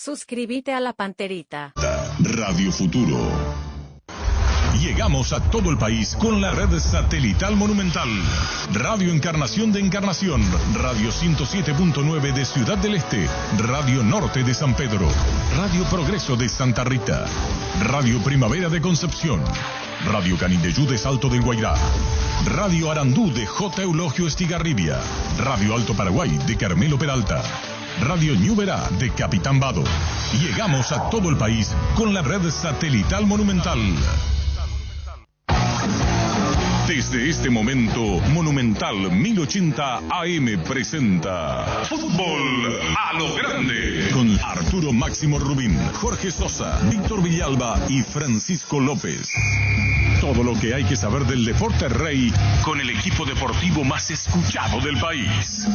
Suscríbete a La Panterita. Radio Futuro. Llegamos a todo el país con la red satelital Monumental. Radio Encarnación de Encarnación, Radio 107.9 de Ciudad del Este, Radio Norte de San Pedro, Radio Progreso de Santa Rita, Radio Primavera de Concepción, Radio Canindeyú de Salto del Guairá, Radio Arandú de J. Eulogio Estigarribia, Radio Alto Paraguay de Carmelo Peralta, Radio Ñuberá de Capitán Vado. Llegamos a todo el país con la red satelital Monumental. Desde este momento, Monumental 1080 AM presenta Fútbol a lo Grande con Arturo Máximo Rubín, Jorge Sosa, Víctor Villalba y Francisco López. Todo lo que hay que saber del deporte rey con el equipo deportivo más escuchado del país.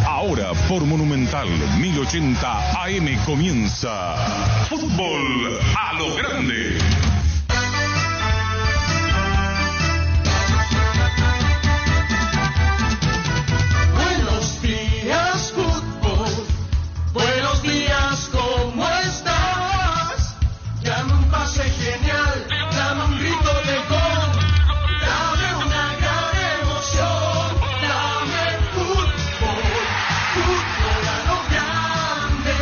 Ahora por Monumental 1080 AM comienza Fútbol a lo Grande. Buenos días, ¿cómo estás? Dame un pase genial, dame un grito de gol, dame una gran emoción, dame fútbol, fútbol a lo grande.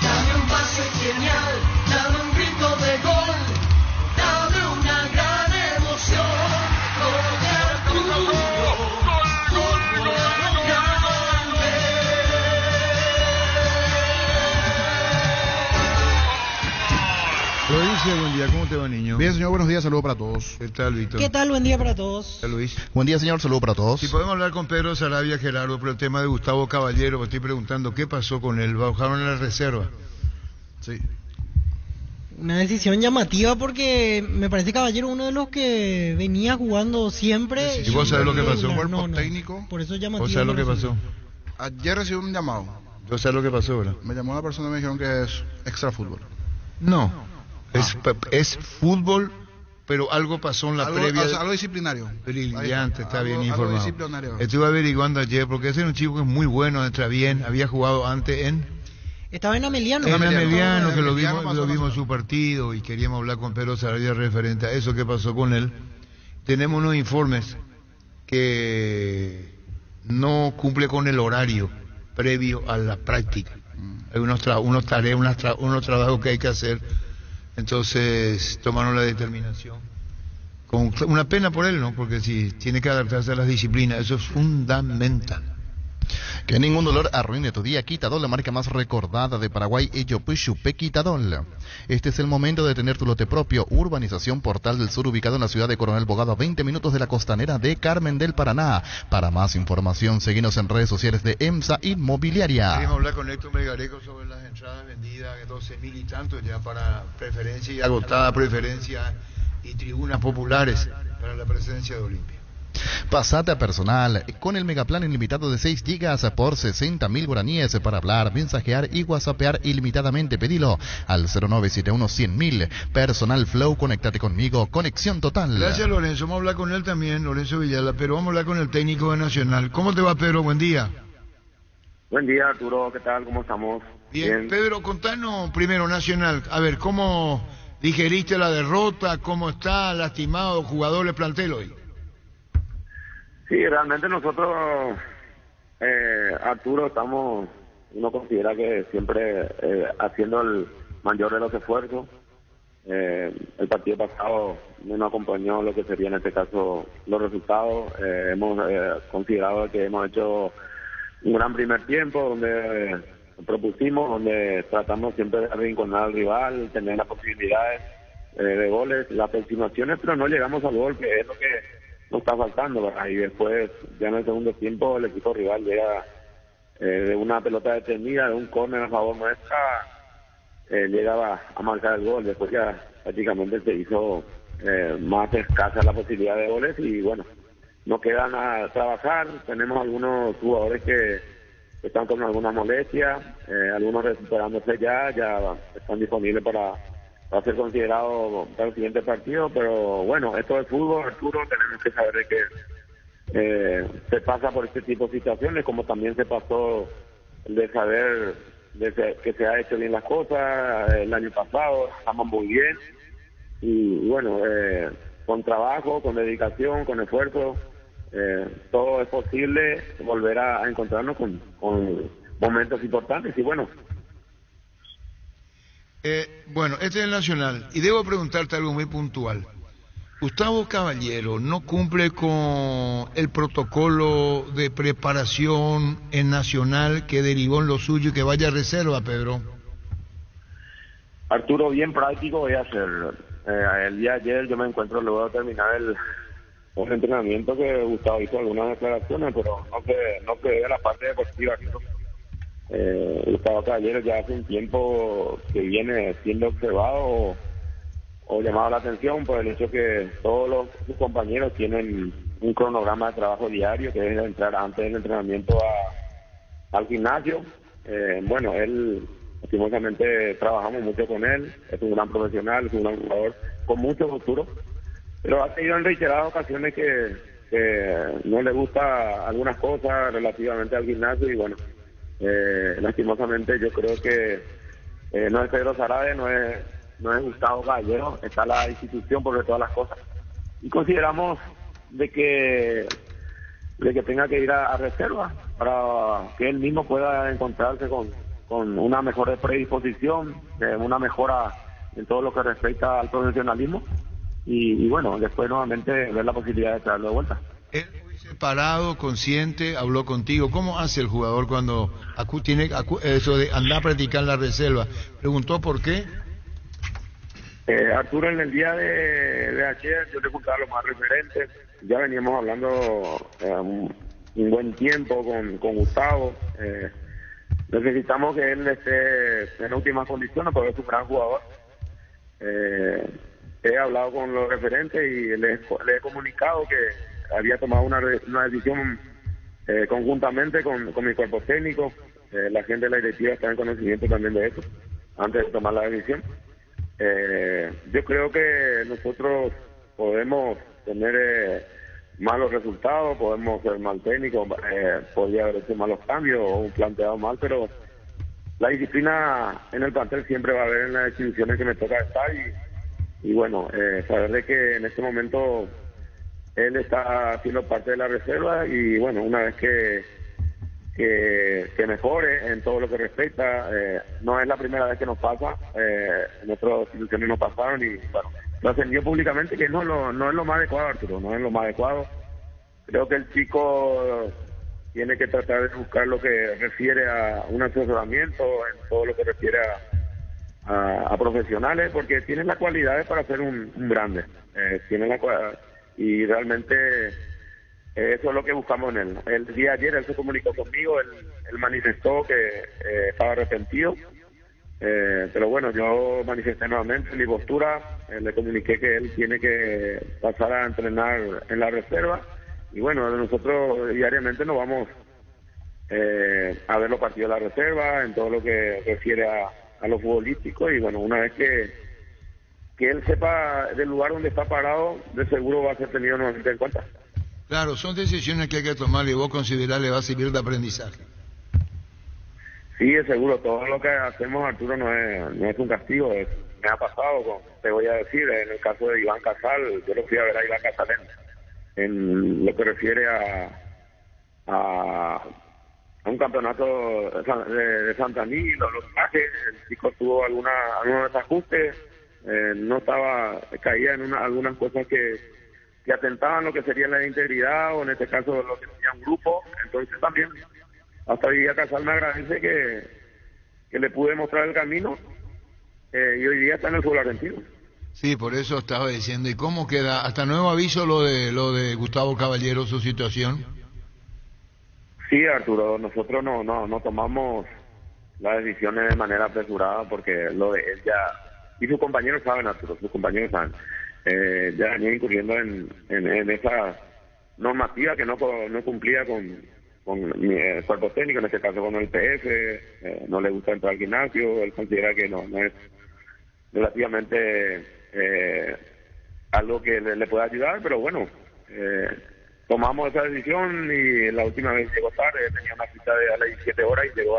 Dame un pase genial, dame un grito de gol, dame una gran emoción, Buen día, ¿cómo te va, niño? Bien, señor, buenos días, saludos para todos. ¿Qué tal, Víctor? ¿Qué tal? Buen día para todos. ¿Qué tal, Luis? Buen día, señor, saludos para todos. Si podemos hablar con Pedro Sarabia, Gerardo, por el tema de Gustavo Caballero, me estoy preguntando qué pasó con él, bajaron en la reserva. Sí. Una decisión llamativa porque me parece Caballero uno de los que venía jugando siempre. ¿Y vos sabés lo que pasó? El cuerpo técnico. Por eso llamativo. ¿Vos sabés lo que pasó? Ayer recibí un llamado. ¿Vos sabés lo que pasó, verdad? Me llamó una persona y me dijeron que es extra fútbol. No. Es fútbol, pero algo pasó en la previa. Algo disciplinario. Brillante, está bien algo informado. disciplinario. Estuve averiguando ayer, porque ese era un chico que es muy bueno, entra bien, había jugado antes en... Estaba en Ameliano. En Ameliano, que lo Ameliano vimos su partido y queríamos hablar con Pedro Sarabia referente a eso que pasó con él. Tenemos unos informes que no cumple con el horario previo a la práctica. Hay unos tareas, unos trabajos que hay que hacer. Entonces tomaron la determinación. Con una pena por él, ¿no? Porque si tiene que adaptarse a las disciplinas, eso es fundamental. Que ningún dolor arruine tu día. Quitadol, la marca más recordada de Paraguay, Ellopuchupe Quitadol. Este es el momento de tener tu lote propio. Urbanización Portal del Sur, ubicado en la ciudad de Coronel Bogado, a 20 minutos de la costanera de Carmen del Paraná. Para más información, seguinos en redes sociales de EMSA Inmobiliaria. Queremos hablar con Héctor Melgarejo sobre las entradas vendidas, 12.000 y tantos ya para preferencia y agotada preferencia y tribunas populares para la presencia de Olimpia. Pasate a personal con el megaplan ilimitado de 6 gigas por 60.000 guaraníes para hablar, mensajear y whatsappear ilimitadamente. Pedilo al 0971-100.000. Personal Flow, conéctate conmigo, conexión total. Gracias, Lorenzo. Vamos a hablar con él también, Lorenzo Villalba, pero vamos a hablar con el técnico de Nacional. ¿Cómo te va, Pedro? Buen día. Buen día, Arturo. ¿Qué tal? ¿Cómo estamos? Bien. Pedro, contanos primero, Nacional. A ver, ¿cómo digeriste la derrota? ¿Cómo está lastimado jugador el plantel hoy? Sí, realmente nosotros, Arturo, uno considera que siempre haciendo el mayor de los esfuerzos. El partido pasado no nos acompañó lo que sería en este caso los resultados. Hemos considerado que hemos hecho un gran primer tiempo donde propusimos, donde tratamos siempre de arrinconar al rival, tener las posibilidades de goles, las aproximaciones, pero no llegamos al gol, que es lo que nos está faltando, ¿verdad? Y después, ya en el segundo tiempo, el equipo rival llega de una pelota detenida, de un córner a favor nuestra, llegaba a marcar el gol. Después ya prácticamente se hizo más escasa la posibilidad de goles y bueno, nos quedan a trabajar. Tenemos algunos jugadores que están con algunas molestias, algunos recuperándose ya están disponibles para ser considerados para el siguiente partido, pero bueno, esto es fútbol, Arturo, tenemos que saber de que se pasa por este tipo de situaciones, como también se pasó el de saber que se ha hecho bien las cosas. El año pasado estamos muy bien y bueno, con trabajo, con dedicación, con esfuerzo, todo es posible volver a encontrarnos con momentos importantes y bueno. Bueno, este es el Nacional y debo preguntarte algo muy puntual. Gustavo Caballero no cumple con el protocolo de preparación en Nacional que derivó en lo suyo y que vaya a reserva, Pedro. Arturo, bien práctico voy a hacer. El día de ayer yo me encuentro luego de terminar el entrenamiento que Gustavo hizo algunas declaraciones, pero no quedé a la parte deportiva. Gustavo Caballero ya hace un tiempo que viene siendo observado o llamado la atención por el hecho que todos sus compañeros tienen un cronograma de trabajo diario que es entrar antes del entrenamiento al gimnasio. Bueno, él, lastimosamente, trabajamos mucho con él, es un gran profesional, es un gran jugador con mucho futuro, pero ha tenido en reiteradas ocasiones que no le gusta algunas cosas relativamente al gimnasio y bueno, lastimosamente yo creo que no es Pedro Sarabia, no es Gustavo Caballero, está la institución por todas las cosas y consideramos de que tenga que ir a reserva para que él mismo pueda encontrarse con una mejor predisposición, una mejora en todo lo que respecta al profesionalismo y bueno, después nuevamente ver la posibilidad de traerlo de vuelta. Él muy separado, consciente, habló contigo. ¿Cómo hace el jugador cuando tiene eso de andar a practicar la reserva? Preguntó por qué. Arturo, en el día de ayer yo le contaba lo más referente. Ya veníamos hablando un buen tiempo con Gustavo. Necesitamos que él esté en óptimas condiciones porque es un gran jugador. He hablado con los referentes y le he comunicado que había tomado una decisión conjuntamente con mi cuerpo técnico. La gente de la directiva está en conocimiento también de eso antes de tomar la decisión. Yo creo que nosotros podemos tener malos resultados, podemos ser mal técnicos, podría haber hecho malos cambios o un planteado mal, pero la disciplina en el plantel siempre va a haber en las instituciones que me toca estar y bueno, saber de que en este momento él está haciendo parte de la reserva y bueno, una vez que mejore en todo lo que respecta, no es la primera vez que nos pasa, en otras instituciones nos pasaron y bueno, lo ascendió públicamente que no es lo más adecuado, Arturo, no es lo más adecuado. Creo que el chico tiene que tratar de buscar lo que refiere a un asesoramiento, en todo lo que refiere a profesionales, porque tienen las cualidades para ser un grande, y realmente eso es lo que buscamos en él. El día de ayer él se comunicó conmigo, él manifestó que estaba arrepentido, pero bueno, yo manifesté nuevamente mi postura, le comuniqué que él tiene que pasar a entrenar en la reserva y bueno, nosotros diariamente nos vamos a ver los partidos de la reserva en todo lo que refiere a lo futbolístico y bueno, una vez que él sepa del lugar donde está parado, de seguro va a ser tenido nuevamente en cuenta. Claro, son decisiones que hay que tomar y vos considerás le va a servir de aprendizaje. Sí, es seguro, todo lo que hacemos, Arturo, no es un castigo, me ha pasado, te voy a decir, en el caso de Iván Casal, yo lo fui a ver a Iván Casal en lo que refiere a un campeonato de Santaní, los trajes, el chico tuvo algunos desajustes, no estaba, caía en algunas cosas que atentaban lo que sería la integridad o en este caso lo que sería un grupo, entonces también hasta hoy día Casal me agradece que le pude mostrar el camino y hoy día está en el fútbol argentino. Sí, por eso estaba diciendo, ¿y cómo queda? Hasta nuevo aviso lo de Gustavo Caballero, su situación. Sí, Arturo, nosotros no tomamos las decisiones de manera apresurada porque lo de él ya, y sus compañeros saben, Arturo, sus compañeros saben, ya venía incurriendo en esa normativa que no cumplía con mi cuerpo técnico, en este caso con el PF, no le gusta entrar al gimnasio, él considera que no es relativamente algo que le pueda ayudar, pero bueno, tomamos esa decisión y la última vez llegó tarde, tenía una cita a las 17 horas y llegó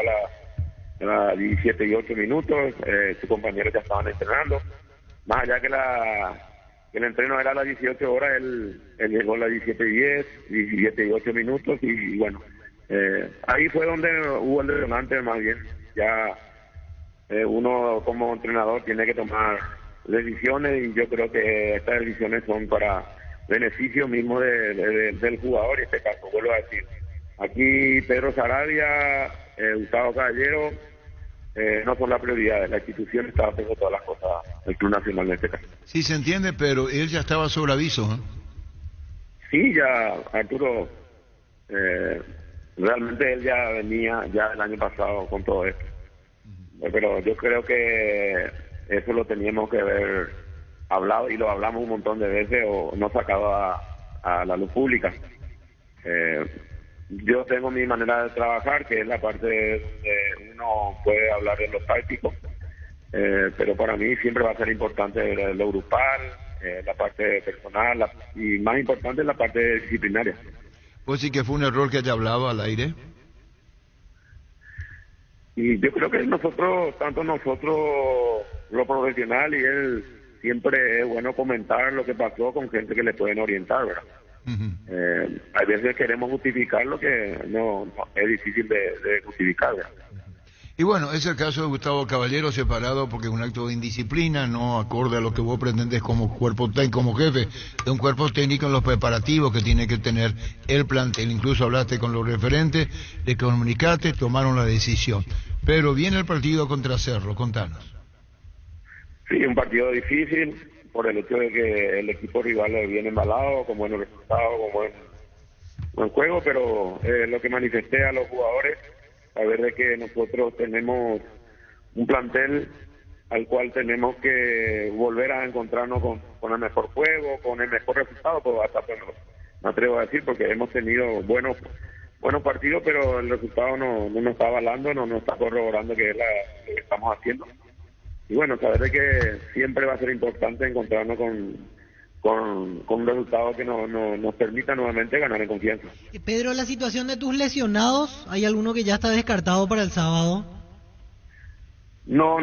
a 17 y 8 minutos, sus compañeros ya estaban entrenando. Más allá que el entreno era a las 18 horas, él llegó a las 17 y 10, 17 y 8 minutos y bueno, ahí fue donde hubo el detonante más bien. Ya uno como entrenador tiene que tomar decisiones y yo creo que estas decisiones son para beneficio mismo del jugador, y en este caso vuelvo a decir, aquí Pedro Saravia, Gustavo Caballero, no son la prioridad, la institución está haciendo todas las cosas, el Club Nacional en este caso. Sí, se entiende, pero él ya estaba sobre aviso, ¿eh? Sí, ya Arturo, realmente él ya venía ya el año pasado con todo esto, pero yo creo que eso lo teníamos que haber hablado y lo hablamos un montón de veces o no sacado a la luz pública. Yo tengo mi manera de trabajar, que es la parte de uno puede hablar de lo táctico, pero para mí siempre va a ser importante lo grupal, la parte personal y más importante la parte disciplinaria. ¿Pues sí que fue un error que haya hablado al aire? Y yo creo que tanto nosotros, lo profesional y él, siempre es bueno comentar lo que pasó con gente que le pueden orientar, ¿verdad? Uh-huh. Hay veces queremos justificar lo que no es difícil de justificar, ¿verdad? Y bueno, es el caso de Gustavo Caballero, separado porque es un acto de indisciplina, no acorde a lo que vos pretendés como cuerpo técnico, como jefe de un cuerpo técnico en los preparativos que tiene que tener el plantel. Incluso hablaste con los referentes, le comunicaste, tomaron la decisión. Pero viene el partido contra Cerro, contanos. Sí, un partido difícil por el hecho de que el equipo rival viene embalado, con buenos resultados, con buen juego, pero lo que manifesté a los jugadores, saber de que nosotros tenemos un plantel al cual tenemos que volver a encontrarnos con el mejor juego, con el mejor resultado, pues hasta me atrevo a decir, porque hemos tenido buenos partidos, pero el resultado no nos está avalando, no nos está corroborando que es lo que estamos haciendo. Y bueno, saber de que siempre va a ser importante encontrarnos con un resultado que nos permita nuevamente ganar en confianza. Pedro, la situación de tus lesionados, ¿hay alguno que ya está descartado para el sábado? No.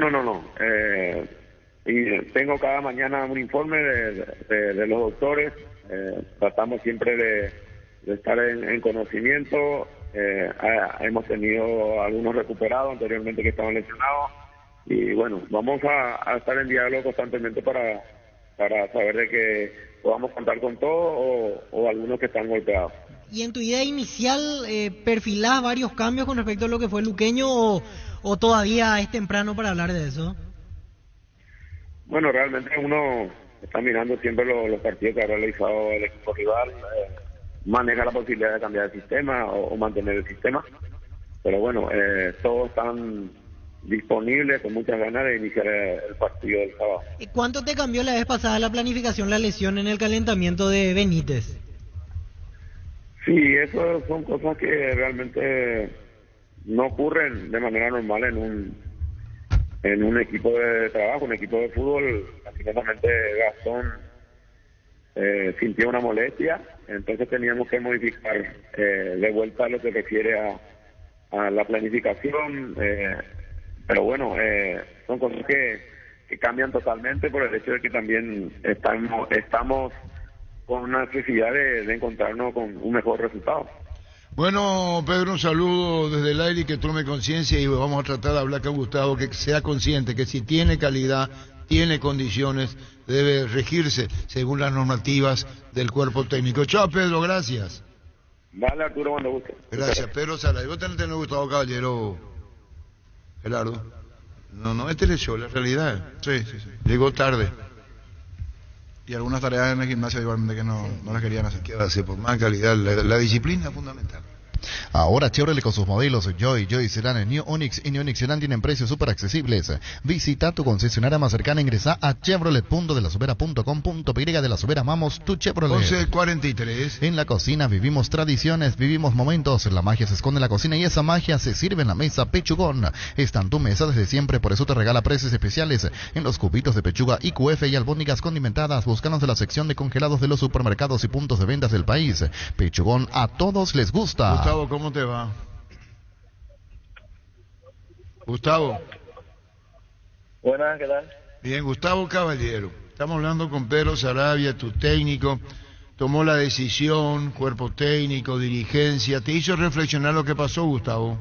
Y tengo cada mañana un informe de los doctores. Tratamos siempre de estar en conocimiento. Hemos tenido algunos recuperados anteriormente que estaban lesionados. Y bueno, vamos a estar en diálogo constantemente para saber de que podamos contar con todo o algunos que están golpeados. ¿Y en tu idea inicial perfilás varios cambios con respecto a lo que fue Luqueño o todavía es temprano para hablar de eso? Bueno, realmente uno está mirando siempre los partidos que ha realizado el equipo rival, maneja la posibilidad de cambiar el sistema o mantener el sistema, pero bueno, todos están disponibles con muchas ganas de iniciar el partido del sábado. ¿Cuánto te cambió la vez pasada la planificación, la lesión en el calentamiento de Benítez? Sí, eso son cosas que realmente no ocurren de manera normal en un equipo de trabajo, un equipo de fútbol. Lastimosamente Gastón sintió una molestia, entonces teníamos que modificar de vuelta lo que refiere a la planificación, pero bueno, son cosas que cambian totalmente por el hecho de que también estamos con una necesidad de encontrarnos con un mejor resultado. Bueno, Pedro, un saludo desde el aire y que tome conciencia, y vamos a tratar de hablar con Gustavo, que sea consciente que si tiene calidad, tiene condiciones, debe regirse según las normativas del cuerpo técnico. Chao, Pedro, gracias. Dale, Arturo, cuando guste. Gracias, Pedro Saray. ¿Vos tenés Gustavo Caballero, Gerardo? No, este le echó, la realidad. Sí. Llegó tarde. Y algunas tareas en el gimnasio igualmente que no las querían hacer. ¿Qué va a hacer? Por más calidad, la disciplina es fundamental. Ahora Chevrolet con sus modelos Joy Sedan, New Onix y New Onix Sedan tienen precios súper accesibles. Visita tu concesionaria más cercana, ingresa a chevrolet.delasubera.com.py. De la Subera amamos tu Chevrolet. 11:43. En la cocina vivimos tradiciones, vivimos momentos. La magia se esconde en la cocina y esa magia se sirve en la mesa Pechugón. Está en tu mesa desde siempre, por eso te regala precios especiales en los cubitos de pechuga IQF y albóndigas condimentadas. Búscanos de la sección de congelados de los supermercados y puntos de ventas del país. Pechugón, a todos les gusta. Gustavo, ¿cómo te va? Gustavo. Buenas, ¿qué tal? Bien, Gustavo Caballero. Estamos hablando con Pedro Sarabia, tu técnico. Tomó la decisión, cuerpo técnico, dirigencia. ¿Te hizo reflexionar lo que pasó, Gustavo?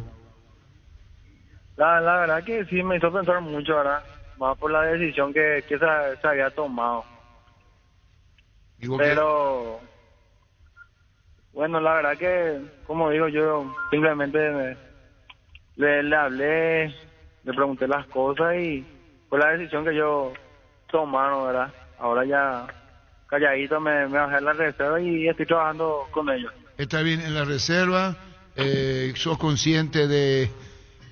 La verdad que sí me hizo pensar mucho, ¿verdad? Más por la decisión que se había tomado. Pero, bueno, la verdad que, como digo, yo simplemente le hablé, le pregunté las cosas y fue la decisión que yo tomaron, ¿verdad? Ahora ya calladito me bajé a la reserva y estoy trabajando con ellos. Está bien, en la reserva, ¿sos consciente de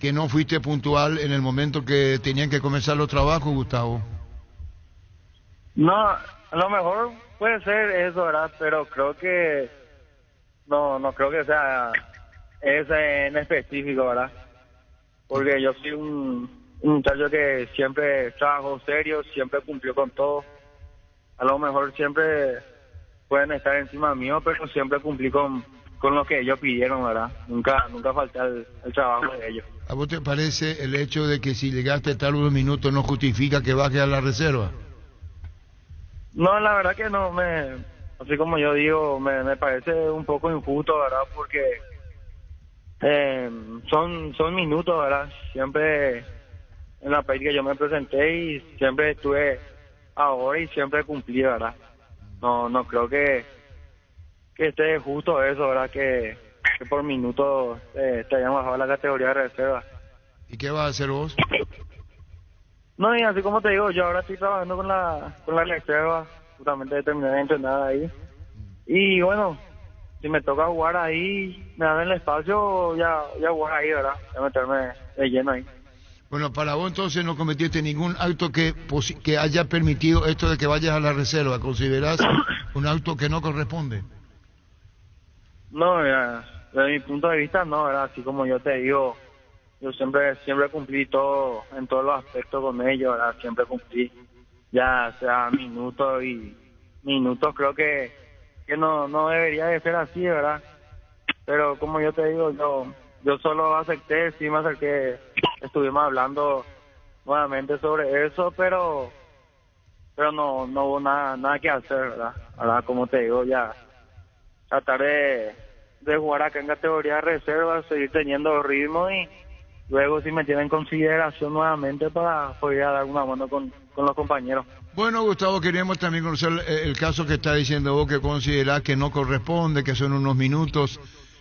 que no fuiste puntual en el momento que tenían que comenzar los trabajos, Gustavo? No, a lo mejor puede ser eso, ¿verdad? Pero creo que no creo que sea ese en específico, ¿verdad? Porque yo soy un muchacho que siempre trabajó serio, siempre cumplió con todo. A lo mejor siempre pueden estar encima mío, pero siempre cumplí con lo que ellos pidieron, ¿verdad? Nunca falté al trabajo de ellos. ¿A vos te parece el hecho de que si llegaste tarde unos minutos no justifica que bajes a la reserva? No, la verdad que no, así como yo digo, me parece un poco injusto, ¿verdad? Porque son minutos, ¿verdad? Siempre en la práctica yo me presenté y siempre estuve ahora y siempre cumplí, ¿verdad? No creo que esté justo eso, ¿verdad? Que por minutos te hayan bajado la categoría de reserva. ¿Y qué vas a hacer vos? No, y así como te digo, yo ahora estoy trabajando con la reserva, justamente terminé de entrenar ahí. Y bueno, si me toca jugar ahí, me dan el espacio, ya jugar ahí, ¿verdad? Ya meterme de lleno ahí. Bueno, para vos entonces no cometiste ningún acto que haya permitido esto de que vayas a la reserva. ¿Considerás un acto que no corresponde? No, desde mi punto de vista no, ¿verdad? Así como yo te digo, yo siempre cumplí todo, en todos los aspectos con ellos, ¿verdad? Siempre cumplí, ya sea minutos, creo que no debería de ser así, ¿verdad? Pero como yo te digo, yo solo acepté, sí me acerqué, estuvimos hablando nuevamente sobre eso, pero no hubo nada que hacer, ¿verdad? Ahora, como te digo, ya tratar de jugar acá en categoría de reserva, seguir teniendo ritmo y luego si me tienen en consideración nuevamente para poder dar una mano con los compañeros. Bueno, Gustavo, queríamos también conocer el caso que está diciendo vos, que considerás que no corresponde, que son unos minutos.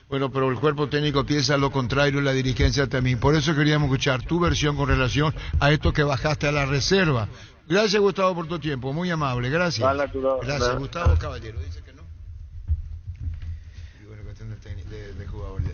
Bueno, pero el cuerpo técnico piensa lo contrario, la dirigencia también. Por eso queríamos escuchar tu versión con relación a esto que bajaste a la reserva. Gracias, Gustavo, por tu tiempo. Muy amable. Gracias. Vale, Gracias. Gustavo Caballero dice que no. Y bueno, cuestión de jugador ya.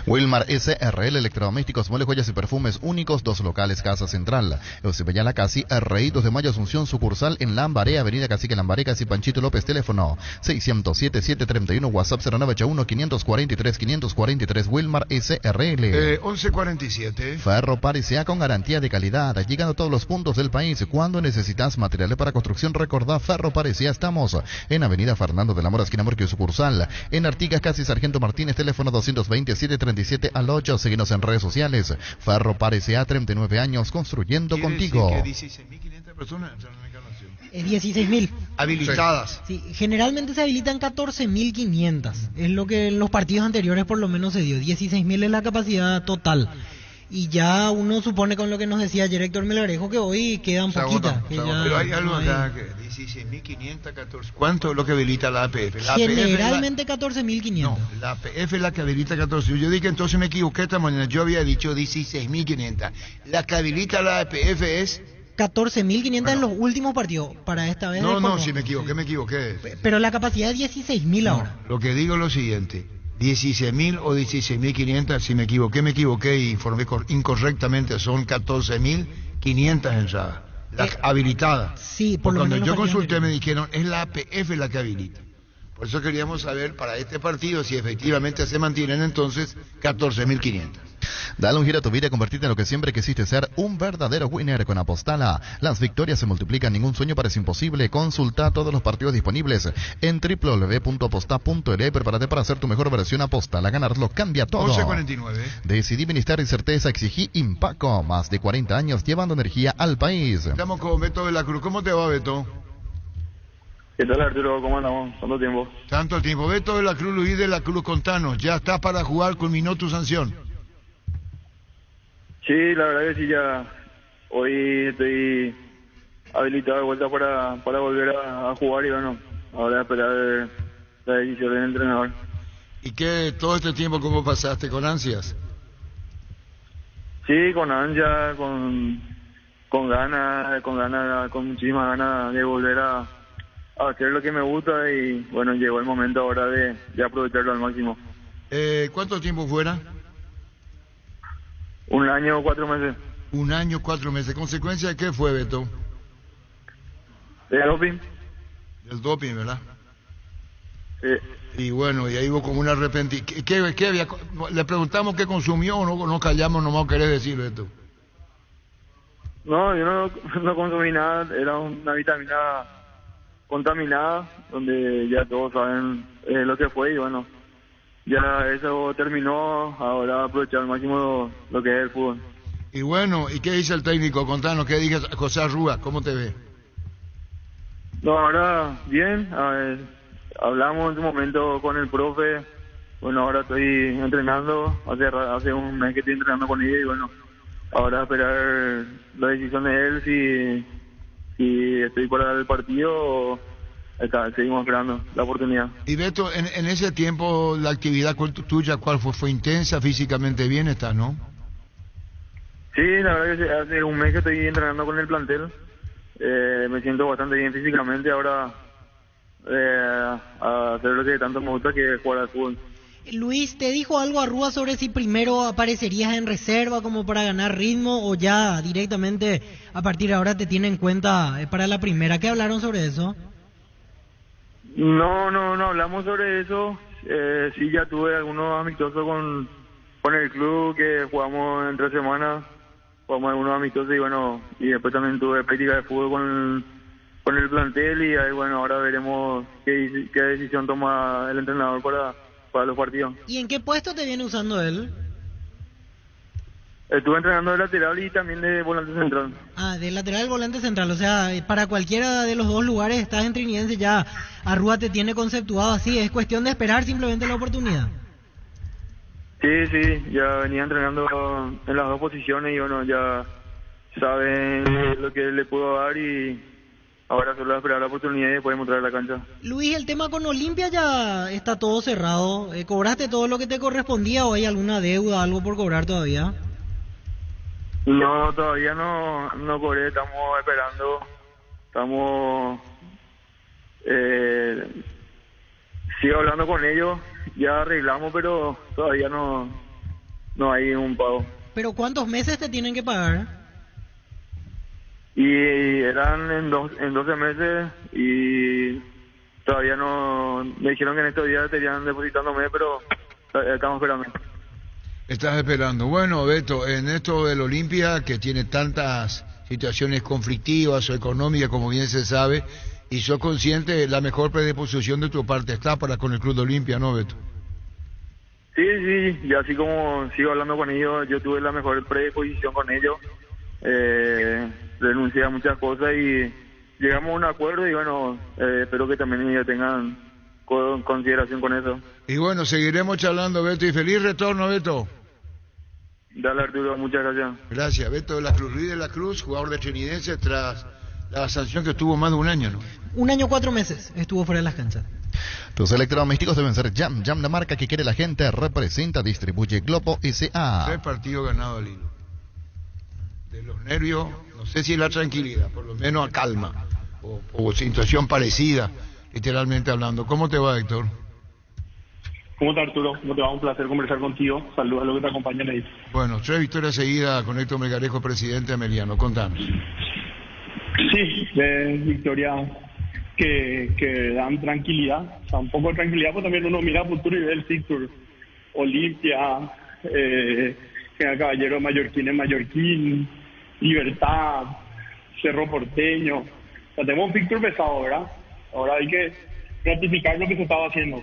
Wilmar SRL, electrodomésticos, muebles, joyas y perfumes únicos, 2 locales, Casa Central. Eusebia Lacasi, RI, 2 de mayo, Asunción, sucursal en Lambaré, Avenida Cacique Lambaré, Casi Panchito López, teléfono 607-731, WhatsApp 0981-543-543, Wilmar SRL. 11:47. Ferro Parisea con garantía de calidad, llegando a todos los puntos del país. Cuando necesitas materiales para construcción, recordá Ferro Parisea. Estamos en Avenida Fernando de la Mora, esquina Morquio, sucursal en Artigas, Casi Sargento Martínez, teléfono 227-37 al 8, síguenos en redes sociales. Ferro Parisea, 39 años construyendo contigo. ¿Quiere decir que 16.500 personas entraron en Encarnación? 16.000. Habilitadas. Sí, generalmente se habilitan 14.500. Es lo que en los partidos anteriores por lo menos se dio. 16.000 es la capacidad total. Y ya uno supone con lo que nos decía ayer Héctor Melgarejo que hoy quedan poquitas. Pero hay algo acá que 16.500, 14. ¿Cuánto es lo que habilita la APF? La Generalmente 14.500. No, la APF es la que habilita 14. Yo dije entonces me equivoqué esta mañana. Yo había dicho 16.500. La que habilita la APF es 14.500 en los últimos partidos. Para esta vez. No, si me equivoqué. Pero la capacidad es 16.000 ahora. Lo que digo es lo siguiente. 16.000 o 16.500, si me equivoqué y informé incorrectamente, son 14.500 entradas, las habilitadas. Sí, por lo cuando menos yo consulté me dijeron, es la APF la que habilita. Por eso queríamos saber para este partido si efectivamente se mantienen entonces 14.500. Dale un giro a tu vida y convertirte en lo que siempre quisiste ser, un verdadero winner con Apostala. Las victorias se multiplican, ningún sueño parece imposible. Consulta todos los partidos disponibles en www.aposta.es. Prepárate para hacer tu mejor versión. Apostala, ganarlo cambia todo. 11:49. Decidí ministrar y certeza, exigí Impaco. Más de 40 años llevando energía al país. Estamos con Beto de la Cruz. ¿Cómo te va, Beto? ¿Qué tal, Arturo? ¿Cómo andamos? ¿Cuánto tiempo? Tanto tiempo. Beto de la Cruz, Luis de la Cruz, contanos. ¿Ya estás para jugar? ¿Culminó tu sanción? Sí, la verdad que sí, ya hoy estoy habilitado de vuelta para volver a jugar y bueno, ahora esperar la decisión del entrenador. ¿Y qué todo este tiempo cómo pasaste? ¿Con ansias? Sí, con ansia, con ganas, con muchísimas ganas de volver a hacer lo que me gusta y bueno, llegó el momento ahora de aprovecharlo al máximo. ¿Cuánto tiempo fuera? 1 año, 4 meses. 1 año, 4 meses. ¿Consecuencia de qué fue, Beto? ¿De doping? Del doping, ¿verdad? Sí. Y bueno, y ahí hubo como un arrepentimiento. ¿Qué había? Le preguntamos qué consumió o no callamos, nomás querés decir, Beto. No, yo no consumí nada, era una vitamina contaminada, donde ya todos saben lo que fue y bueno, ya eso terminó, ahora aprovechar al máximo lo que es el fútbol. Y bueno, ¿y qué dice el técnico? Contanos, ¿qué dice José Arrúa? ¿Cómo te ve? No, ahora bien, hablamos en su momento con el profe, bueno, ahora estoy entrenando, hace 1 mes que estoy entrenando con ella y bueno, ahora esperar la decisión de él si estoy para el partido o seguimos esperando la oportunidad. Y Beto, en ese tiempo la actividad tuya, ¿cuál fue? ¿Fue intensa? ¿Físicamente bien estás, no? Sí, la verdad que hace 1 mes que estoy entrenando con el plantel, me siento bastante bien físicamente ahora a hacer lo que tanto me gusta, que es jugar al fútbol. Luis, ¿te dijo algo Arrúa sobre si primero aparecerías en reserva como para ganar ritmo o ya directamente a partir de ahora te tiene en cuenta para la primera? ¿Qué hablaron sobre eso? No hablamos sobre eso. Sí, ya tuve algunos amistosos con el club que jugamos entre semanas, jugamos algunos amistosos y bueno, y después también tuve práctica de fútbol con el plantel y ahí bueno, ahora veremos qué decisión toma el entrenador para los partidos. ¿Y en qué puesto te viene usando él? Estuve entrenando de lateral y también de volante central. Ah, de lateral volante central, o sea, para cualquiera de los dos lugares estás en Trinidense ya, Arrúa te tiene conceptuado así, es cuestión de esperar simplemente la oportunidad. Sí, ya venía entrenando en las dos posiciones y bueno, ya saben lo que le puedo dar y ahora solo esperar la oportunidad y después mostrar la cancha. Luis, el tema con Olimpia ya está todo cerrado, ¿cobraste todo lo que te correspondía o hay alguna deuda, algo por cobrar todavía? No, todavía no cobré, estamos esperando, sigo hablando con ellos, ya arreglamos, pero todavía no hay un pago. ¿Pero cuántos meses te tienen que pagar? Y eran en 12 meses y todavía no, me dijeron que en estos días estarían depositándome, pero estamos esperando. Estás esperando. Bueno, Beto, en esto del Olimpia, que tiene tantas situaciones conflictivas o económicas, como bien se sabe, y sos consciente de la mejor predisposición de tu parte está para con el Club de Olimpia, ¿no, Beto? Sí, y así como sigo hablando con ellos, yo tuve la mejor predisposición con ellos, renuncié a muchas cosas y llegamos a un acuerdo y bueno, espero que también ellos tengan consideración con eso. Y bueno, seguiremos charlando, Beto, y feliz retorno, Beto. Dale, Arturo, muchas gracias. Gracias, Beto de la Cruz. Luis de la Cruz, jugador de Trinidense, tras la sanción que estuvo más de 1 año, ¿no? 1 año 4 meses estuvo fuera de las canchas. Tus electrodomésticos deben ser Jam, la marca que quiere la gente, representa, distribuye Globo S.A. 3 partidos ganados al hilo. De los nervios, no sé si es la tranquilidad, por lo menos a calma, o situación parecida, literalmente hablando. ¿Cómo te va, Héctor? ¿Cómo te va, Arturo? ¿Cómo te va? Un placer conversar contigo. Saludos a los que te acompañan ahí. Bueno, 3 victorias seguidas con Héctor Melgarejo, presidente de Meliano. Contanos. Sí, victoria que dan tranquilidad. O sea, un poco de tranquilidad, pues también uno mira a futuro y ve el Sixtur, Olimpia, General Caballero, Mallorquín en Mallorquín, Libertad, Cerro Porteño. O sea, tenemos un fixture pesado, ¿verdad? Ahora hay que ratificar lo que se estaba haciendo.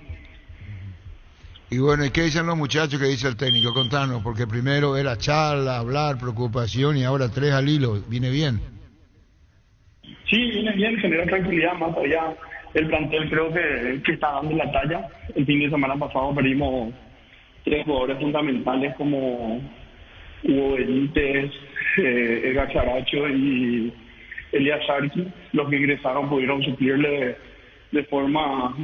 Y bueno, ¿y qué dicen los muchachos? ¿Qué dice el técnico? Contanos, porque primero era charla, hablar, preocupación y ahora 3 al hilo. ¿Viene bien? Sí, viene bien, genera tranquilidad, más allá. El plantel creo que está dando la talla. El fin de semana pasado perdimos 3 jugadores fundamentales como Hugo Benítez, Edgar Characho y Elías Sharkey. Los que ingresaron pudieron suplirle de forma...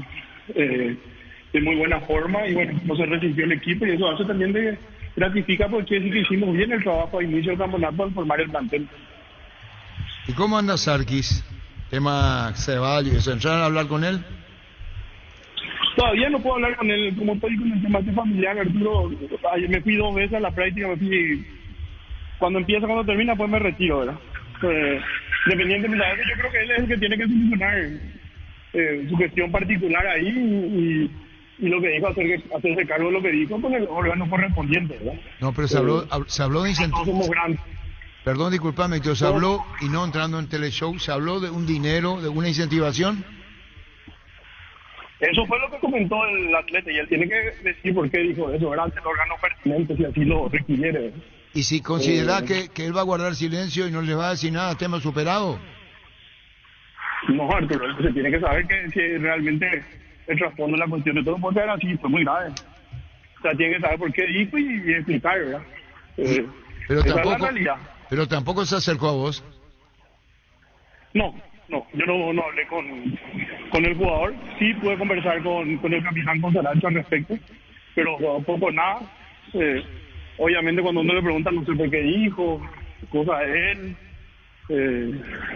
de muy buena forma y bueno, no se resintió el equipo y eso hace también de gratifica porque es que hicimos bien el trabajo a inicio del campeonato al formar el plantel. ¿Y cómo anda Sarkis? Tema Ceballos, ¿entraron a hablar con él? Todavía no puedo hablar con él, como estoy con el tema familiar, Arturo. Ayer me fui 2 veces a la práctica, me fui cuando empieza, cuando termina, pues me retiro, ¿verdad? Independientemente de eso, yo creo que él es el que tiene que solucionar su gestión particular ahí y lo que dijo, hacerse cargo de lo que dijo con el órgano correspondiente, ¿verdad? No, pero se habló de incentivos. Perdón, discúlpame, que se habló, y no entrando en teleshow, se habló de un dinero, de una incentivación. Eso fue lo que comentó el atleta y él tiene que decir por qué dijo eso, ¿verdad? Ante el órgano pertinente, si así lo requiere. Y si considera que él va a guardar silencio y no le va a decir nada, tema superado. No, Arturo, se tiene que saber que si realmente el trasfondo de la cuestión de todo puede ser así, fue muy grave. O sea, tiene que saber por qué dijo y explicar, ¿verdad? Pero esa es la realidad. Pero tampoco se acercó a vos. No, yo no hablé con el jugador. Sí pude conversar con el capitán, con Saracho al respecto, pero poco nada. Obviamente cuando uno le pregunta no sé por qué dijo, cosa de él.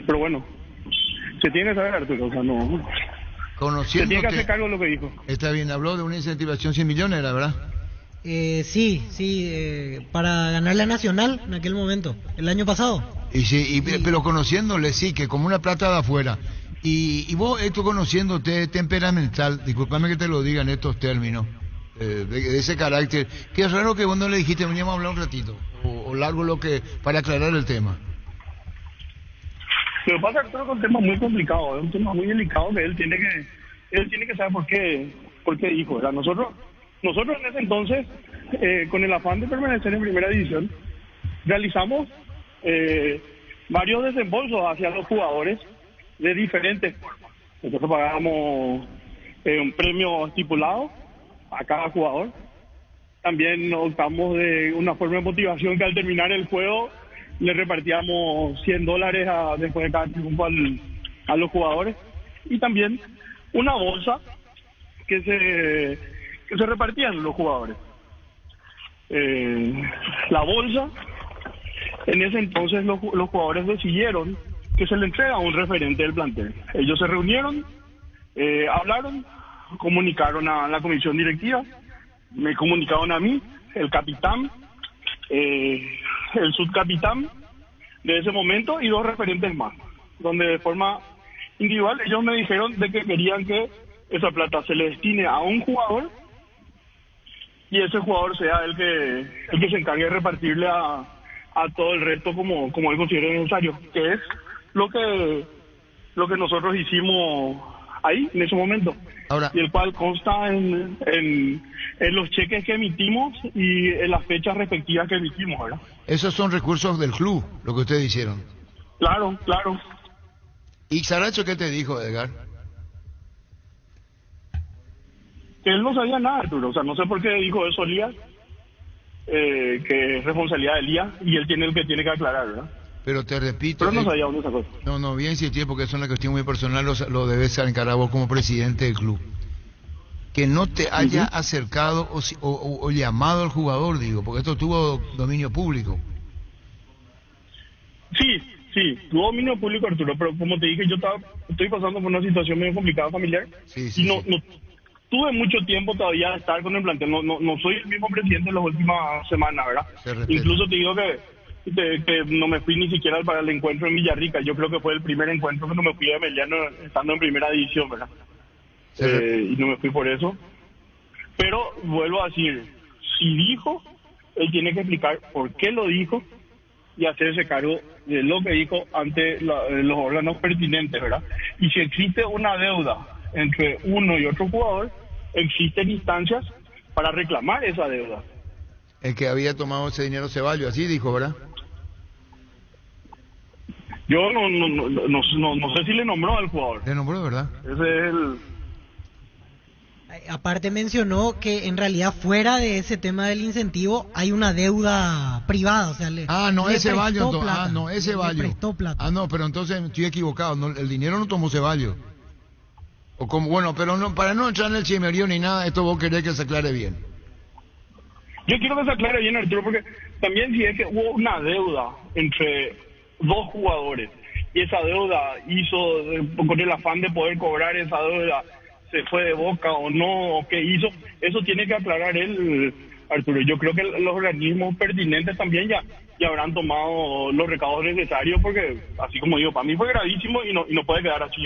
Pero bueno, se tiene que saber, Arturo, o sea, no... Se tiene que hacer cargo de lo que dijo. Está bien, habló de una incentivación 100 millones, ¿era verdad? Sí, para ganarle a Nacional en aquel momento, el año pasado. Pero conociéndole, sí, que como una plata de afuera. Y vos, esto conociéndote temperamental, discúlpame que te lo diga en estos términos, de ese carácter, que es raro que vos no le dijiste, veníamos a hablar un ratito, o largo lo que, para aclarar el tema. Pero pasa que es un tema muy complicado, es un tema muy delicado que él tiene que saber por qué dijo, ¿verdad? Nosotros en ese entonces, con el afán de permanecer en primera división, realizamos varios desembolsos hacia los jugadores de diferentes formas. Nosotros pagábamos un premio estipulado a cada jugador. También optamos de una forma de motivación que al terminar el juego le repartíamos $100 después de cada triunfo a los jugadores. Y también una bolsa que se repartían los jugadores. La bolsa, en ese entonces los jugadores decidieron que se le entrega a un referente del plantel. Ellos se reunieron, hablaron, comunicaron a la comisión directiva, me comunicaron a mí, el capitán, el subcapitán de ese momento y 2 referentes más, donde de forma individual ellos me dijeron de que querían que esa plata se le destine a un jugador y ese jugador sea el que se encargue de repartirle a todo el resto como él considere necesario, que es lo que nosotros hicimos ahí en ese momento. Ahora, y el cual consta en los cheques que emitimos y en las fechas respectivas que emitimos, ¿verdad? Esos son recursos del club, lo que ustedes hicieron. Claro. ¿Y Saracho qué te dijo, Edgar? Que él no sabía nada, Arturo. O sea, no sé por qué dijo eso Elías, que es responsabilidad de Elías y él tiene el que tiene que aclarar, ¿verdad? Pero te repito... Pero no sabía dónde esa cosa. No, bien insistir porque es una cuestión muy personal, lo debes encarar vos como presidente del club. Que no te haya acercado o llamado al jugador, digo, porque esto tuvo dominio público. Sí, tuvo dominio público, Arturo, pero como te dije, yo estoy pasando por una situación medio complicada familiar y no tuve mucho tiempo todavía de estar con el plantel, no soy el mismo presidente en las últimas semanas, ¿verdad? Incluso te digo que no me fui ni siquiera para el encuentro en Villarrica. Yo creo que fue el primer encuentro que no me fui a Emiliano estando en primera división, ¿verdad? Y no me fui por eso. Pero vuelvo a decir, si dijo, él tiene que explicar por qué lo dijo y hacerse cargo de lo que dijo ante los órganos pertinentes, ¿verdad? Y si existe una deuda entre uno y otro jugador, existen instancias para reclamar esa deuda. El que había tomado ese dinero Ceballos, así dijo, ¿verdad? Yo no sé si le nombró al jugador. Le nombró, ¿verdad? Ese es el... Aparte mencionó que en realidad fuera de ese tema del incentivo hay una deuda privada, o sea, le ese Ceballos, le prestó plata. No, pero entonces estoy equivocado, no, el dinero no tomó Ceballos. O como, bueno, pero no, para no entrar en el chimerío ni nada, esto vos querés que se aclare bien. Yo quiero que se aclare bien, Arturo, porque también si es que hubo una deuda entre dos jugadores y esa deuda con el afán de poder cobrar esa deuda, se fue de boca o no, o qué hizo, eso tiene que aclarar él, Arturo. Yo creo que los organismos pertinentes también ya habrán tomado los recaudos necesarios, porque así como digo, para mí fue gravísimo y no puede quedar así.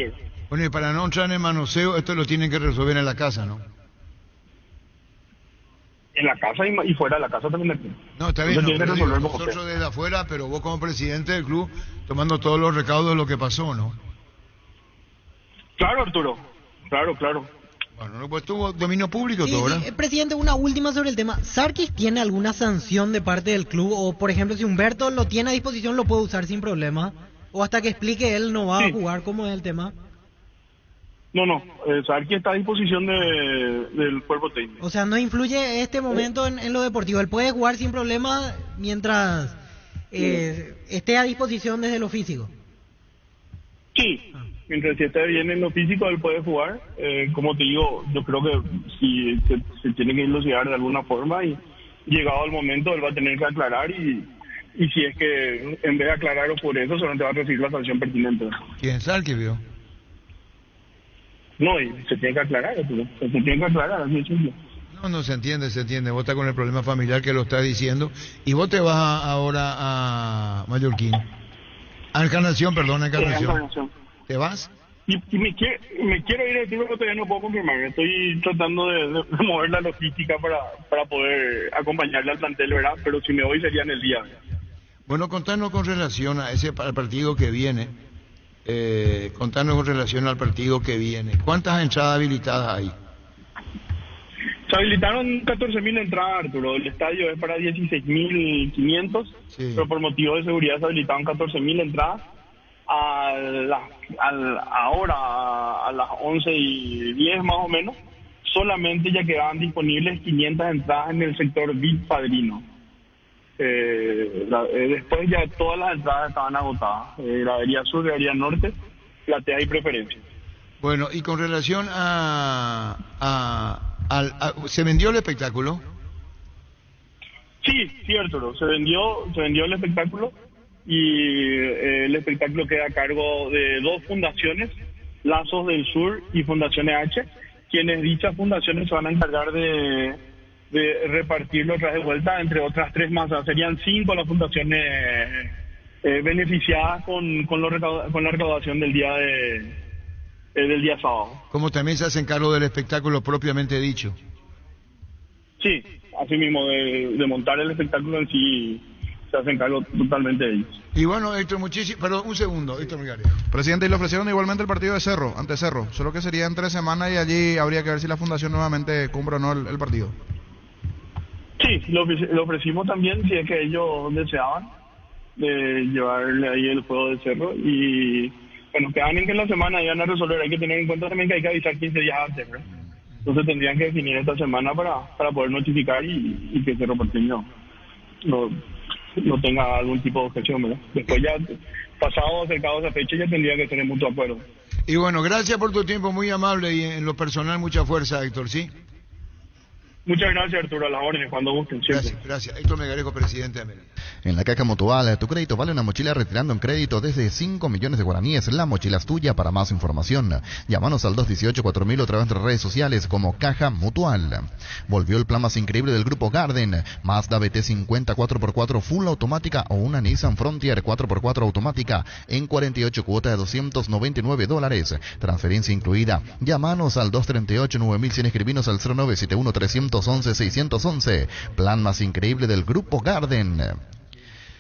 Bueno, y para no entrar en el manoseo, esto lo tienen que resolver en la casa, ¿no? En la casa y fuera de la casa también. No, está bien, nosotros desde afuera, pero vos como presidente del club, tomando todos los recaudos de lo que pasó, ¿no? Claro, Arturo, claro. Bueno, pues tuvo dominio público Sí, todo, ¿verdad? Presidente, una última sobre el tema. ¿Sarkis tiene alguna sanción de parte del club? O, por ejemplo, si Humberto lo tiene a disposición, lo puede usar sin problema. O hasta que explique él no va a jugar, ¿cómo es el tema? No, Sarkis está a disposición del cuerpo técnico. O sea, no influye este momento en lo deportivo. Él puede jugar sin problema mientras esté a disposición desde lo físico. Sí, mientras esté bien en lo físico, él puede jugar. Como te digo, yo creo que si se tiene que dilucidar de alguna forma y llegado el momento, él va a tener que aclarar y si es que en vez de aclarar o por eso, solamente va a recibir la sanción pertinente. ¿Quién sabe qué vio? No, y se tiene que aclarar, se tiene que aclarar, así es simple. No se entiende. Vos estás con el problema familiar que lo estás diciendo. Y vos te vas ahora a Mallorquín. A Encarnación. ¿Te vas? Y me quiero ir al equipo, pero todavía no puedo confirmar. Estoy tratando de mover la logística para poder acompañarle al plantel, ¿verdad? Pero si me voy sería en el día. Bueno, contanos con relación a ese partido que viene. Contanos con relación al partido que viene. ¿Cuántas entradas habilitadas hay? Se habilitaron 14.000 entradas, Arturo. El estadio es para 16.500, pero por motivo de seguridad se habilitaron 14.000 entradas. Ahora, a las 11:10 más o menos, solamente ya quedaban disponibles 500 entradas en el sector VIP Padrino. Después ya todas las entradas estaban agotadas. Gradería Sur, Gradería Norte, platea y preferencia. Bueno, y con relación ¿se vendió el espectáculo? Sí, Arturo, se vendió el espectáculo y el espectáculo queda a cargo de dos fundaciones, Lazos del Sur y Fundación EH, quienes dichas fundaciones se van a encargar de repartirlo otra vez de vuelta entre otras 3 más. O sea, serían 5 las fundaciones beneficiadas con la recaudación del día sábado. Como también se hacen cargo del espectáculo propiamente dicho. Sí, así mismo, de montar el espectáculo en sí, se hacen cargo totalmente de ellos. Y bueno, Héctor, perdón, un segundo, Héctor Migares. Presidente, y le ofrecieron igualmente el partido de Cerro, ante Cerro, solo que sería en 3 semanas y allí habría que ver si la fundación nuevamente cumple o no el partido. Sí, lo ofrecimos también, si es que ellos deseaban, de llevarle ahí el juego de Cerro. Y bueno, quedan en que en la semana iban a resolver. Hay que tener en cuenta también que hay que avisar 15 días antes, ¿verdad? Entonces tendrían que definir esta semana para poder notificar y que Cerro Porteño no tenga algún tipo de objeción, ¿verdad? Después ya, pasado acercado a esa fecha, ya tendría que ser en mutuo acuerdo. Y bueno, gracias por tu tiempo, muy amable, y en lo personal mucha fuerza, Héctor, ¿sí? Muchas gracias, Arturo, a las órdenes, cuando gusten, siempre. Gracias. Héctor Megarejo, presidente de América. En la Caja Mutual, tu crédito vale una mochila retirando en crédito desde 5 millones de guaraníes. La mochila es tuya. Para más información, llámanos al 218-4000 o a través de redes sociales como Caja Mutual. Volvió el plan más increíble del grupo Garden. Mazda BT50 4x4 full automática o una Nissan Frontier 4x4 automática en 48 cuotas de $299. Transferencia incluida. Llámanos al 238-9100, escribinos al 0971-300 611-611. Plan más increíble del Grupo Garden.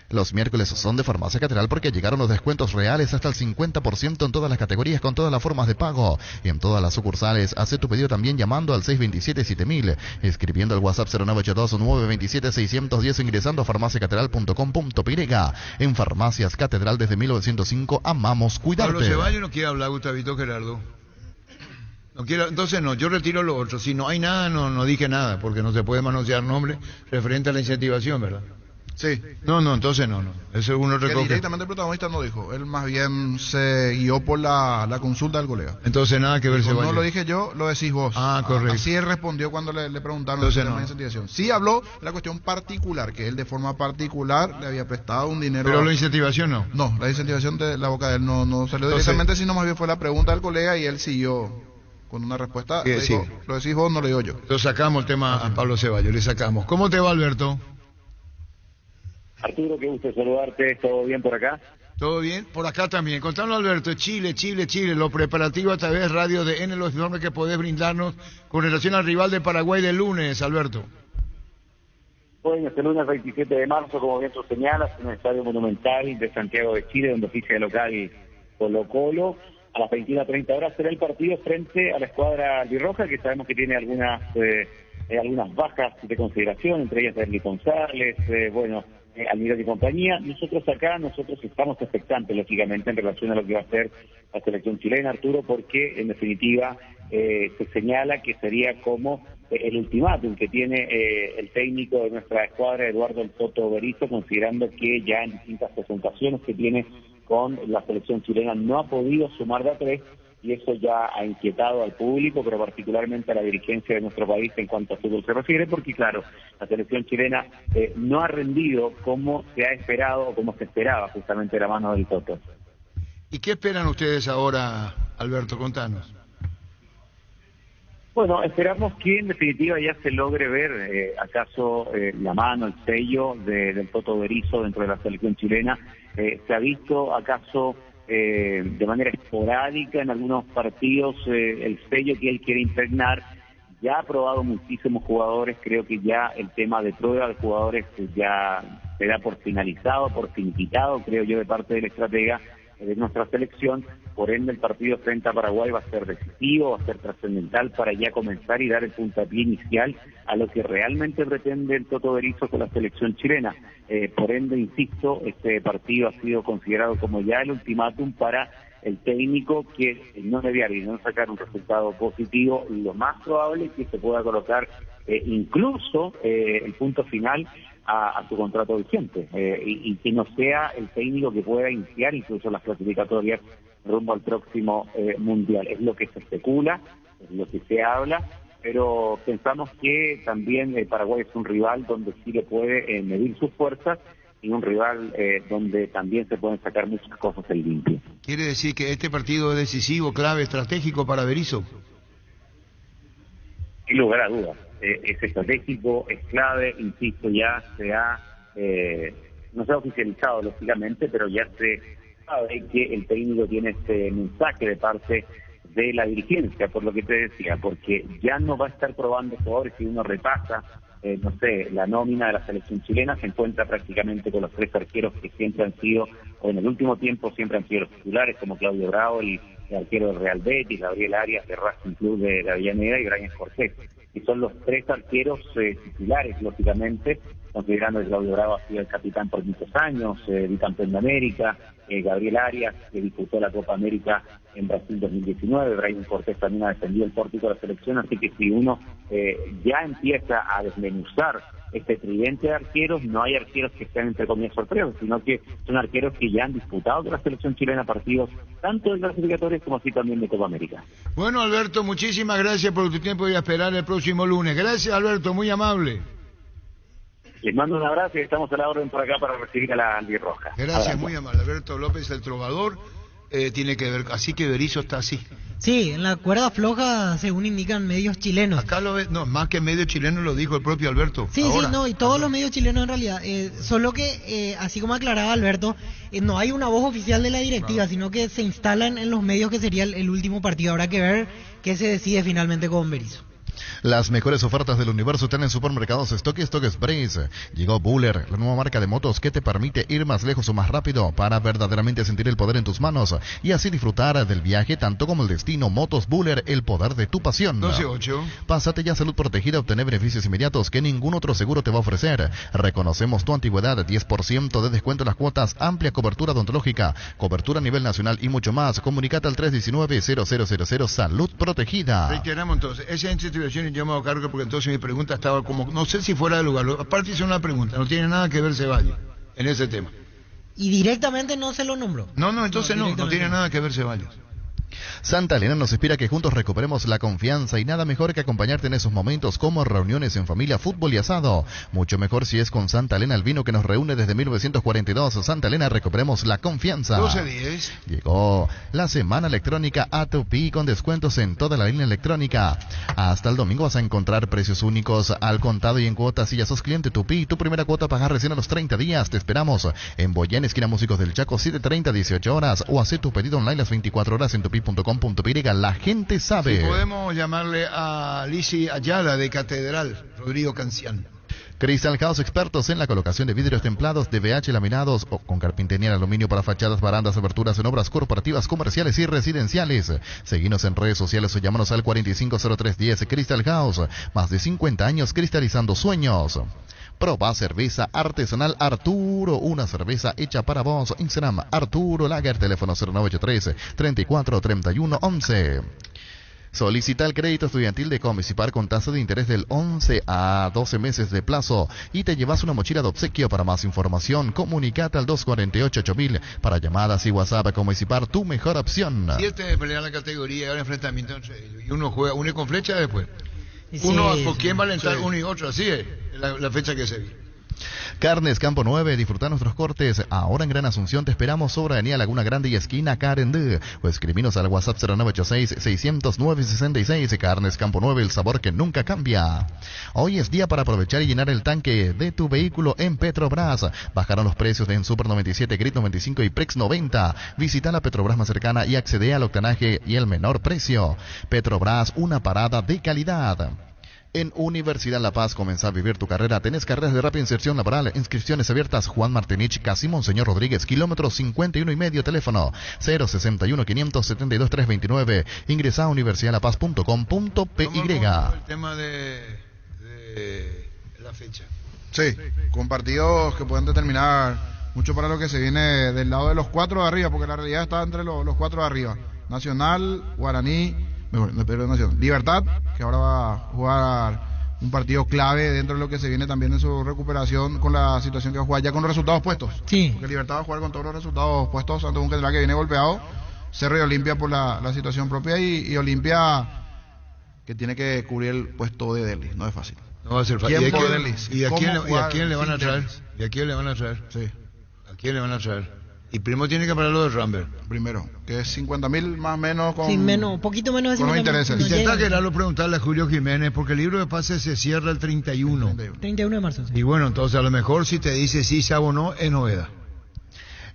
Los miércoles son de Farmacia Catedral porque llegaron los descuentos reales hasta el 50% en todas las categorías con todas las formas de pago. Y en todas las sucursales, hace tu pedido también llamando al 627-7000, escribiendo al WhatsApp 0982-927-610 ingresando a farmaciacatedral.com.py. En Farmacias Catedral desde 1905, amamos cuidarte. Pablo Ceballos no quiere hablar, Gustavito Gerardo. No quiero, entonces no, yo retiro lo otro. Si no hay nada, no dije nada, porque no se puede manosear nombre referente a la incentivación, ¿verdad? Sí. No, entonces no. Eso es uno Que recoge. directamente el protagonista no dijo. Él más bien se guió por la consulta del colega. Entonces nada que ver Dijo, Ceballos. no lo dije yo, lo decís vos. Ah, correcto. Así él respondió cuando le preguntaron Entonces el tema no. de incentivación. Sí habló de la cuestión particular, que él de forma particular le había prestado un dinero. Pero la incentivación no. No, la incentivación de la boca de él no salió Entonces- directamente, sino más bien fue la pregunta del colega y él siguió con una respuesta. ¿Qué Le dijo, decir? lo decís vos, no lo digo yo. Lo sacamos el tema a Pablo Ceballos, le sacamos. ¿Cómo te va, Alberto? Arturo, qué gusto saludarte, ¿todo bien por acá? ¿Todo bien? Por acá también. Contanos, Alberto, Chile, los preparativos a través de radio de N, los informes que podés brindarnos con relación al rival de Paraguay del lunes, Alberto. Bueno, este lunes 27 de marzo, como bien tú señalas, en el Estadio Monumental de Santiago de Chile, donde oficia de local Colo-Colo. A las 21:30 horas será el partido frente a la escuadra albirroja, que sabemos que tiene algunas bajas de consideración, entre ellas Derly González, Almirón y compañía. Nosotros estamos expectantes, lógicamente, en relación a lo que va a ser la selección chilena, Arturo, porque en definitiva se señala que sería como el ultimátum que tiene el técnico de nuestra escuadra, Eduardo El Toto Berizzo, considerando que ya en distintas presentaciones que tiene con la selección chilena no ha podido sumar de a tres, y eso ya ha inquietado al público, pero particularmente a la dirigencia de nuestro país en cuanto a fútbol se refiere, porque claro, la selección chilena no ha rendido como se ha esperado o como se esperaba justamente de la mano del Toto. ¿Y qué esperan ustedes ahora, Alberto? Contanos. Bueno, esperamos que en definitiva ya se logre ver acaso la mano, el sello del Toto Berizzo dentro de la selección chilena. ¿Se ha visto acaso de manera esporádica en algunos partidos el sello que él quiere impregnar? Ya ha probado muchísimos jugadores, creo que ya el tema de prueba de jugadores ya se da por finalizado, por finiquitado, creo yo, de parte del estratega de nuestra selección. Por ende, el partido frente a Paraguay va a ser decisivo, va a ser trascendental para ya comenzar y dar el puntapié inicial a lo que realmente pretende el Toto Berizzo con la selección chilena. Por ende, insisto, este partido ha sido considerado como ya el ultimátum para el técnico, que no debía no sacar un resultado positivo, y lo más probable es que se pueda colocar incluso el punto final a su contrato vigente, y que no sea el técnico que pueda iniciar incluso las clasificatorias rumbo al próximo mundial. Es lo que se especula, es lo que se habla, pero pensamos que también Paraguay es un rival donde Chile puede medir sus fuerzas, y un rival donde también se pueden sacar muchas cosas en limpio. ¿Quiere decir que este partido es decisivo, clave, estratégico para Berizzo? Sin lugar a dudas, es estratégico, es clave, insisto, ya no se ha oficializado lógicamente, pero ya se sabe que el técnico tiene este mensaje de parte de la dirigencia, por lo que te decía, porque ya no va a estar probando jugadores. Si uno repasa, la nómina de la selección chilena, se encuentra prácticamente con los tres arqueros que siempre han sido, o en el último tiempo siempre han sido los titulares, como Claudio Bravo, el arquero del Real Betis, Gabriel Arias de Racing Club de Avellaneda y Brian Cortés. Y son los tres arqueros titulares, lógicamente, considerando que Claudio Bravo ha sido el capitán por muchos años, bicampeón de América, Gabriel Arias, que disputó la Copa América en Brasil 2019, Brian Cortés también ha defendido el pórtico de la selección, así que si uno ya empieza a desmenuzar este tridente de arqueros, no hay arqueros que sean entre comillas sorpresas, sino que son arqueros que ya han disputado con la selección chilena partidos tanto de clasificatorios como así también de Copa América. Bueno, Alberto, muchísimas gracias por tu tiempo y a esperar el próximo lunes. Gracias, Alberto, muy amable. Les mando un abrazo y estamos a la orden por acá para recibir a la albirroja. Gracias, Abrazo. muy amable. Alberto López, el trovador, tiene que ver, así que Berizzo está así. Sí, en la cuerda floja, según indican medios chilenos. Acá lo ves, no, más que medio chileno lo dijo el propio Alberto. Sí, ahora. sí, no, y todos los medios chilenos en realidad. Solo que, así como aclaraba Alberto, no hay una voz oficial de la directiva, sino que se instalan en los medios que sería el último partido. Habrá que ver qué se decide finalmente con Berizzo. Las mejores ofertas del universo están en Supermercados Stock y Stock Express. Llegó Buller, la nueva marca de motos que te permite ir más lejos o más rápido para verdaderamente sentir el poder en tus manos y así disfrutar del viaje tanto como el destino. Motos Buller, el poder de tu pasión. 12.8. Pásate ya a Salud Protegida, obtener beneficios inmediatos que ningún otro seguro te va a ofrecer. Reconocemos tu antigüedad, 10% de descuento en las cuotas, amplia cobertura odontológica, cobertura a nivel nacional y mucho más. Comunicate al 319-0000 Salud Protegida. Reiteramos entonces, esa institución yo me hago cargo porque entonces mi pregunta estaba como, no sé si fuera de lugar, aparte hizo una pregunta, no tiene nada que ver Ceballos en ese tema. Y directamente no se lo nombró. No, entonces no tiene nada que ver Ceballos. Santa Elena nos inspira que juntos recuperemos la confianza y nada mejor que acompañarte en esos momentos como reuniones en familia, fútbol y asado. Mucho mejor si es con Santa Elena, el vino que nos reúne desde 1942. Santa Elena, recuperemos la confianza. 12.10. Llegó la semana electrónica A2P con descuentos en toda la línea electrónica. Hasta el domingo vas a encontrar precios únicos al contado y en cuotas. Si ya sos cliente Tupi, tu primera cuota pagar recién a los 30 días. Te esperamos en Boyán, esquina Músicos del Chaco, 7:30, 18 horas. O hace tu pedido online las 24 horas en tupi.com.py. La gente sabe. Si podemos llamarle a Lizzy Ayala de Catedral, Rodrigo Cancián. Crystal House, expertos en la colocación de vidrios templados, DVH laminados o con carpintería en aluminio para fachadas, barandas, aberturas en obras corporativas, comerciales y residenciales. Seguinos en redes sociales o llámanos al 450310. Crystal House, más de 50 años cristalizando sueños. Proba cerveza artesanal Arturo, una cerveza hecha para vos. Instagram Arturo Lager, teléfono 0983 34 31 11. Solicita el crédito estudiantil de Comisipar con tasa de interés del 11 a 12 meses de plazo y te llevas una mochila de obsequio. Para más información, comunicate al 248-8000 para llamadas y WhatsApp. Comisipar, tu mejor opción. 7 pelean la categoría y ahora enfrentamiento entre ellos. Y uno juega uno con flecha después. Sí, Uno, sí, ¿por quién va a alentar sí. uno y otro? Así es la fecha que se viene. Carnes Campo 9, disfrutar nuestros cortes. Ahora en Gran Asunción te esperamos sobre Avenida Laguna Grande y esquina Carendú. O escribinos al WhatsApp 0986-600-966. Carnes Campo 9, el sabor que nunca cambia. Hoy es día para aprovechar y llenar el tanque de tu vehículo en Petrobras. Bajaron los precios de en Super 97, Grid 95 y Prex 90. Visita la Petrobras más cercana y accede al octanaje y el menor precio. Petrobras, una parada de calidad. En Universidad La Paz, comenzá a vivir tu carrera. Tenés carreras de rápida inserción laboral. Inscripciones abiertas. Juan Martinich, casi Monseñor Rodríguez, kilómetro 51,5, teléfono 061-572-329. Ingresá a universidadlapaz.com.py. El tema de la fecha. Sí, con partidos que pueden determinar mucho para lo que se viene del lado de los 4 de arriba, porque la realidad está entre los 4 de arriba. Nacional, Guaraní, Libertad, que ahora va a jugar un partido clave dentro de lo que se viene también en su recuperación con la situación que va a jugar ya con los resultados puestos. Sí. Porque Libertad va a jugar con todos los resultados puestos ante un General que viene golpeado. Cerro y Olimpia por la situación propia y Olimpia que tiene que cubrir el puesto de Delhi. No es fácil. No va a ser fácil. ¿Y a quién le van a traer? Sí. ¿A quién le van a traer? Y primero tiene que parar lo de Rambert. Primero, que es 50.000 más o menos con... Sí, poquito menos de con los 50.000. intereses. Intenta quererlo preguntarle a Julio Jiménez, porque el libro de pases se cierra el 31. 31 de marzo. Sí. Y bueno, entonces a lo mejor si te dice sí, se abonó, es novedad.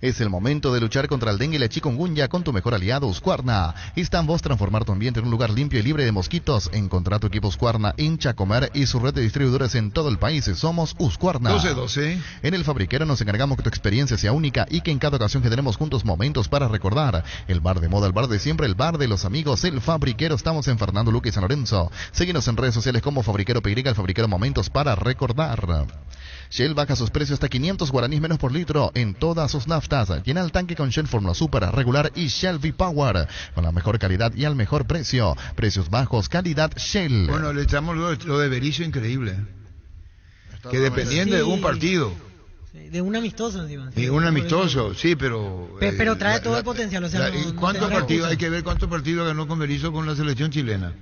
Es el momento de luchar contra el dengue y la chikungunya con tu mejor aliado, Husqvarna. Está en vos transformar tu ambiente en un lugar limpio y libre de mosquitos. Encontrá tu equipo Husqvarna en Chacomer y su red de distribuidores en todo el país. Somos Husqvarna. 12. En el Fabriquero nos encargamos que tu experiencia sea única y que en cada ocasión generemos juntos momentos para recordar. El bar de moda, el bar de siempre, el bar de los amigos, el Fabriquero. Estamos en Fernando Luque y San Lorenzo. Síguenos en redes sociales como Fabriquero PY, el Fabriquero, momentos para recordar. Shell baja sus precios hasta 500 guaraníes menos por litro en todas sus naftas. Llena el tanque con Shell Fórmula Super, regular y Shell V-Power. Con la mejor calidad y al mejor precio. Precios bajos, calidad Shell. Bueno, le echamos lo de Berizzo increíble. Que dependiendo de un partido. Sí, de un amistoso encima. De un amistoso, sí, pero... Pero trae todo el potencial. O sea, ¿cuántos partidos? Hay que ver cuántos partidos ganó con Berizzo con la selección chilena.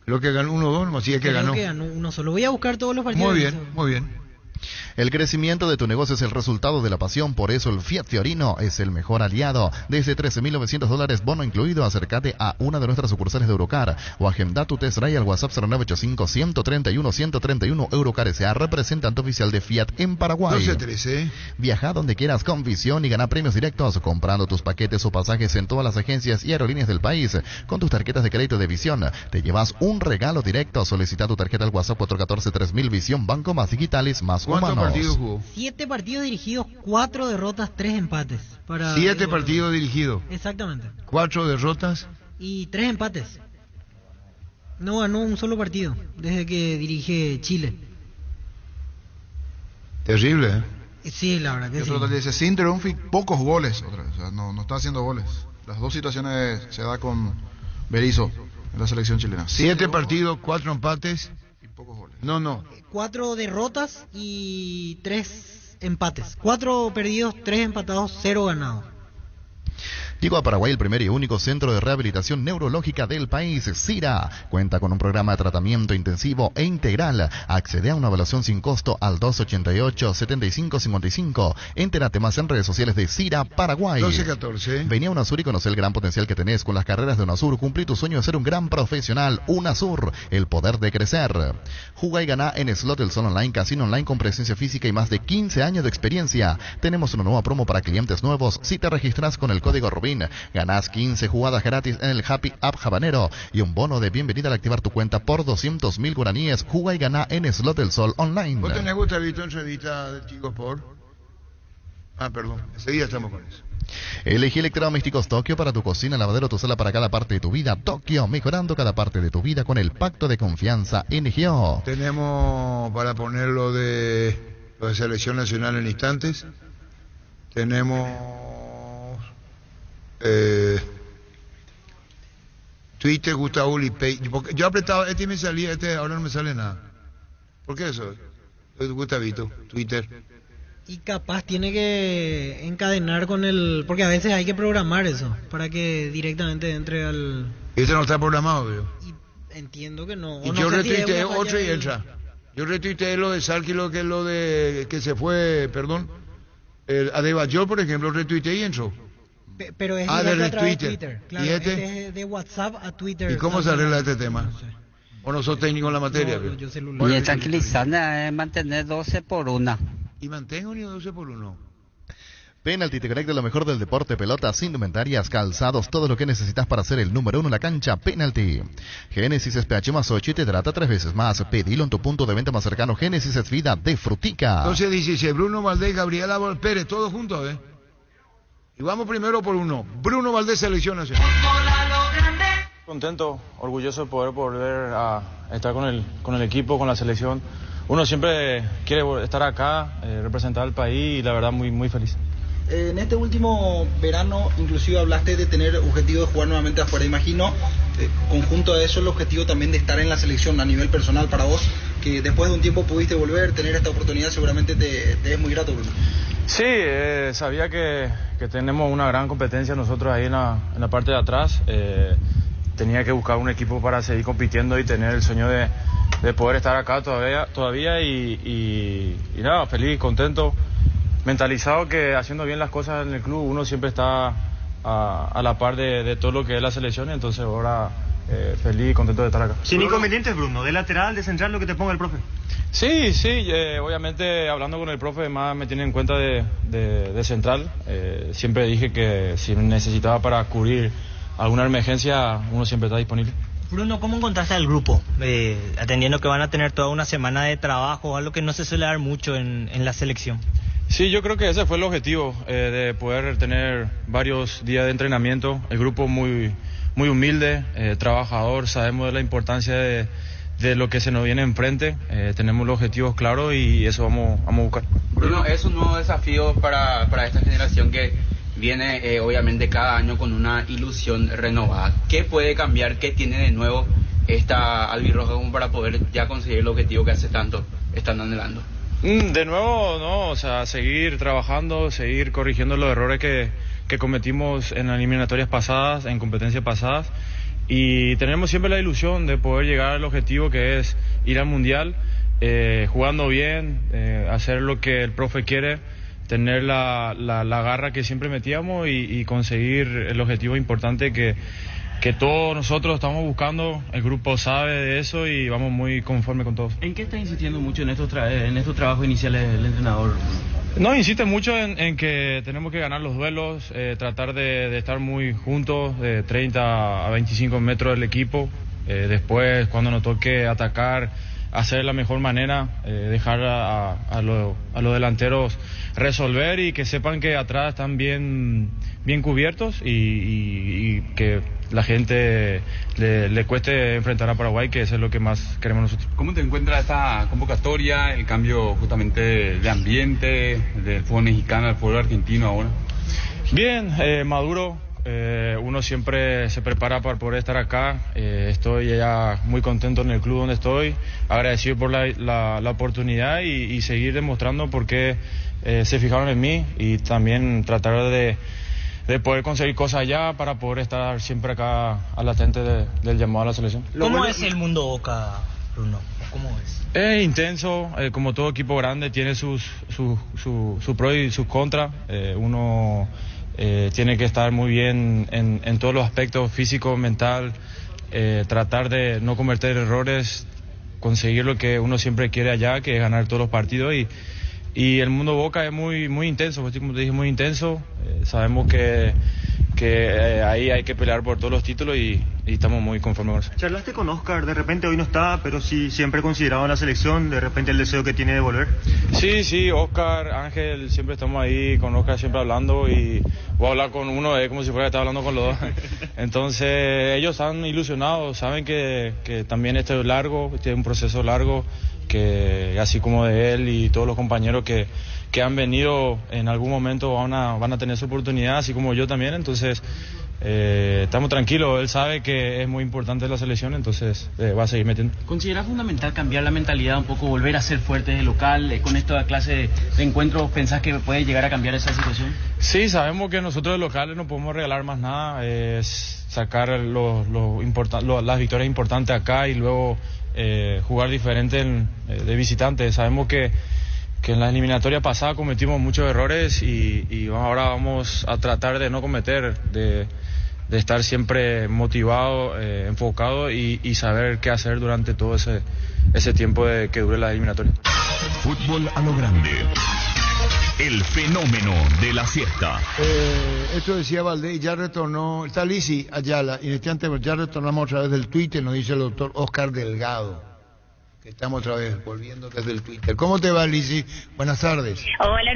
Creo que ganó 1 o 2, así es que ganó. Creo que ganó uno solo. Voy a buscar todos los partidos. Muy bien. El crecimiento de tu negocio es el resultado de la pasión, por eso el Fiat Fiorino es el mejor aliado. Desde $13.900 bono incluido, acércate a una de nuestras sucursales de Eurocar o agenda tu test drive al WhatsApp 0985-131-131. Eurocar S.A., representante oficial de Fiat en Paraguay. 12-13. Viaja donde quieras con Visión y gana premios directos comprando tus paquetes o pasajes en todas las agencias y aerolíneas del país. Con tus tarjetas de crédito de Visión te llevas un regalo directo. Solicita tu tarjeta al WhatsApp 414-3000. Visión, banco más digitales más humanos. ¿Cuántos partidos jugó? 7 partidos dirigidos, 4 derrotas, 3 empates. 7 partidos dirigidos. Exactamente. 4 derrotas. Y 3 empates. No ganó un solo partido desde que dirige Chile. Terrible, ¿eh? Sí, la verdad que sí. Otro dice, sin triunfo y pocos goles. Otra vez. O sea, no está haciendo goles. Las dos situaciones se da con Berizzo en la selección chilena. 7 partidos, 4 empates. Y pocos goles. No. 4 derrotas y 3 empates. 4 perdidos, 3 empatados, 0 ganados. Llegó a Paraguay el primer y único centro de rehabilitación neurológica del país, CIRA. Cuenta con un programa de tratamiento intensivo e integral. Accede a una evaluación sin costo al 288-7555. Entérate más en redes sociales de CIRA Paraguay. 12-14. Vení a UNASUR y conoce el gran potencial que tenés con las carreras de UNASUR. Cumplí tu sueño de ser un gran profesional. UNASUR, el poder de crecer. Juga y gana en Slot el Sol Online, casino online con presencia física y más de 15 años de experiencia. Tenemos una nueva promo para clientes nuevos. Si te registras con el código Rubin, ganás 15 jugadas gratis en el Happy App Habanero y un bono de bienvenida al activar tu cuenta por 200.000 guaraníes. Juga y gana en Slot del Sol Online. ¿Vos tenés Gustavito entrevista de Chicos por? Perdón, enseguida estamos con eso. Elegí Electrodomésticos Tokio para tu cocina, lavadero, tu sala, para cada parte de tu vida. Tokio, mejorando cada parte de tu vida con el pacto de confianza NGO. Tenemos para poner lo de selección nacional en instantes. Tenemos Twitter, Gustavo Lipey. Yo apretaba, me salía, ahora no me sale nada. ¿Por qué eso? Gustavito, Twitter. Y capaz tiene que encadenar con el... Porque a veces hay que programar eso, para que directamente entre al... Este no está programado, veo. Y entiendo que no. Y yo retuiteé otro y entra. Yo retuiteé lo de Salki, lo de que se fue, perdón. Adebayor, por ejemplo, retuiteé y entró. Pero es de Twitter. Claro, ¿Y este es de WhatsApp a Twitter. ¿Y cómo se arregla este tema? No sé. ¿O no sos técnico en la materia? No, yo celular. Y es tranquilizante mantener 12 por 1. ¿Y mantengo ni 12 por 1? Penalty te conecta lo mejor del deporte, pelotas, indumentarias, calzados, todo lo que necesitas para ser el número 1 en la cancha. Penalty. Génesis es PH más 8 y te trata 3 veces más. Pedilo en tu punto de venta más cercano. Génesis es vida de frutica. Entonces 16, Bruno Valdés, Gabriela Pérez, todos juntos, ¿eh? Y vamos primero por uno. Bruno Valdés, selección nacional. Contento, orgulloso de poder volver a estar con el equipo, con la selección. Uno siempre quiere estar acá, representar al país y la verdad muy feliz. En este último verano inclusive hablaste de tener objetivo de jugar nuevamente afuera. Imagino, conjunto a eso, el objetivo también de estar en la selección a nivel personal para vos, que después de un tiempo pudiste volver, tener esta oportunidad, seguramente te es muy grato, Bruno. Sí, sabía que tenemos una gran competencia nosotros ahí en la parte de atrás. Tenía que buscar un equipo para seguir compitiendo y tener el sueño de poder estar acá todavía y nada, feliz, contento, mentalizado que haciendo bien las cosas en el club uno siempre está a la par de todo lo que es la selección, entonces ahora feliz y contento de estar acá. Sin inconvenientes, Bruno, de lateral, de central, lo que te ponga el profe. Sí, obviamente hablando con el profe más me tiene en cuenta de central. Siempre dije que si necesitaba para cubrir alguna emergencia uno siempre está disponible. Bruno, ¿cómo encontraste al grupo? Atendiendo que van a tener toda una semana de trabajo, algo que no se suele dar mucho en la selección. Sí, yo creo que ese fue el objetivo, de poder tener varios días de entrenamiento. El grupo muy humilde, trabajador, sabemos de la importancia de lo que se nos viene enfrente, tenemos los objetivos claros y eso vamos a buscar. Bruno, es un nuevo desafío para esta generación que viene obviamente cada año con una ilusión renovada. ¿Qué puede cambiar? ¿Qué tiene de nuevo esta albirroja como para poder ya conseguir el objetivo que hace tanto están anhelando? De nuevo, no, o sea, seguir trabajando, seguir corrigiendo los errores que cometimos en eliminatorias pasadas, en competencias pasadas, y tenemos siempre la ilusión de poder llegar al objetivo que es ir al Mundial jugando bien, hacer lo que el profe quiere, tener la garra que siempre metíamos y conseguir el objetivo importante que todos nosotros estamos buscando. El grupo sabe de eso y vamos muy conforme con todos. ¿En qué está insistiendo mucho en estos trabajos iniciales el entrenador? No, insiste mucho en que tenemos que ganar los duelos, tratar de estar muy juntos, de 30 a 25 metros del equipo. Después, cuando nos toque atacar, hacer de la mejor manera, dejar a los delanteros resolver y que sepan que atrás están bien cubiertos y que la gente le cueste enfrentar a Paraguay, que eso es lo que más queremos nosotros. ¿Cómo te encuentras esta convocatoria, el cambio justamente de ambiente del fútbol mexicano al fútbol argentino ahora? Bien, maduro. Uno siempre se prepara para poder estar acá. Estoy ya muy contento en el club donde estoy, agradecido por la oportunidad y seguir demostrando por qué se fijaron en mí y también tratar de poder conseguir cosas allá para poder estar siempre acá al latente del llamado a la selección. ¿Cómo es el mundo Boca, Bruno? ¿Cómo es? Es intenso, como todo equipo grande tiene sus pros y sus contras. Uno tiene que estar muy bien en todos los aspectos, físico, mental, tratar de no cometer errores, conseguir lo que uno siempre quiere allá, que es ganar todos los partidos y el mundo Boca es muy intenso, pues, como te dije, muy intenso. Sabemos que ahí hay que pelear por todos los títulos y estamos muy conformes con eso. ¿Charlaste con Oscar? De repente hoy no está, pero sí siempre considerado en la selección, de repente el deseo que tiene de volver. Sí, Oscar, Ángel, siempre estamos ahí con Oscar siempre hablando y voy a hablar con uno, es como si fuera que estaba hablando con los dos. Entonces ellos están ilusionados, saben que también esto es largo, este es un proceso largo, que así como de él y todos los compañeros que han venido en algún momento van a tener su oportunidad, así como yo también. Entonces estamos tranquilos, él sabe que es muy importante la selección, entonces va a seguir metiendo. ¿Consideras fundamental cambiar la mentalidad un poco, volver a ser fuertes de local? ¿Con esta clase de encuentros pensás que puede llegar a cambiar esa situación? Sí, sabemos que nosotros de locales no podemos regalar más nada, es sacar las victorias importantes acá y luego jugar diferente de visitante. Sabemos que en la eliminatoria pasada cometimos muchos errores y ahora vamos a tratar de no cometer, de estar siempre motivado, enfocado y saber qué hacer durante todo ese tiempo que dure la eliminatoria. Fútbol a lo grande. El fenómeno de la siesta. Esto decía Valdés, ya retornó, está Lisi Ayala, y en este antes ya retornamos otra vez del Twitter, nos dice el doctor Oscar Delgado, que estamos otra vez volviendo desde el Twitter. ¿Cómo te va, Lisi? Buenas tardes. Hola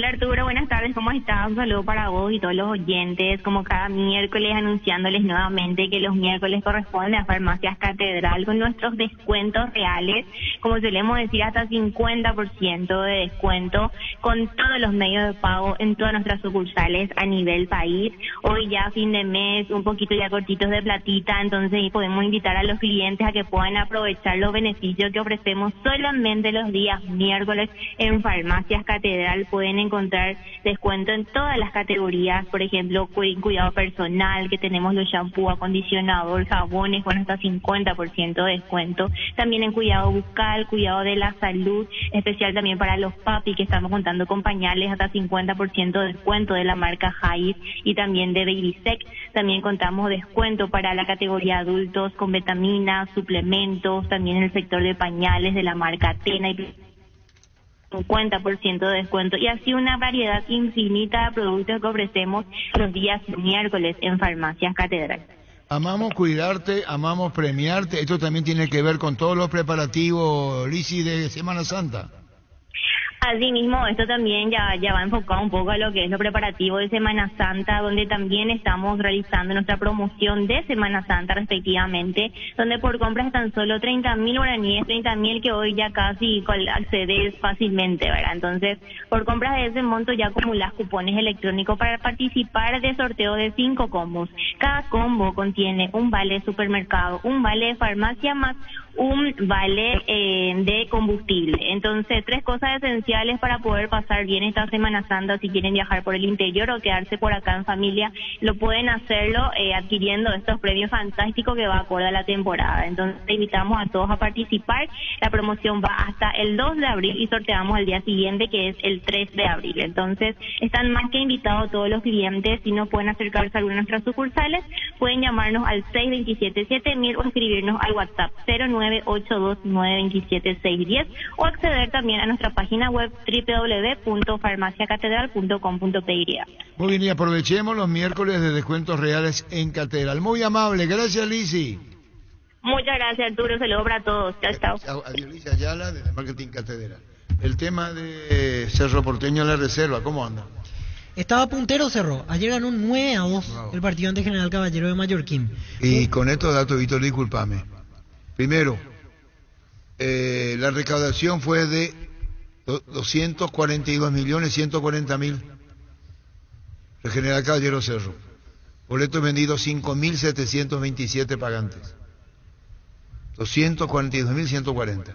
Arturo, buenas tardes, ¿cómo estás? Un saludo para vos y todos los oyentes, como cada miércoles anunciándoles nuevamente que los miércoles corresponden a Farmacias Catedral con nuestros descuentos reales, como solemos decir, hasta 50% de descuento con todos los medios de pago en todas nuestras sucursales a nivel país. Hoy ya fin de mes, un poquito ya cortitos de platita, entonces podemos invitar a los clientes a que puedan aprovechar los beneficios que ofrecemos solamente los días miércoles en Farmacias Catedral. Pueden encontrar descuento en todas las categorías, por ejemplo, cuidado personal, que tenemos los shampoo, acondicionador, jabones con hasta 50% de descuento. También en cuidado bucal, cuidado de la salud, especial también para los papi, que estamos contando con pañales hasta 50% de descuento de la marca Haidt y también de Babysec. También contamos descuento para la categoría adultos con vitaminas, suplementos, también en el sector de pañales de la marca Atena y 50% de descuento, y así una variedad infinita de productos que ofrecemos los días miércoles en Farmacias Catedral. Amamos cuidarte, amamos premiarte. Esto también tiene que ver con todos los preparativos, Lisi, de Semana Santa. Asimismo, esto también ya va enfocado un poco a lo que es lo preparativo de Semana Santa, donde también estamos realizando nuestra promoción de Semana Santa respectivamente, donde por compras tan solo 30.000 guaraníes, 30.000 que hoy ya casi accedes fácilmente, ¿verdad? Entonces, por compras de ese monto ya acumulas cupones electrónicos para participar de sorteo de 5 combos. Cada combo contiene un vale de supermercado, un vale de farmacia más un vale de combustible. Entonces, 3 cosas esenciales para poder pasar bien esta Semana Santa. Si quieren viajar por el interior o quedarse por acá en familia, lo pueden hacerlo adquiriendo estos premios fantásticos que va acorde a la temporada. Entonces, invitamos a todos a participar. La promoción va hasta el 2 de abril y sorteamos el día siguiente, que es el 3 de abril. Entonces, están más que invitados todos los clientes. Si no pueden acercarse a alguna de nuestras sucursales, pueden llamarnos al 627-7000 o escribirnos al WhatsApp 0982927610 o acceder también a nuestra página web www.farmaciacatedral.com.py. Muy bien, y aprovechemos los miércoles de descuentos reales en Catedral. Muy amable, gracias Lisi. Muchas gracias, Arturo, saludos para todos. Chao, chao. Adiós, Lisi Ayala, de Marketing Catedral. El tema de Cerro Porteño en la reserva, ¿cómo anda? Estaba puntero Cerro. Ayer ganó 9-2 el partido ante General Caballero de Mallorquín. Y con estos datos, Víctor, discúlpame. Primero, la recaudación fue de 242.140.000. El General Caballero Cerro. Boletos vendidos 5.727 pagantes. 242.140.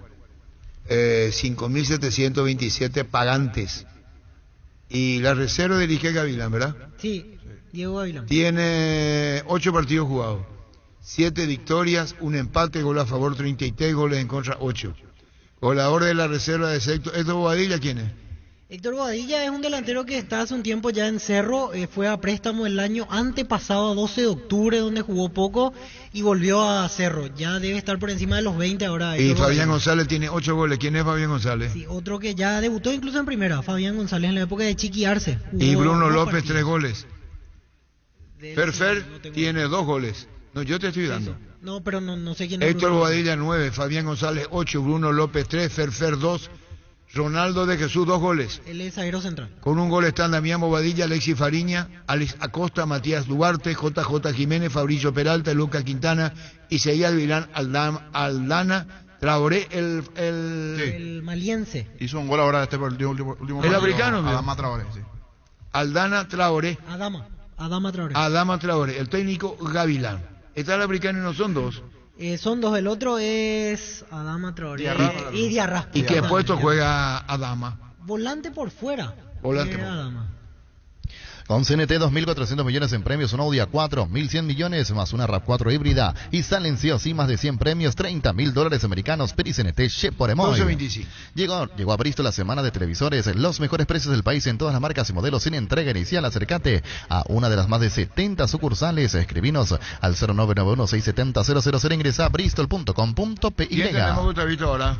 5.727 pagantes. Y la reserva de Ige Gavilán, ¿verdad? Sí, Diego Gavilán. Tiene 8 partidos jugados, 7 victorias, un empate, gol a favor 33, goles en contra 8. Goleador de la reserva de Héctor Bobadilla, ¿quién es? Héctor Bobadilla es un delantero que está hace un tiempo ya en Cerro, fue a préstamo el año antepasado, 12 de octubre, donde jugó poco y volvió a Cerro. Ya debe estar por encima de los 20 ahora. Y Fabián González tiene 8 goles. ¿Quién es Fabián González? Sí, otro que ya debutó incluso en primera, Fabián González, en la época de Chiqui Arce. Y Bruno López, 3 goles. Ferfer tiene 2 goles. No, yo te estoy dando. Sí. No, pero no sé quién es. Héctor Bobadilla 9, Fabián González 8, Bruno López 3, Ferfer 2, Ronaldo de Jesús 2 goles. Él es zaguero central. Con un gol están Damián Bobadilla, Alexis Fariña, Alex Acosta, Matías Duarte, JJ Jiménez, Fabricio Peralta, Luca Quintana, Isaías Vilán, Aldana, Traoré, el maliense. Hizo un gol ahora este último el africano, Adama Traoré, sí. Aldana Traoré. Adama Traoré. El técnico Gavilán. Está el africano y no son 2. Son 2, el otro es Adama Traoré y Diarra. ¿Y qué puesto juega Adama? Volante por fuera. Adama. Con CNT 2.400 millones en premios, un Audi A4, 1.100 millones más una RAV4 híbrida y salen sí o sí más de 100 premios, $30.000 americanos, Peri CNT Chevrolet. 12.25. Llegó a Bristol la semana de televisores, los mejores precios del país en todas las marcas y modelos sin entrega inicial. Acércate a una de las más de 70 sucursales. Escribinos al 0991-670-000, ingresa a bristol.com.py. ¿Quién tenemos Gustavito ahora?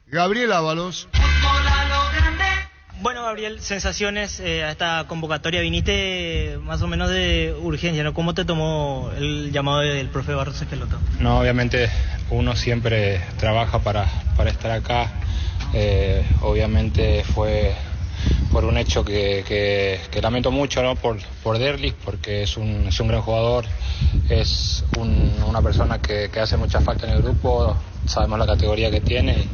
Gabriel Ábalos. Bueno, Gabriel, sensaciones a esta convocatoria. Viniste más o menos de urgencia, ¿no? ¿Cómo te tomó el llamado del profe Barros Esqueloto? No, obviamente uno siempre trabaja para estar acá. Obviamente fue por un hecho que lamento mucho, ¿no? Por Derlich, porque es un gran jugador, es una persona que hace mucha falta en el grupo. Sabemos la categoría que tiene y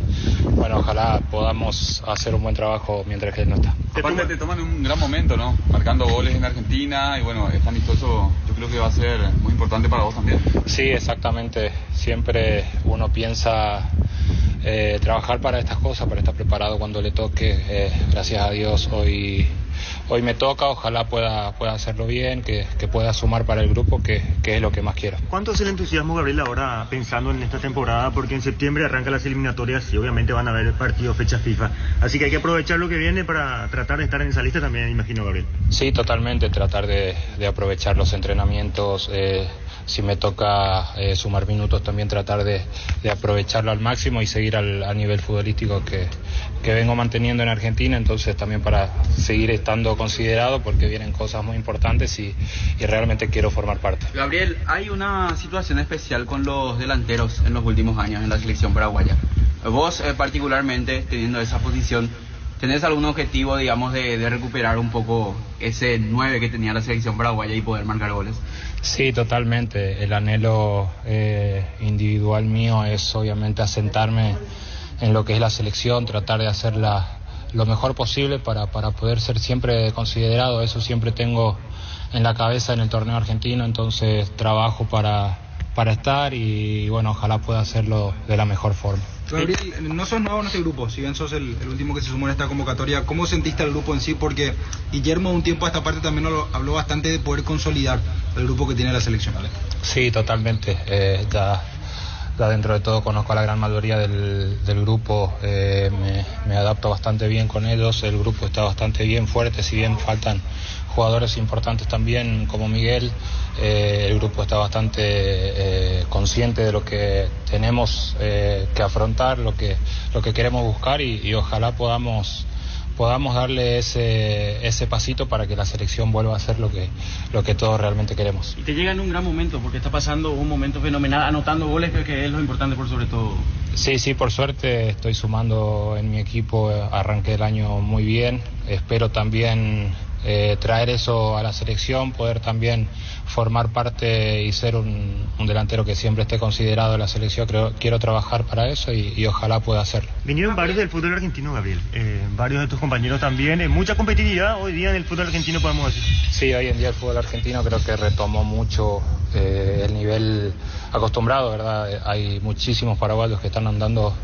bueno, ojalá podamos hacer un buen trabajo mientras que él no está. Aparte te toman un gran momento, ¿no? Marcando goles en Argentina y bueno, este amistoso yo creo que va a ser muy importante para vos también. Sí, exactamente. Siempre uno piensa trabajar para estas cosas, para estar preparado cuando le toque. Gracias a Dios hoy me toca, ojalá pueda hacerlo bien, que pueda sumar para el grupo, que es lo que más quiero. ¿Cuánto es el entusiasmo, Gabriel, ahora pensando en esta temporada? Porque en septiembre arrancan las eliminatorias y obviamente van a haber partidos, fechas FIFA. Así que hay que aprovechar lo que viene para tratar de estar en esa lista también, imagino, Gabriel. Sí, totalmente, tratar de aprovechar los entrenamientos. Si me toca sumar minutos, también tratar de aprovecharlo al máximo y seguir al nivel futbolístico que vengo manteniendo en Argentina. Entonces también para seguir estando considerado, porque vienen cosas muy importantes y realmente quiero formar parte. Gabriel, hay una situación especial con los delanteros en los últimos años en la selección paraguaya. Vos particularmente, teniendo esa posición, ¿tenés algún objetivo, digamos, de recuperar un poco ese 9 que tenía la selección paraguaya y poder marcar goles? Sí, totalmente. El anhelo individual mío es obviamente asentarme en lo que es la selección, tratar de hacerla lo mejor posible para poder ser siempre considerado. Eso siempre tengo en la cabeza en el torneo argentino, entonces trabajo para estar y bueno, ojalá pueda hacerlo de la mejor forma. Gabriel, no sos nuevo en este grupo, si bien sos el último que se sumó en esta convocatoria, ¿cómo sentiste al grupo en sí? Porque Guillermo un tiempo a esta parte también habló bastante de poder consolidar el grupo que tiene la selección, ¿vale? Sí, totalmente. Ya dentro de todo conozco a la gran mayoría del grupo, me adapto bastante bien con ellos, el grupo está bastante bien fuerte, si bien faltan jugadores importantes también como Miguel, el grupo está bastante consciente de lo que tenemos que afrontar, lo que queremos buscar y ojalá podamos darle ese pasito para que la selección vuelva a hacer lo que todos realmente queremos. Y te llega en un gran momento, porque está pasando un momento fenomenal, anotando goles, creo que es lo importante por sobre todo. Sí, por suerte estoy sumando en mi equipo, arranqué el año muy bien, espero también traer eso a la selección, poder también formar parte y ser un delantero que siempre esté considerado en la selección. Quiero trabajar para eso y ojalá pueda hacerlo. Vinieron varios del fútbol argentino, Gabriel, varios de tus compañeros también, mucha competitividad hoy día en el fútbol argentino, podemos decir. Sí, hoy en día el fútbol argentino creo que retomó mucho el nivel acostumbrado, ¿verdad? Hay muchísimos paraguayos que están andando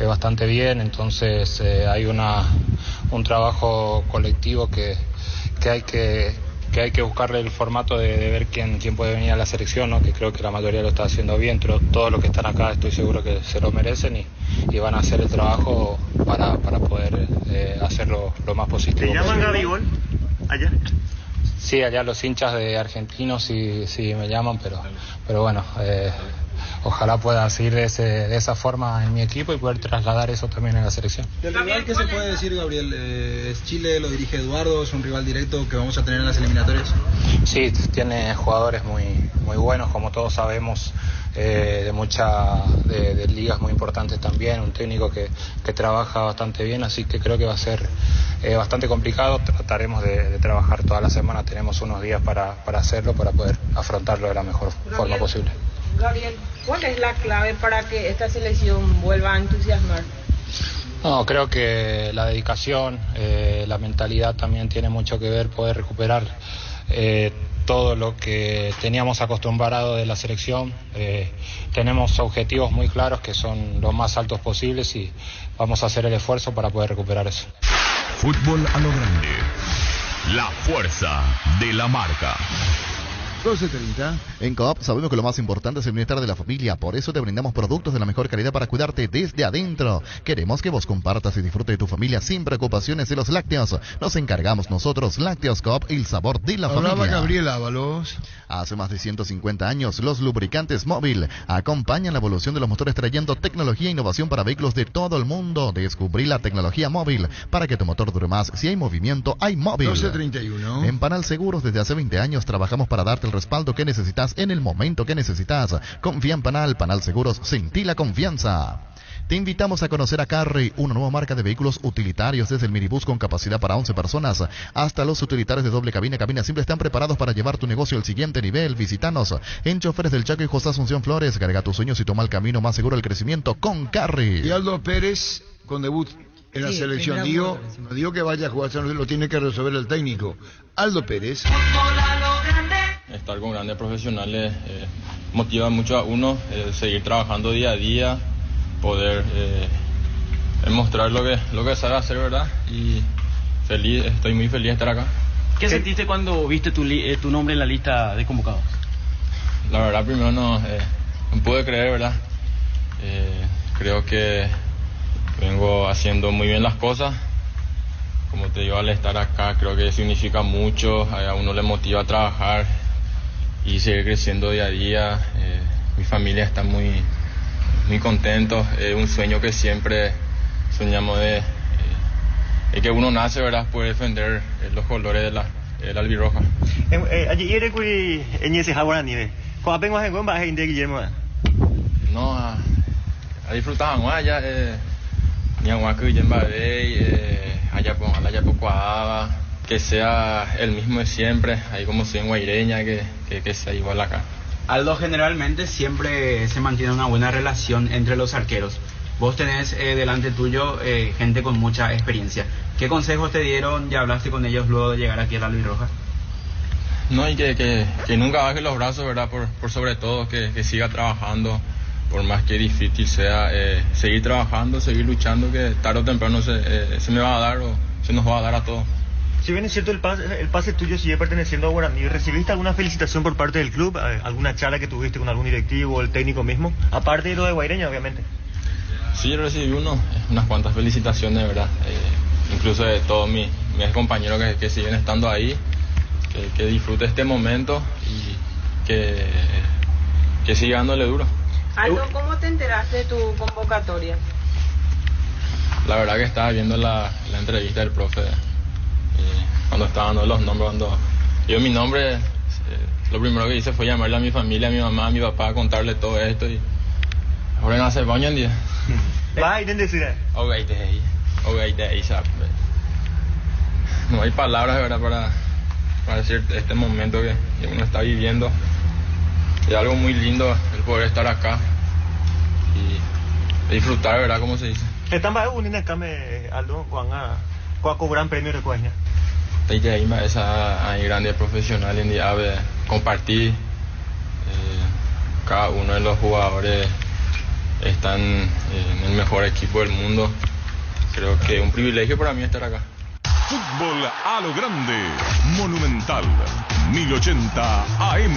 bastante bien, entonces hay un trabajo colectivo que hay que buscarle el formato de ver quién puede venir a la selección, ¿no? Que creo que la mayoría lo está haciendo bien, pero todos los que están acá estoy seguro que se lo merecen y van a hacer el trabajo para poder hacerlo lo más positivo posible. ¿Te llaman Gabigol allá? Sí, allá los hinchas de argentinos sí me llaman, pero bueno, ojalá pueda seguir de esa forma en mi equipo y poder trasladar eso también a la selección. Del rival, ¿qué se puede decir, Gabriel? Es Chile, lo dirige Eduardo, es un rival directo que vamos a tener en las eliminatorias. Sí, tiene jugadores muy buenos, como todos sabemos, de ligas muy importantes también, un técnico que trabaja bastante bien, así que creo que va a ser bastante complicado. Trataremos de trabajar toda la semana, tenemos unos días para hacerlo, para poder afrontarlo de la mejor forma posible. Gabriel, ¿cuál es la clave para que esta selección vuelva a entusiasmar? No, creo que la dedicación, la mentalidad también tiene mucho que ver, poder recuperar todo lo que teníamos acostumbrado de la selección. Tenemos objetivos muy claros que son los más altos posibles y vamos a hacer el esfuerzo para poder recuperar eso. Fútbol a lo grande. La fuerza de la marca. 12:30. En Coop sabemos que lo más importante es el bienestar de la familia, por eso te brindamos productos de la mejor calidad para cuidarte desde adentro. Queremos que vos compartas y disfrutes de tu familia sin preocupaciones de los lácteos. Nos encargamos nosotros, Lácteos Coop, el sabor de la familia. Hablaba Gabriel Ábalos. Hace más de 150 años, los lubricantes Móvil acompañan la evolución de los motores trayendo tecnología e innovación para vehículos de todo el mundo. Descubrí la tecnología Móvil para que tu motor dure más. Si hay movimiento, hay Móvil. 12:31. En Panal Seguros, desde hace 20 años, trabajamos para darte el respaldo que necesitas en el momento que necesitas. Confía en Panal Seguros, sentí la confianza. Te invitamos a conocer a Carry, una nueva marca de vehículos utilitarios, desde el minibús con capacidad para 11 personas hasta los utilitarios de doble cabina simple, están preparados para llevar tu negocio al siguiente nivel. Visítanos en Choferes del Chaco y José Asunción Flores. Carga tus sueños y toma el camino más seguro del crecimiento con Carry. Y Aldo Pérez con debut en la selección. Digo que vaya a jugar, lo tiene que resolver el técnico. Aldo Pérez. Estar con grandes profesionales motiva mucho a uno, seguir trabajando día a día, poder mostrar lo que sabe hacer, ¿verdad? Y estoy muy feliz de estar acá. ¿Qué sentiste cuando viste tu nombre en la lista de convocados? La verdad, primero no pude creer, ¿verdad? Creo que vengo haciendo muy bien las cosas. Como te digo, al estar acá creo que significa mucho, a uno le motiva a trabajar y seguir creciendo día a día. Mi familia está muy contentos, un sueño que siempre soñamos de que uno nace, ¿verdad? Puede defender los colores de la albirroja. Ayer fui en ese jabón nieve. ¿Cómo vengo a hacer con Guillermo? No, a disfrutar allá, ni agua que allá por que sea el mismo de siempre, ahí como soy en Guaireña, que sea igual acá. Aldo, generalmente siempre se mantiene una buena relación entre los arqueros. Vos tenés delante tuyo gente con mucha experiencia. ¿Qué consejos te dieron? ¿Ya hablaste con ellos luego de llegar aquí a la albirroja? No, y que nunca baje los brazos, ¿verdad? Por sobre todo, que siga trabajando, por más que difícil sea, seguir trabajando, seguir luchando, que tarde o temprano se me va a dar o se nos va a dar a todos. Si bien es cierto, el pase tuyo sigue perteneciendo a Guaraní, ¿recibiste alguna felicitación por parte del club? ¿Alguna charla que tuviste con algún directivo o el técnico mismo? Aparte de lo de Guaireña, obviamente. Sí, recibí unas cuantas felicitaciones, ¿verdad? Incluso de todos mis compañeros que siguen estando ahí. Que disfrute este momento y que siga dándole duro. Aldo, ¿cómo te enteraste de tu convocatoria? La verdad que estaba viendo la entrevista del profe cuando estaba dando los nombres, cuando dio mi nombre, lo primero que hice fue llamarle a mi familia, a mi mamá, a mi papá, a contarle todo esto y ahora no hace baño en día. Va, ¿y te decís? No hay palabras, de verdad, para decir este momento que uno está viviendo. Es algo muy lindo el poder estar acá y disfrutar, ¿verdad? Como se dice. ¿Están para unir acá, Aldo, con a cobrar un premio de Coaña? Estoy ahí, esa grande profesional en día, compartir. Cada uno de los jugadores están en el mejor equipo del mundo. Creo que es un privilegio para mí estar acá. Fútbol a lo grande, Monumental, 1080 AM.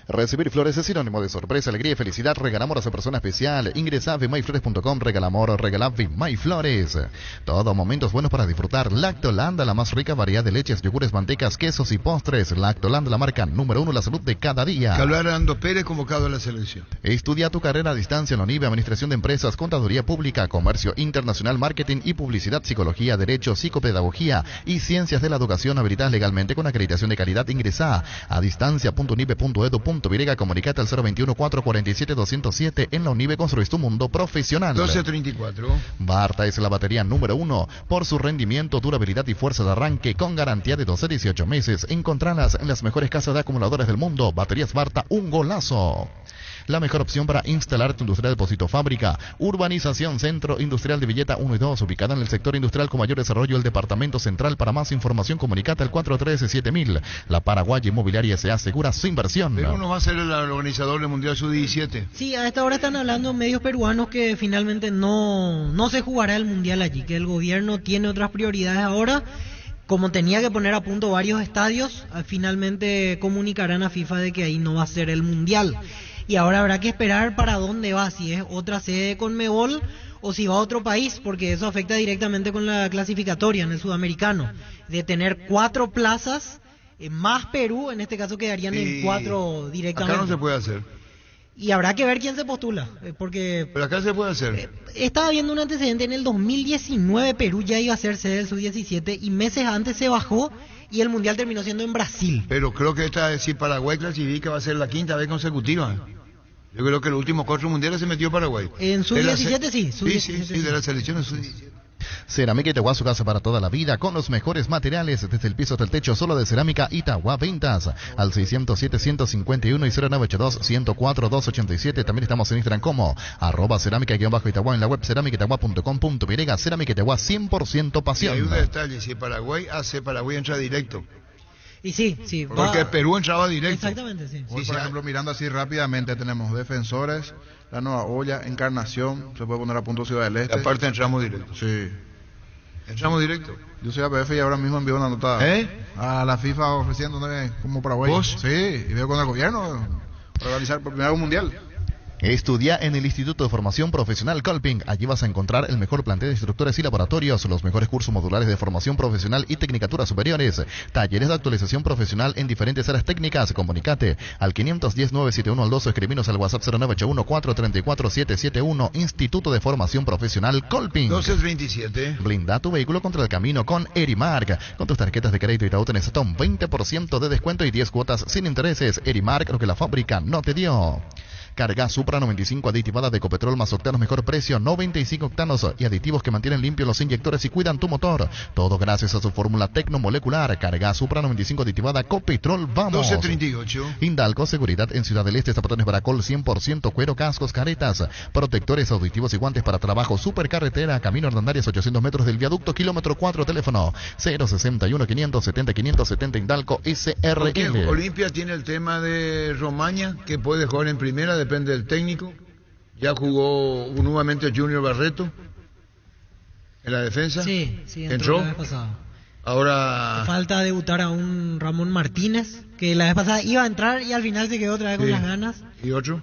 Recibir flores es sinónimo de sorpresa, alegría y felicidad. Regala amor a su persona especial. Ingresa a vmayflores.com, regala amor, regala Vmayflores. Todo momentos buenos para disfrutar. Lactolanda, la más rica variedad de leches, yogures, mantecas, quesos y postres. Lactolanda, la marca número 1, la salud de cada día. Hablar Ando Pérez, convocado a la selección. Estudia tu carrera a distancia en la UNIVE, Administración de Empresas, Contaduría Pública, Comercio Internacional, Marketing y Publicidad, Psicología, Derecho, Psicopedagogía y Ciencias de la Educación habilitadas legalmente con acreditación de calidad. Ingresa a distancia.unive.edu. Comunicate al 021-447-207. En la UNIVE construís tu mundo profesional. 1234. Barta es la batería número 1 por su rendimiento, durabilidad y fuerza de arranque con garantía de 12 a 18 meses. Encontralas en las mejores casas de acumuladores del mundo. Baterías Barta, un golazo. La mejor opción para instalar tu industria depósito fábrica. Urbanización Centro Industrial de Villeta 1 y 2, ubicada en el sector industrial con mayor desarrollo del Departamento Central. Para más información, comunicate al 413-7000. La Paraguay Inmobiliaria se asegura su inversión. Pero uno va a ser el organizador del Mundial Sub-17. Sí, a esta hora están hablando medios peruanos que finalmente no se jugará el Mundial allí, que el gobierno tiene otras prioridades ahora. Como tenía que poner a punto varios estadios, finalmente comunicarán a FIFA de que ahí no va a ser el Mundial. Y ahora habrá que esperar para dónde va, si es otra sede de Conmebol o si va a otro país, porque eso afecta directamente con la clasificatoria en el sudamericano. De tener 4 plazas, más Perú, en este caso quedarían en 4 directamente. Acá no se puede hacer. Y habrá que ver quién se postula, porque... Pero acá se puede hacer. Estaba viendo un antecedente, en el 2019 Perú ya iba a ser sede del Sub-17 y meses antes se bajó y el Mundial terminó siendo en Brasil. Pero creo que si Paraguay clasifica va a ser la 5ª vez consecutiva. Yo creo que los últimos 4 mundiales se metió Paraguay. En Sub-17 sí. Sí, de las selecciones Sub-17. Cerámica Itagua, su casa para toda la vida, con los mejores materiales, desde el piso hasta el techo, solo de Cerámica Itagua. Ventas al 607-151 y 0982-104-287. También estamos en Instagram como @cerámica_Itagua, en la web cerámicaitagua.com.py. Cerámica Itagua, 100% pasión. Y hay un detalle, si Paraguay entra directo. Y sí. Porque Perú entraba directo. Exactamente, sí. Hoy, por ejemplo, mirando así rápidamente, tenemos Defensores, La Nueva Olla, Encarnación, se puede poner a punto Ciudad del Este. Aparte entramos directo. Sí. Entramos directo. Yo soy APF y ahora mismo envío una nota a la FIFA ofreciéndome como Paraguay. ¿Vos? Sí, y veo con el gobierno para realizar por primera vez un mundial. Estudia en el Instituto de Formación Profesional Colping. Allí vas a encontrar el mejor plantel de instructores y laboratorios, los mejores cursos modulares de formación profesional y tecnicaturas superiores, talleres de actualización profesional en diferentes áreas técnicas. Comunicate al 510-971-2 o escribinos al WhatsApp 0981-434-771. Instituto de Formación Profesional Colping. 1227. Blinda tu vehículo contra el camino con Erimark. Con tus tarjetas de crédito Itaú tenés hasta un 20% de descuento y 10 cuotas sin intereses. Erimark, lo que la fábrica no te dio. Carga Supra 95 aditivada de Ecopetrol más octanos mejor precio, 95 octanos y aditivos que mantienen limpios los inyectores y cuidan tu motor. Todo gracias a su fórmula tecnomolecular. Carga Supra 95 aditivada Ecopetrol. Vamos. 1238. Indalco, seguridad en Ciudad del Este, zapatones Baracol 100% cuero, cascos, caretas, protectores auditivos y guantes para trabajo. Supercarretera, camino Hernandarias, 800 metros del viaducto, kilómetro 4, teléfono 061 570 570 Indalco SRL. Porque Olimpia tiene el tema de Romaña, que puede jugar en primera, depende del técnico. Ya jugó nuevamente Junior Barreto en la defensa. Sí, entró. La vez pasada. Ahora falta debutar a un Ramón Martínez, que la vez pasada iba a entrar y al final se quedó otra vez con las ganas. ¿Y otro?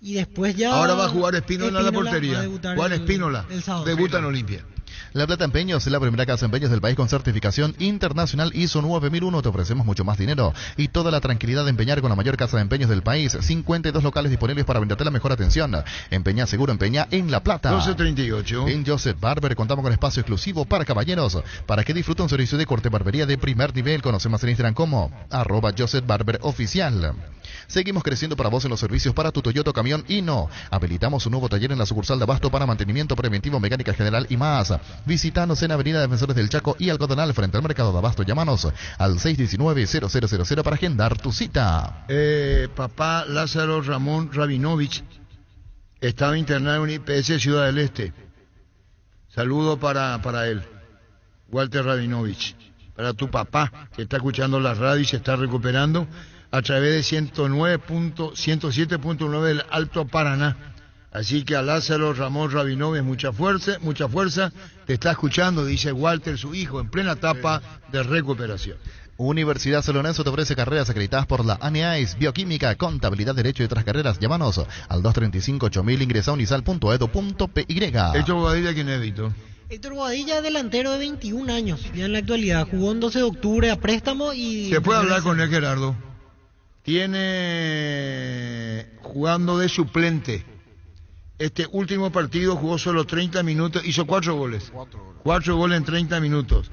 Y después ya... Ahora va a jugar Espínola en la portería. Juan Espínola debuta en Olimpia. La Plata Empeños es la primera casa de empeños del país con certificación internacional ISO 9001. Te ofrecemos mucho más dinero y toda la tranquilidad de empeñar con la mayor casa de empeños del país. 52 locales disponibles para brindarte la mejor atención. Empeña seguro, empeña en La Plata. 1238. En Joseph Barber contamos con espacio exclusivo para caballeros, para que disfruten un servicio de corte barbería de primer nivel. Conoce más en Instagram como @Joseph Barber Oficial. Seguimos creciendo para vos en los servicios para tu Toyota Camión Hino. Habilitamos un nuevo taller en la sucursal de Abasto para mantenimiento preventivo, mecánica general y más. Visítanos en Avenida Defensores del Chaco y Algodonal frente al Mercado de Abasto. Llámanos al 619-0000 para agendar tu cita. Papá Lázaro Ramón Rabinovich estaba internado en IPS Ciudad del Este. Saludo para él, Walter Rabinovich. Para tu papá, que está escuchando la radio y se está recuperando a través de 107.9 del Alto Paraná. Así que a Lázaro Ramón Rabinovich, mucha fuerza, te está escuchando, dice Walter, su hijo, en plena etapa de recuperación. Universidad San Lorenzo te ofrece carreras acreditadas por la ANEAIS, Bioquímica, Contabilidad, Derecho y otras carreras. Llámanos al 235-8000, ingresa a unisal.edu.py. Héctor Bobadilla, ¿quién es, Víctor? Héctor Bobadilla, delantero de 21 años, ya en la actualidad, jugó en 12 de octubre a préstamo y... ¿Se puede hablar con él, Gerardo? Tiene jugando de suplente. Este último partido jugó solo 30 minutos, hizo 4 goles. 4 goles en 30 minutos.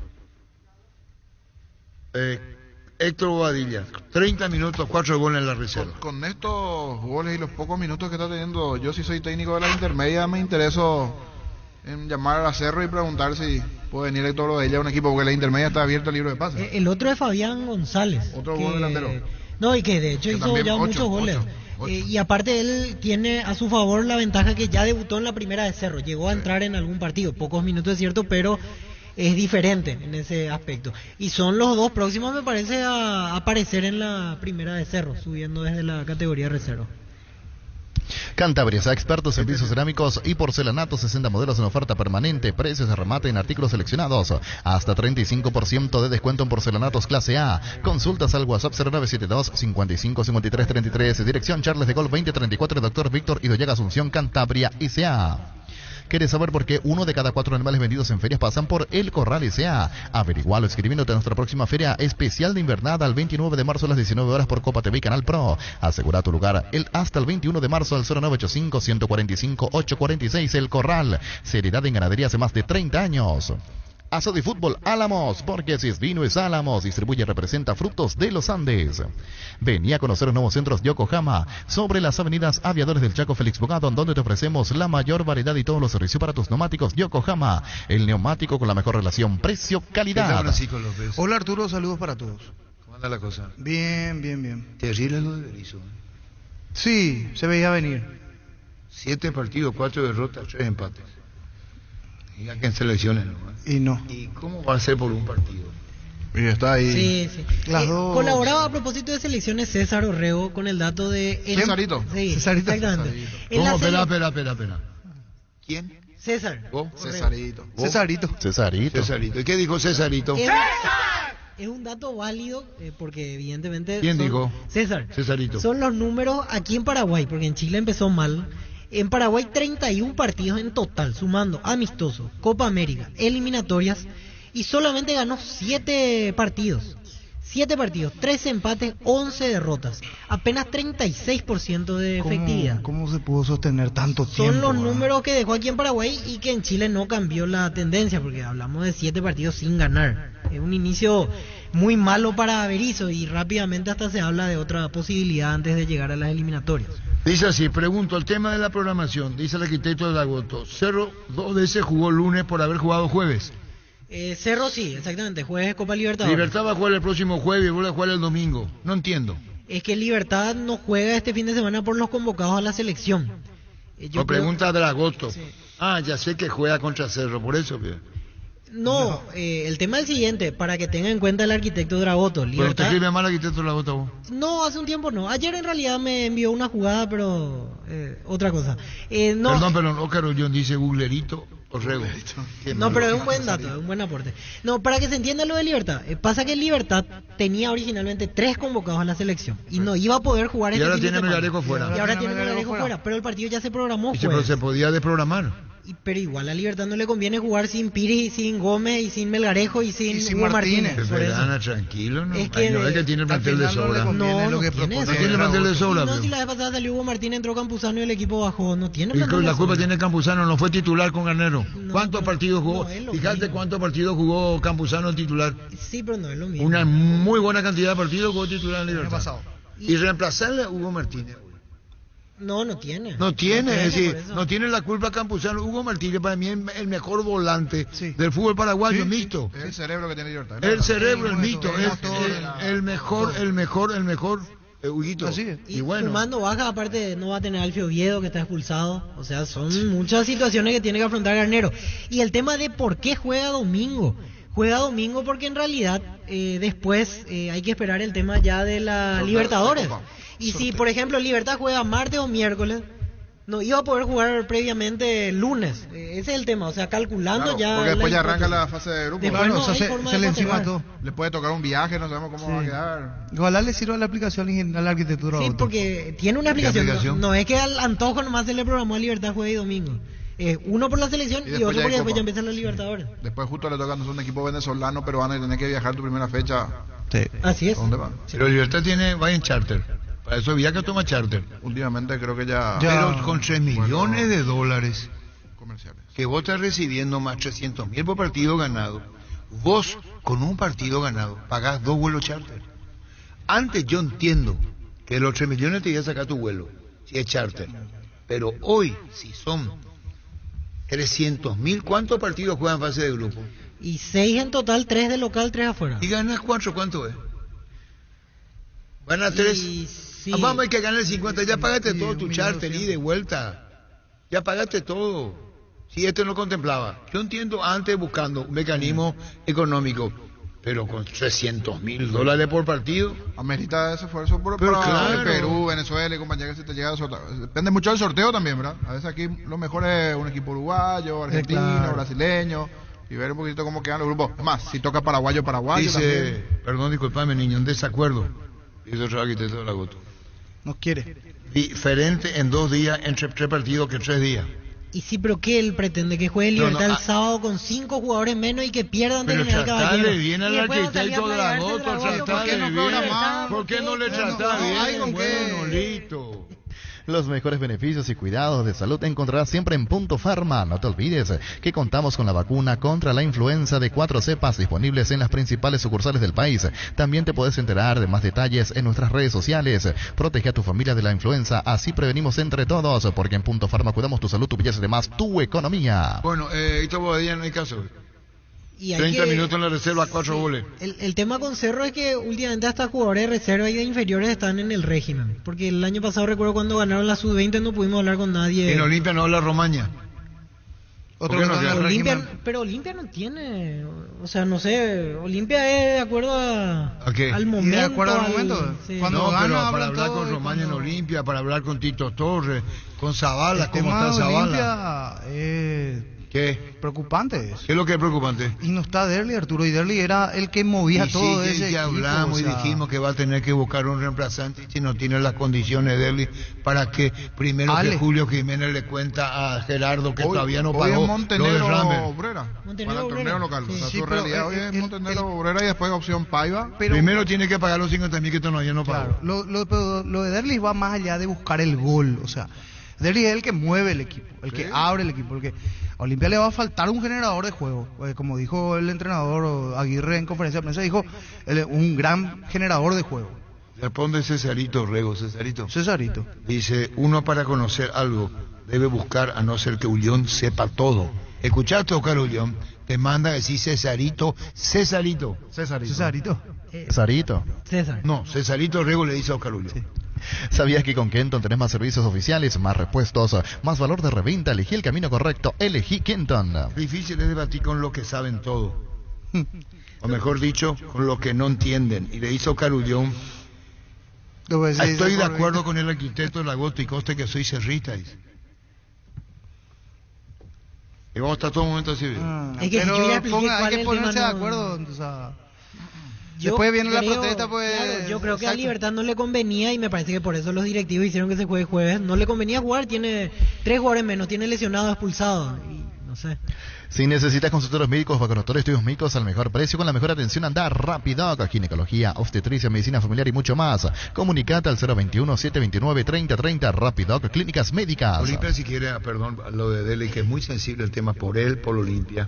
Héctor Bobadilla, 30 minutos, 4 goles en la reserva. Con estos goles y los pocos minutos que está teniendo, yo sí soy técnico de la intermedia, me intereso en llamar a Cerro y preguntar si puede venir Héctor Bobadilla a un equipo, porque la intermedia está abierta el libro de pases. El otro es Fabián González. Otro gol delantero. No, y que de hecho hizo ya muchos goles. Y aparte él tiene a su favor la ventaja que ya debutó en la primera de Cerro. Llegó a entrar en algún partido, pocos minutos es cierto, pero es diferente en ese aspecto. Y son los dos próximos, me parece, a aparecer en la primera de Cerro, subiendo desde la categoría reserva. Cantabria, expertos en pisos cerámicos y porcelanatos, 60 modelos en oferta permanente, precios de remate en artículos seleccionados, hasta 35% de descuento en porcelanatos clase A. Consultas al WhatsApp 0972 55 53 33, dirección Charles de Gaulle 2034, Dr. Víctor Idoyaga Asunción, Cantabria S.A. ¿Quieres saber por qué 1 de cada 4 animales vendidos en ferias pasan por El Corral S.A.? Averigualo escribiéndote a nuestra próxima feria especial de invernada el 29 de marzo a las 19 horas por Copa TV y Canal Pro. Asegura tu lugar hasta el 21 de marzo al 0985 145 846. El Corral, seriedad en ganadería hace más de 30 años. Asado y Fútbol Álamos, porque si es vino es Álamos, distribuye y representa Frutos de los Andes. Vení a conocer los nuevos centros Yokohama, sobre las avenidas Aviadores del Chaco, Félix Bogado, donde te ofrecemos la mayor variedad y todos los servicios para tus neumáticos. Yokohama, el neumático con la mejor relación precio-calidad. Hola Arturo, saludos para todos. ¿Cómo anda la cosa? Bien, bien, bien. Terrible lo de Berizzo. Sí, se veía venir. 7 partidos, 4 derrotas, 3 empates. Y aquí en selecciones, ¿no? Y no. ¿Y cómo va a ser por un partido? Y está ahí. Sí, sí. Las dos. Colaboraba a propósito de selecciones César Orrego con el dato de... Cesarito. Sí, Cesarito. exactamente. ¿Cómo? Espera. ¿Quién? César. ¿Vos? Cesarito. Cesarito. ¿Y qué dijo Cesarito? Es un dato válido porque evidentemente... ¿Quién dijo? Cesarito. Son los números aquí en Paraguay, porque en Chile empezó mal. En Paraguay 31 partidos en total, sumando amistosos, Copa América, eliminatorias, y solamente ganó 7 partidos. 7 partidos, 13 empates, 11 derrotas. Apenas 36% de efectividad. ¿Cómo se pudo sostener tanto tiempo? Son los números que dejó aquí en Paraguay y que en Chile no cambió la tendencia, porque hablamos de 7 partidos sin ganar. Es un inicio muy malo para Berizzo y rápidamente hasta se habla de otra posibilidad antes de llegar a las eliminatorias. Dice así, pregunto, el tema de la programación, dice el arquitecto de Agosto, Cerro 2 veces jugó lunes por haber jugado jueves. Cerro sí, exactamente, jueves Copa Libertadores. Libertad va a jugar el próximo jueves y vuelve a jugar el domingo. No entiendo. Es que Libertad no juega este fin de semana por los convocados a la selección. Pregunta de Agosto. Sí. Ah, ya sé que juega contra Cerro, por eso. No, el tema es el siguiente, para que tenga en cuenta el arquitecto Dragoto. ¿Pero usted escribe mal al arquitecto Dragoto vos? No, hace un tiempo no. Ayer en realidad me envió una jugada, pero otra cosa. No. Perdón, Óscar Ollón dice googlerito o rego. No, pero es un buen dato, es un buen aporte. No, para que se entienda lo de Libertad. Pasa que Libertad tenía originalmente 3 convocados a la selección y no iba a poder jugar este fin de semana. Y ahora tiene Melgarejo fuera. Y ahora tiene Melgarejo fuera, pero el partido ya se programó. Pero se podía desprogramar. Pero igual a Libertad no le conviene jugar sin Piri, sin Gómez, y sin Melgarejo, y sin Hugo Martínez. Ana, tranquilo, ¿no? Es que, no es que tiene el plantel de sobra. No tiene el plantel de sobra. No, si la vez pasada salió Hugo Martínez, entró Campuzano y el equipo bajó. No tiene plantel de sobra. La culpa tiene Campuzano, no fue titular con Garnero. ¿Cuántos partidos jugó? Fíjate cuántos partidos jugó Campuzano titular. Sí, pero no es lo mismo. Una muy buena cantidad de partidos jugó titular en Libertad. Y reemplazarle a Hugo Martínez. No tiene. No tiene, es decir, no tiene la culpa Campuzano. Hugo Martínez para mí es el mejor volante del fútbol paraguayo, mixto. Es el cerebro que tiene Libertad. El cerebro, el mixto, es el mejor. Huguito. Y bueno, sumando baja, aparte no va a tener Alfio Oviedo que está expulsado. O sea, son muchas situaciones que tiene que afrontar Garnero. Y el tema de por qué juega domingo. Juega domingo porque en realidad después hay que esperar el tema ya de la Libertadores. Y si, por ejemplo, Libertad juega martes o miércoles, no iba a poder jugar previamente lunes. Ese es el tema, o sea, calculando ya. Porque después ya arranca la fase de grupo. Después no se le encima todo. Le puede tocar un viaje, no sabemos cómo va a quedar. Ojalá le sirva la aplicación a la arquitectura. Sí, porque tiene una aplicación. No es que al antojo nomás se le programó a Libertad jueves y domingo. Uno por la selección y otro porque después ya empiezan los Libertadores. Después justo le toca a un equipo venezolano, pero van a tener que viajar tu primera fecha. Sí. Así es. ¿Dónde va? Pero Libertad va en charter. Para eso había que tomar charter. Últimamente creo que ya... Pero con 3 millones de dólares comerciales que vos estás recibiendo más 300.000 por partido ganado, vos con un partido ganado pagás 2 vuelos charter. Antes yo entiendo que los 3 millones te iba a sacar tu vuelo, si es charter. Pero hoy, si son 300.000, ¿cuántos partidos juegan en fase de grupo? Y 6 en total, 3 de local, 3 afuera. ¿Y ganas 4? ¿Cuánto es? Van a 3. Sí. Vamos, hay que ganar el 50. Ya pagaste todo tu charter y de vuelta. Ya pagaste todo. Si esto no contemplaba. Yo entiendo antes buscando un mecanismo económico. Pero con 300.000 dólares por partido. Amerita ese esfuerzo para claro. Perú, Venezuela y compañía que se te llega a sorteo. Depende mucho del sorteo también, ¿verdad? A veces aquí lo mejor es un equipo uruguayo, argentino, brasileño. Y ver un poquito cómo quedan los grupos. Es más, si toca paraguayo dice, también. Perdón, disculpame, niño, un desacuerdo. Dice otro arquitecto de la Goto. No quiere. Diferente en 2 días entre 3 partidos que 3 días. Y sí, pero ¿qué él pretende? Que juegue Libertad el sábado con 5 jugadores menos y que pierdan de General Caballero. Pero bien al arquitecto de la Goto, tratale bien. ¿Por qué no le tratás bien? Bueno, listo. Los mejores beneficios y cuidados de salud encontrarás siempre en Punto Farma. No te olvides que contamos con la vacuna contra la influenza de 4 cepas disponibles en las principales sucursales del país. También te puedes enterar de más detalles en nuestras redes sociales. Protege a tu familia de la influenza, así prevenimos entre todos, porque en Punto Farma cuidamos tu salud, tu belleza y además tu economía. Bueno, esto todavía no hay caso. Y 30 minutos en la reserva, 4 goles. El tema con Cerro es que últimamente hasta jugadores de reserva y de inferiores están en el régimen. Porque el año pasado recuerdo cuando ganaron la Sub-20 no pudimos hablar con nadie. En Olimpia no habla Romaña. Pero Olimpia no tiene, o sea, no sé, Olimpia es de acuerdo al momento. ¿De acuerdo al momento? Sí. Cuando no, pero para hablar con Romaña en Olimpia, para hablar con Tito Torres, con Zavala, ¿cómo está Zavala? ¿Qué? Preocupante es. ¿Qué es lo que es preocupante? Y no está Derli, Arturo, y Derli era el que movía todo ese equipo. Ya hablamos y dijimos que va a tener que buscar un reemplazante si no tiene las condiciones Derli para que primero que Julio Jiménez le cuenta a Gerardo que todavía no pagó es Montenegro Obrera. Para el torneo local. Sí, o sea, su realidad hoy es Montenegro Obrera y después opción Paiva. Primero tiene que pagar los 50.000 que todavía no pagó. Claro, lo de Derli va más allá de buscar el gol, o sea, Derli es el que mueve el equipo, el que abre el equipo, el que a Olimpia le va a faltar un generador de juego, como dijo el entrenador Aguirre en conferencia de prensa, dijo un gran generador de juego. Responde Cesarito Rego. Cesarito. Dice, uno para conocer algo debe buscar a no ser que Ullón sepa todo. ¿Escuchaste, Oscar Ullón? Te manda a decir Cesarito. Cesarito. César. No, Cesarito Rego le dice a Oscar Ullón. Sí. ¿Sabías que con Kenton tenés más servicios oficiales, más repuestos, más valor de reventa? Elegí el camino correcto, elegí Kenton. Difícil es debatir con los que saben todo. O mejor dicho, con los que no entienden. Y le dice a Oscar Ullón, estoy de acuerdo con el arquitecto del agosto y coste que soy cerrista. Dice. Y vamos a estar todo el momento así. Es que hay que ponerse de acuerdo. O sea, después viene la protesta, pues... Claro, yo creo que a Libertad no le convenía y me parece que por eso los directivos hicieron que se juegue jueves. No le convenía jugar, tiene 3 jugadores menos, tiene lesionado, expulsado. Y no sé. Si necesitas consultorios médicos, vacunatorio, estudios médicos al mejor precio, con la mejor atención, anda Rapidoc, ginecología, obstetricia, medicina familiar y mucho más. Comunicate al 021-729-3030, Rapidoc, clínicas médicas. Olimpia, si quiere, perdón, lo de Dele, que es muy sensible el tema por él, por Olimpia.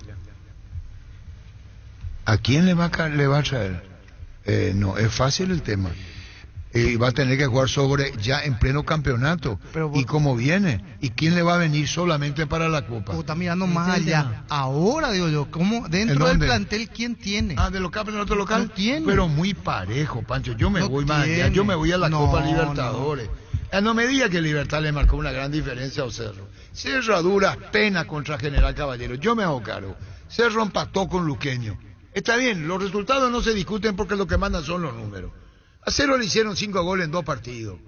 ¿A quién le va a traer? No, es fácil el tema. Va a tener que jugar sobre ya en pleno campeonato. ¿Y cómo viene? ¿Y quién le va a venir solamente para la Copa? Está mirando más allá. Ahora, digo yo, ¿cómo dentro del plantel quién tiene? ¿De local en otro local? No tiene. Pero muy parejo, Pancho. Yo me voy más allá. Yo me voy a la Copa Libertadores. No me diga que Libertad le marcó una gran diferencia a Cerro. Cerro a duras penas contra General Caballero. Yo me hago cargo. Cerro empató con Luqueño. Está bien, los resultados no se discuten porque lo que mandan son los números. A Cerro le hicieron 5 goles en 2 partidos.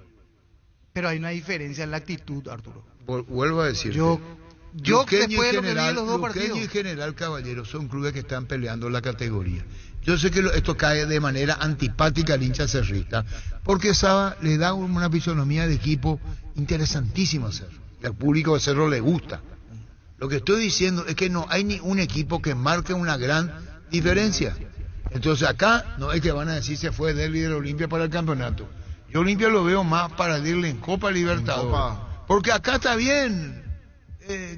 Pero hay una diferencia en la actitud, Arturo. Vuelvo a decir. Yo después de lo que vi en los 2 partidos. Luqueño y General Caballero son clubes que están peleando la categoría. Yo sé que esto cae de manera antipática al hincha cerrista, porque Saba le da una fisonomía de equipo interesantísima a Cerro. Y al público de Cerro le gusta. Lo que estoy diciendo es que no hay ni un equipo que marque una gran diferencia. Entonces acá no es que van a decir se fue Derby de la Olimpia para el campeonato. Yo Olimpia lo veo más para irle en Copa Libertadores. Porque acá está bien.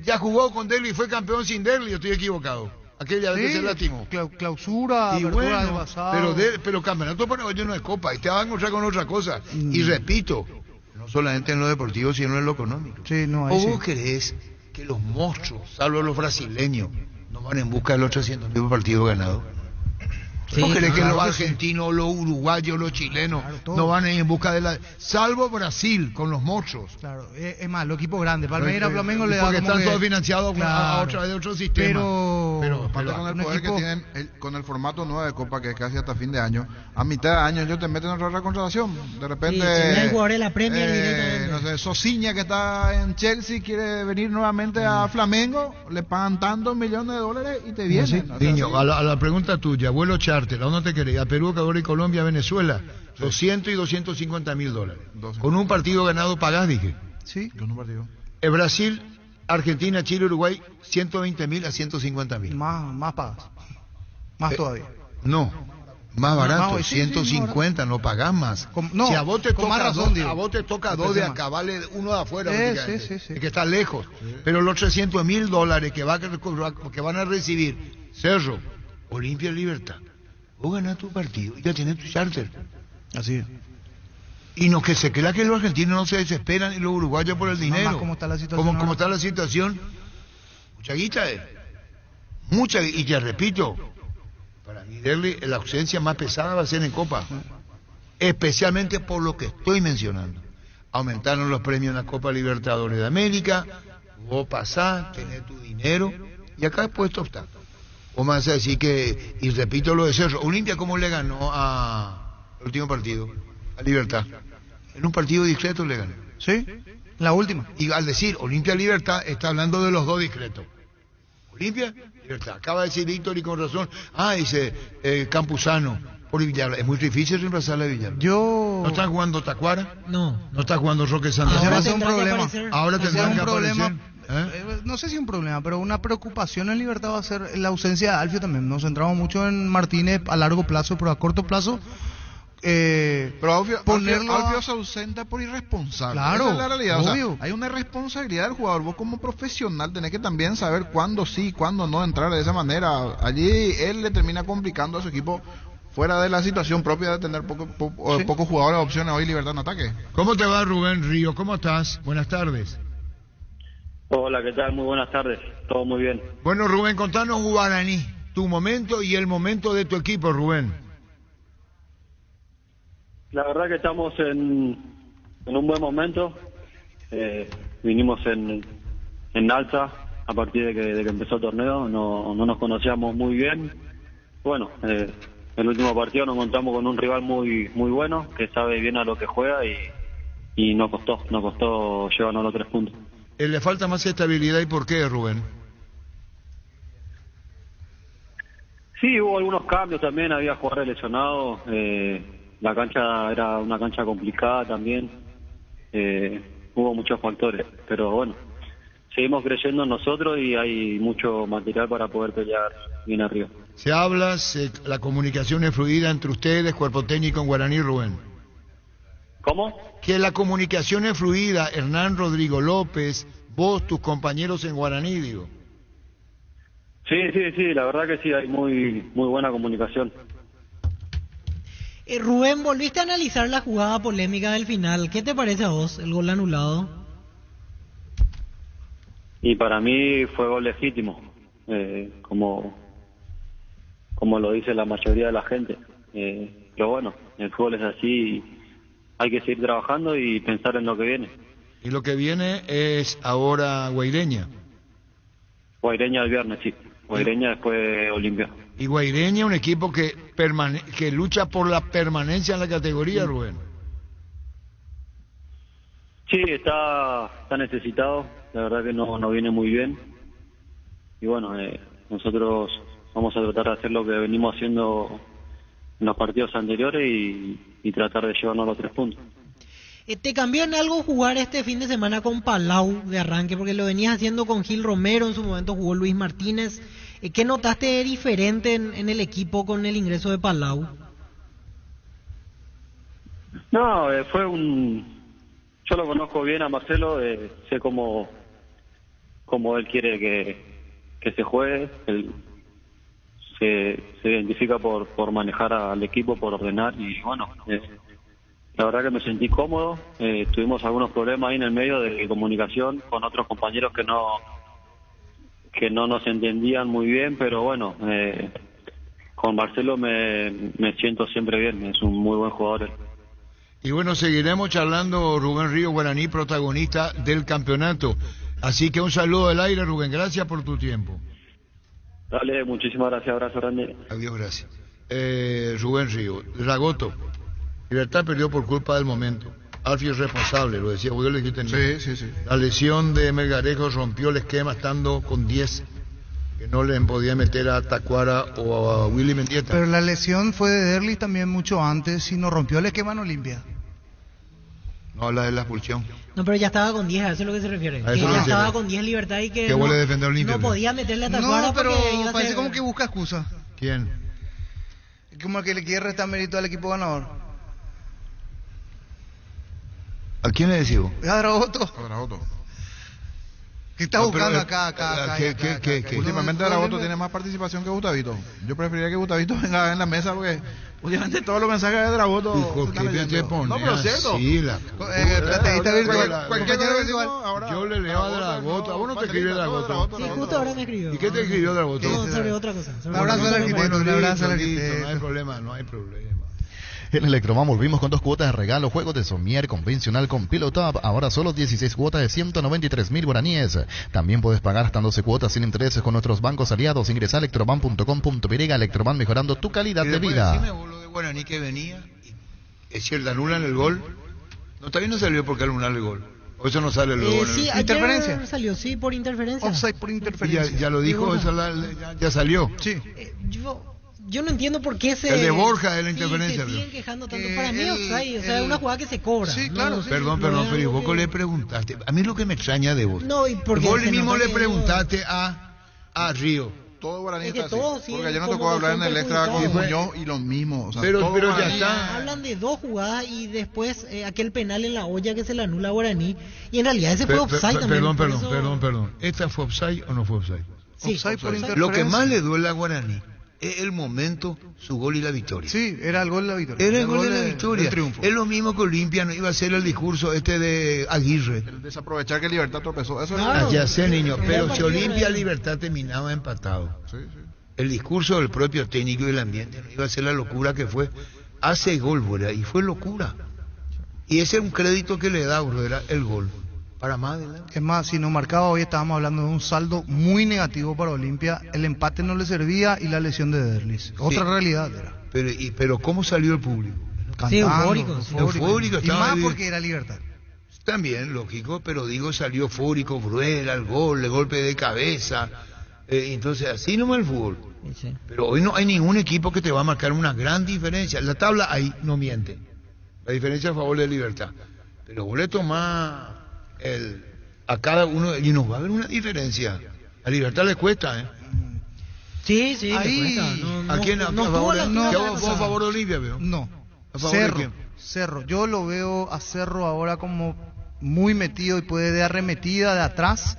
Ya jugó con Derby y fue campeón sin Derby, yo estoy equivocado. Aquella vez que se lastimó. Clausura, y bueno, pero campeonato paraguayo no es Copa. Y te van a encontrar con otra cosa. Y repito, no solamente en lo deportivo, sino en lo económico. ¿O vos creés que los monstruos, salvo los brasileños, no van en busca de los 300.000 partidos ganados? ¿Vos crees que los argentinos, los uruguayos, los chilenos no van a ir en busca de la... Salvo Brasil, con los monstruos. Claro, es más, los equipos grandes. Palmeiras, Flamengo le da porque están todos financiados a través de otro sistema. Pero aparte con el poder que tienen, con el formato nuevo de Copa, que es casi hasta fin de año, a mitad de año ellos te meten otra recontratación. De repente... si hay jugadores de la Premier directamente. No sé, Sosiña, que está en Chelsea, quiere venir nuevamente a Flamengo, le pagan tantos millones de dólares y te vienen. Niño, a la pregunta tuya, vuelo charter, ¿a dónde te querés? A Perú, Ecuador y Colombia, Venezuela, 200 y 250.000 dólares. Con un partido ganado pagás, dije. Sí, con un partido. Brasil, Argentina, Chile, Uruguay, 120.000 a 150.000. Más pagas. Más todavía. No, más barato, 150, no pagás más. Si a vos te toca dos de acá, vale uno de afuera, que está lejos. Pero los 300.000 dólares que van a recibir Cerro, Olimpia Libertad, vos ganás tu partido y ya tienes tu charter. Así es. Y no que se crea que los argentinos no se desesperan y los uruguayos por el dinero. ¿Cómo está la situación? ¿Cómo está la situación? Mucha guita mucha, y te repito, para mí la ausencia más pesada va a ser en Copa. Especialmente por lo que estoy mencionando. Aumentaron los premios en la Copa Libertadores de América, vos pasás, tenés tu dinero, y acá es puesto obstáculo. O más a decir que, y repito lo de Cerro, Olimpia cómo le ganó el último partido, a Libertad. En un partido discreto le ganó. Sí, la última. Y al decir Olimpia Libertad, está hablando de los dos discretos. Olimpia, Libertad. Acaba de decir Víctor y con razón. Dice Campuzano, por Villalba. Es muy difícil reemplazar a Villalba. ¿No está jugando Tacuara? No. ¿No está jugando Roque Santana? Ahora tendrá un problema. Ahora tendrá un problema. No sé si un problema, pero una preocupación en Libertad va a ser la ausencia de Alfio también. Nos centramos mucho en Martínez a largo plazo, pero a corto plazo pero Alfio se ausenta por irresponsable. Claro, esa es la realidad. Obvio. O sea, hay una responsabilidad del jugador. Vos como profesional tenés que también saber cuándo sí, cuándo no entrar de esa manera. Allí él le termina complicando a su equipo fuera de la situación propia de tener pocos jugadores de opciones hoy Libertad en ataque. ¿Cómo te va, Rubén Río? ¿Cómo estás? Buenas tardes. Hola, ¿qué tal? Muy buenas tardes. Todo muy bien. Bueno, Rubén, contanos Guaraní, tu momento y el momento de tu equipo, Rubén. La verdad que estamos en un buen momento. Vinimos en alza a partir de que empezó el torneo. No nos conocíamos muy bien. Bueno, el último partido nos encontramos con un rival muy bueno, que sabe bien a lo que juega y nos costó llevarnos los 3 puntos. ¿Le falta más estabilidad y por qué, Rubén? Sí, hubo algunos cambios también, había jugadores lesionados, la cancha era una cancha complicada también, hubo muchos factores, pero bueno, seguimos creyendo en nosotros y hay mucho material para poder pelear bien arriba. Se habla, la comunicación es fluida entre ustedes, cuerpo técnico en Guaraní, Rubén. ¿Cómo? Que la comunicación es fluida, Hernán Rodrigo López, vos, tus compañeros en Guaraní, digo. Sí, la verdad que sí, hay muy buena comunicación. Rubén, volviste a analizar la jugada polémica del final. ¿Qué te parece a vos, el gol anulado? Y para mí fue gol legítimo, como lo dice la mayoría de la gente. Pero bueno, el fútbol es así, hay que seguir trabajando y pensar en lo que viene. Y lo que viene es ahora Guaireña. Guaireña el viernes, sí. Guaireña después Olimpia. Y Guaireña, un equipo que lucha por la permanencia en la categoría, Rubén. Sí, está necesitado. La verdad que no viene muy bien. Y bueno, nosotros vamos a tratar de hacer lo que venimos haciendo en los partidos anteriores y tratar de llevarnos los 3 puntos. ¿Te cambió en algo jugar este fin de semana con Palau de arranque? Porque lo venías haciendo con Gil Romero, en su momento jugó Luis Martínez. ¿Qué notaste diferente en el equipo con el ingreso de Palau? No, yo lo conozco bien a Marcelo, sé cómo él quiere que se juegue. Él se identifica por manejar al equipo, por ordenar y bueno... La verdad que me sentí cómodo, tuvimos algunos problemas ahí en el medio de comunicación con otros compañeros que no nos entendían muy bien, pero bueno, con Marcelo me siento siempre bien, es un muy buen jugador. Y bueno, seguiremos charlando, Rubén Río, Guaraní, protagonista del campeonato. Así que un saludo del aire, Rubén, gracias por tu tiempo. Dale, muchísimas gracias, abrazo grande. Adiós, gracias. Rubén Río, Dragoto. Libertad perdió por culpa del momento. Alfie es responsable, lo decía, yo le dije. Sí. La lesión de Melgarejo rompió el esquema estando con 10, que no le podía meter a Tacuara o a Willy Mendieta. Pero la lesión fue de Derlis también mucho antes y no rompió el esquema en Olimpia. No, la de la expulsión. No, pero ya estaba con 10, a eso es lo que se refiere. Que ya estaba con 10 Libertad y que no podía meterle a Tacuara. No, pero parece como que busca excusa. ¿Quién? Como que le quiere restar mérito al equipo ganador. ¿A quién le decís vos? A Dragoto. ¿Qué está buscando acá? Últimamente Dragoto tiene más participación que Gustavito. Yo preferiría que Gustavito venga en la mesa porque últimamente todos los mensajes de Dragoto. ¿Por qué te pones? No, pero es cierto. Sí, estrategista virtual. Yo le leo a Dragoto. ¿A vos no te escribe Dragoto? Sí, justo ahora me escribió. ¿Y qué te escribió Dragoto? No, sobre otra cosa. Un abrazo al arquitecto. No hay problema. En Electroman volvimos con 2 cuotas de regalo, juegos de somier convencional con Pillow Top, ahora solo 16 cuotas de 193.000 guaraníes. También puedes pagar hasta 12 cuotas sin intereses con nuestros bancos aliados. Ingresa a electroman.com.py, Electroman mejorando tu calidad de vida. Decime vos lo de Guaraní que venía, es cierto, anulan el gol. No, también no salió porque anular el gol. O eso no sale luego. Sí, interferencia. Salió, sí, por interferencia. Offside por interferencia. Ya lo dijo, ya salió. Sí. Yo no entiendo por qué el de Borja de la interferencia. Se siguen quejando tanto. Para mí offside, o sea, es una jugada que se cobra. Sí, claro. Perdón, pero ¿y vos le preguntaste? A mí lo que me extraña de vos. No, y porque vos mismo le preguntaste a Río. Todo Guaraní está así. Sí, porque ayer nos tocó hablar en el extra con Muñoz y lo mismo. O sea, pero ya está. Hablan de 2 jugadas y después aquel penal en la olla que se le anula a Guaraní. Y en realidad ese fue offside también. Perdón. ¿Esta fue offside o no fue offside? Sí, offside por interferencia. Lo que más le duele a Guaraní es el momento, su gol y la victoria. Sí, era el gol de la victoria. Era el gol de la del victoria. triunfo. Es lo mismo que Olimpia, no iba a ser el discurso de Aguirre. El desaprovechar que Libertad tropezó. Eso Ah, ya sé, niño, pero si Olimpia Libertad terminaba empatado. Sí, sí. El discurso del propio técnico y del ambiente no iba a ser la locura que fue. Hace gol, bro, y fue locura. Y ese es un crédito que le da, bro, era el gol. Para más adelante. Es más, si no marcaba hoy estábamos hablando de un saldo muy negativo para Olimpia. El empate no le servía y la lesión de Derlis. Otra realidad era. Pero ¿cómo salió el público? Sí, Cantando, eufórico. Y Estaba más ahí. porque era Libertad. También, lógico, pero digo, salió eufórico, Bruela, el gol, el golpe de cabeza. Entonces, así nomás el fútbol. Sí. Pero hoy no hay ningún equipo que te va a marcar una gran diferencia. La tabla ahí no miente. La diferencia a favor de Libertad. Pero vos le tomás a cada uno y nos va a haber una diferencia. A Libertad le cuesta, ¿eh? Sí, le Ahí, cuesta. ¿A quién? ¿A favor de Olimpia, veo? No. ¿A favor de Cerro. quién? Cerro. Yo lo veo a Cerro ahora como muy metido y puede de arremetida de atrás.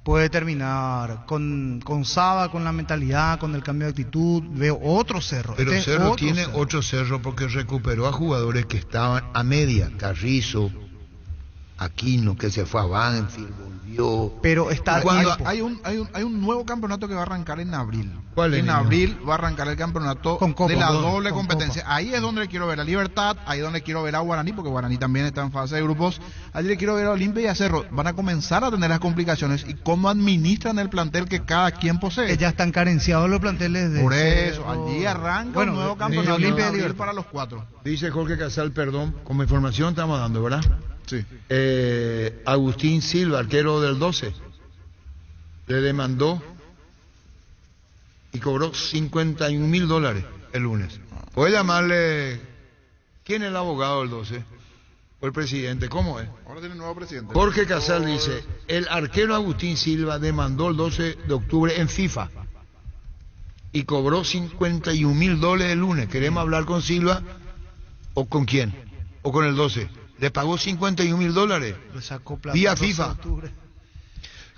Puede terminar con Saba, con la mentalidad, con el cambio de actitud. Veo otro Cerro. Pero Este es Cerro otro tiene Cerro. otro Cerro porque recuperó a jugadores que estaban a media. Carrizo, Aquino, que se fue a Banfield, volvió. Pero está Cuando Hay un nuevo campeonato que va a arrancar en abril. ¿Cuál es, En niño? abril va a arrancar el campeonato Con Copa, de la con doble Copa. competencia. Ahí es donde le quiero ver a Libertad, ahí es donde quiero ver a Guaraní, porque Guaraní también está en fase de grupos. Allí le quiero ver a Olimpia y a Cerro. Van a comenzar a tener las complicaciones y cómo administran el plantel que cada quien posee. Que ya están carenciados los planteles de Por eso, Cerro. allí arranca Bueno, un nuevo de campeonato Olimpia y en abril Libertad. para los 4. Dice Jorge Casal, perdón, como información estamos dando, ¿verdad? Sí. Agustín Silva, arquero del 12, le demandó y cobró $51,000 el lunes. Puede llamarle, ¿quién es el abogado del 12? ¿O el presidente? ¿Cómo es? Ahora tiene un nuevo presidente. Jorge Casal dice, el arquero Agustín Silva demandó el 12 de octubre en FIFA y cobró $51,000 el lunes. Queremos hablar con Silva o con quién, o con el 12. Le pagó $51,000 Le sacó plata vía el 12 de FIFA. octubre.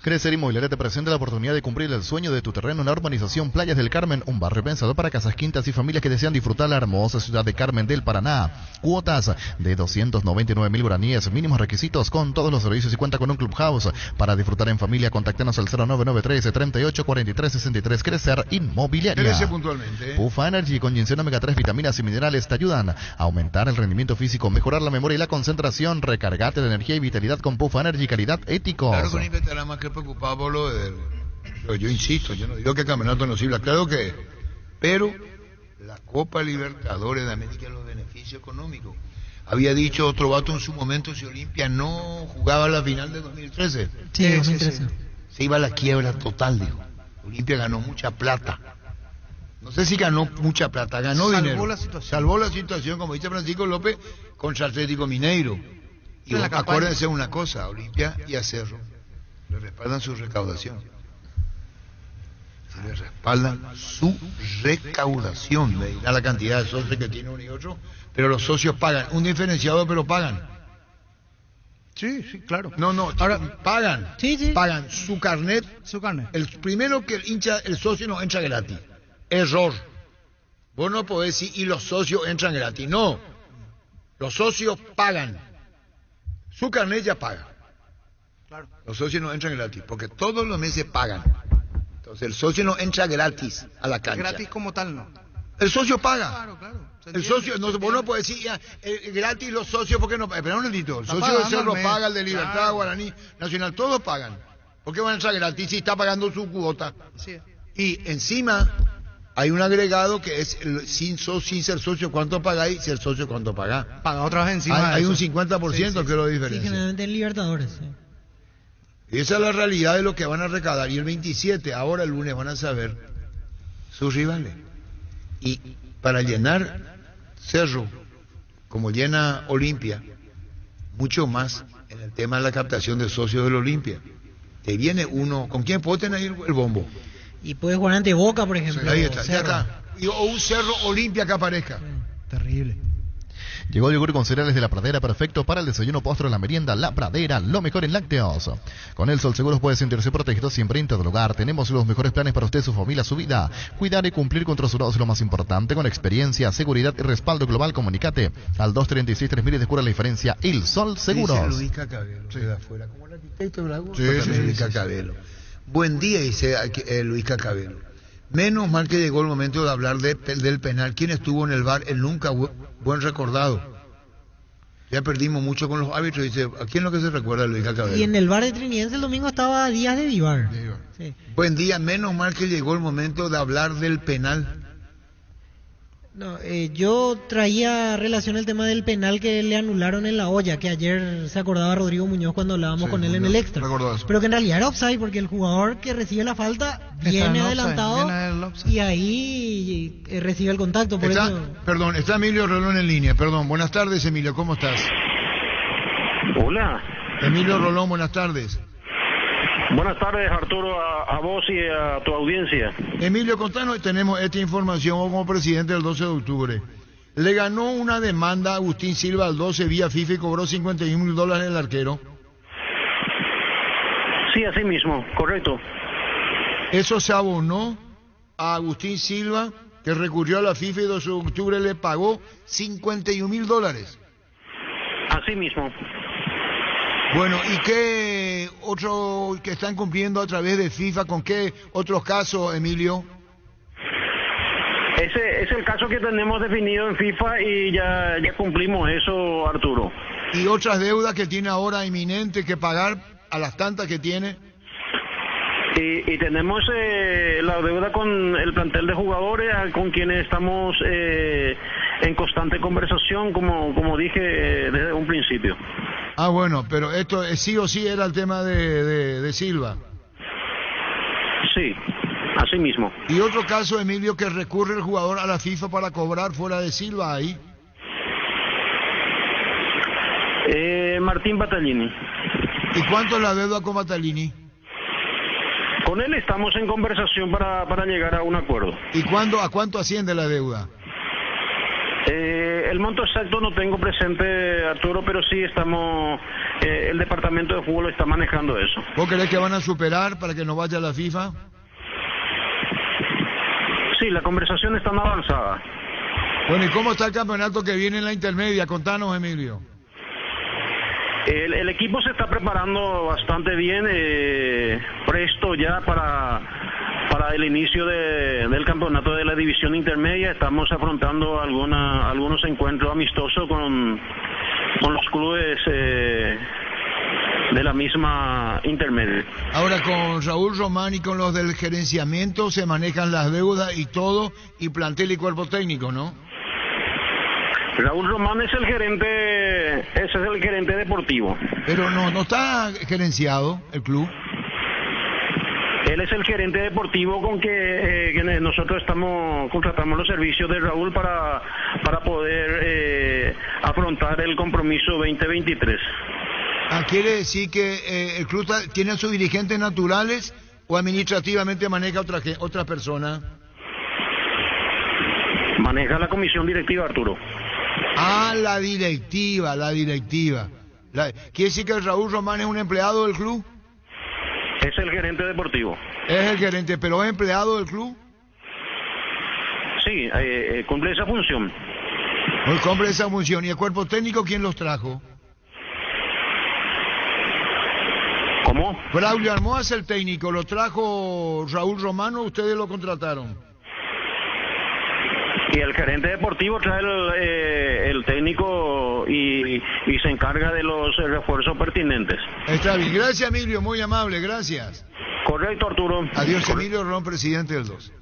Crecer Inmobiliaria te presenta la oportunidad de cumplir el sueño de tu terreno en la urbanización Playas del Carmen, un barrio pensado para casas, quintas y familias que desean disfrutar la hermosa ciudad de Carmen del Paraná. Cuotas de 299,000 guaraníes, mínimos requisitos con todos los servicios y cuenta con un clubhouse. Para disfrutar en familia, contactanos al 0993 38 43 63. Crecer Inmobiliaria. Crece puntualmente. Pufa Energy con ginseng omega 3, vitaminas y minerales te ayudan a aumentar el rendimiento físico, mejorar la memoria y la concentración. Recargate de energía y vitalidad con Pufa Energy, calidad ético. Claro que Olimpia estará más que preocupado por lo de... Pero yo insisto, yo no digo que el campeonato no sirva, claro que es. Pero la Copa Libertadores de América, los beneficios económicos. Había dicho otro vato en su momento, si Olimpia no jugaba la final de 2013. Sí, 2013. Se iba a la quiebra total, dijo. Olimpia ganó mucha plata. No sé si ganó mucha plata, ganó Salvó dinero. la situación. Salvó la situación, como dice Francisco López, contra Atlético Mineiro. Y En la campaña. acuérdense una cosa, a Olimpia y a Cerro le respaldan su recaudación. Le respaldan su recaudación. Le dirá la cantidad de socios que tiene uno y otro, pero los socios pagan. Un diferenciado, pero pagan. Sí, claro. No, ahora pagan. Sí. Pagan su carnet. Su carnet. El primero que el socio no entra gratis. Error. Vos no podés decir, y los socios entran gratis. No. Los socios pagan. Su carnet ya paga. Claro. Los socios no entran gratis, porque todos los meses pagan. Entonces el socio no entra gratis a la cancha. Gratis como tal, no. El socio paga. Claro. El socio, no, vos no podés decir, gratis los socios, porque no pagan. Pero un momentito, el Está socio de pagando Cerro al mes. paga, el de Libertad, Claro. Guaraní, Nacional, todos pagan. ¿Por qué van a entrar gratis si está pagando su cuota? Sí. Y encima hay un agregado que es sin ser socio, ¿cuánto pagáis? Ser socio, ¿cuánto pagás? Paga otra vez encima. Hay de un eso. 50% que lo Sí, diferencia. generalmente en Libertadores. Sí. Esa es la realidad de lo que van a recaudar. Y el 27, ahora el lunes, van a saber sus rivales. Y para llenar Cerro, como llena Olimpia, mucho más en el tema de la captación de socios del Olimpia. Te viene uno, ¿con quién puedo tener el bombo? Y puede jugar ante Boca, por ejemplo. Ahí está, ya Cerro. está. O un Cerro Olimpia que aparezca. Terrible. Llegó el yogur con cereales de La Pradera, perfecto para el desayuno, postre, la merienda. La Pradera, lo mejor en lácteos. Con el Sol Seguros puede sentirse protegido siempre en todo lugar. Tenemos los mejores planes para usted, su familia, su vida. Cuidar y cumplir con traslados es lo más importante. Con experiencia, seguridad y respaldo global, comunicate al 236-3000 y descubra la diferencia. El Sol Seguros. Dice Luis Cacabelo, de afuera, como el arquitecto Bravo. Sí, Luis Cacabelo. Buen día, dice Luis Cacabelo. Menos mal que llegó el momento de hablar del penal. ¿Quién estuvo en el VAR? El nunca buen recordado. Ya perdimos mucho con los árbitros. Dice, ¿a quién es lo que se recuerda, Luis Cacabelo? Y en el VAR de Trinidense el domingo estaba Díaz de Vivar. Sí. Buen día, menos mal que llegó el momento de hablar del penal. No, yo traía relación el tema del penal que le anularon en La Hoya, que ayer se acordaba Rodrigo Muñoz cuando hablábamos con él en el extra. Pero que en realidad era offside, porque el jugador que recibe la falta viene adelantado y ahí recibe el contacto. Por eso... Perdón, está Emilio Rolón en línea. Perdón, buenas tardes, Emilio, ¿cómo estás? Hola. Emilio Rolón, buenas tardes. Buenas tardes, Arturo, a vos y a tu audiencia. Emilio, contanos, tenemos esta información como presidente del 12 de octubre. Le ganó una demanda a Agustín Silva al 12 vía FIFA y cobró $51,000 el arquero. Sí, así mismo, correcto. Eso se abonó a Agustín Silva, que recurrió a la FIFA y el 12 de octubre le pagó $51,000. Así mismo. Bueno, ¿y qué otro que están cumpliendo a través de FIFA? ¿Con qué otros casos, Emilio? Ese es el caso que tenemos definido en FIFA y ya cumplimos eso, Arturo. ¿Y otras deudas que tiene ahora inminente que pagar a las tantas que tiene? Y tenemos la deuda con el plantel de jugadores con quienes estamos en constante conversación, como dije desde un principio. Ah, bueno, pero esto sí o sí era el tema de Silva. Sí, así mismo. ¿Y otro caso, Emilio, que recurre el jugador a la FIFA para cobrar fuera de Silva ahí? Martín Battaglini. ¿Y cuánto es la deuda con Battaglini? Con él estamos en conversación para llegar a un acuerdo. ¿Y a cuánto asciende la deuda? El monto exacto no tengo presente, Arturo, pero sí estamos, el departamento de fútbol está manejando eso. ¿Vos creés que van a superar para que no vaya a la FIFA? Sí, la conversación está más avanzada. Bueno, ¿y cómo está el campeonato que viene en la intermedia? Contanos, Emilio. El equipo se está preparando bastante bien, presto ya para el inicio del campeonato de la división intermedia. Estamos afrontando algunos encuentros amistosos con los clubes de la misma intermedia. Ahora, con Raúl Román y con los del gerenciamiento se manejan las deudas y todo, y plantel y cuerpo técnico, ¿no? Raúl Román es el gerente deportivo. Pero no está gerenciado el club. Él es el gerente deportivo con que nosotros contratamos los servicios de Raúl para poder afrontar el compromiso 2023. ¿Quiere decir que el club tiene a sus dirigentes naturales o administrativamente maneja otra persona? Maneja la comisión directiva, Arturo. La directiva. ¿Quiere decir que Raúl Román es un empleado del club? Es el gerente deportivo. Es el gerente, pero ¿es empleado del club? Sí, cumple esa función. Cumple esa función. ¿Y el cuerpo técnico quién los trajo? ¿Cómo? Braulio Armoa es el técnico. ¿Lo trajo Raúl Román o ustedes lo contrataron? Y el gerente deportivo trae el técnico y se encarga de los refuerzos pertinentes. Está bien. Gracias, Emilio. Muy amable. Gracias. Correcto, Arturo. Adiós, Emilio Ron, presidente del 2.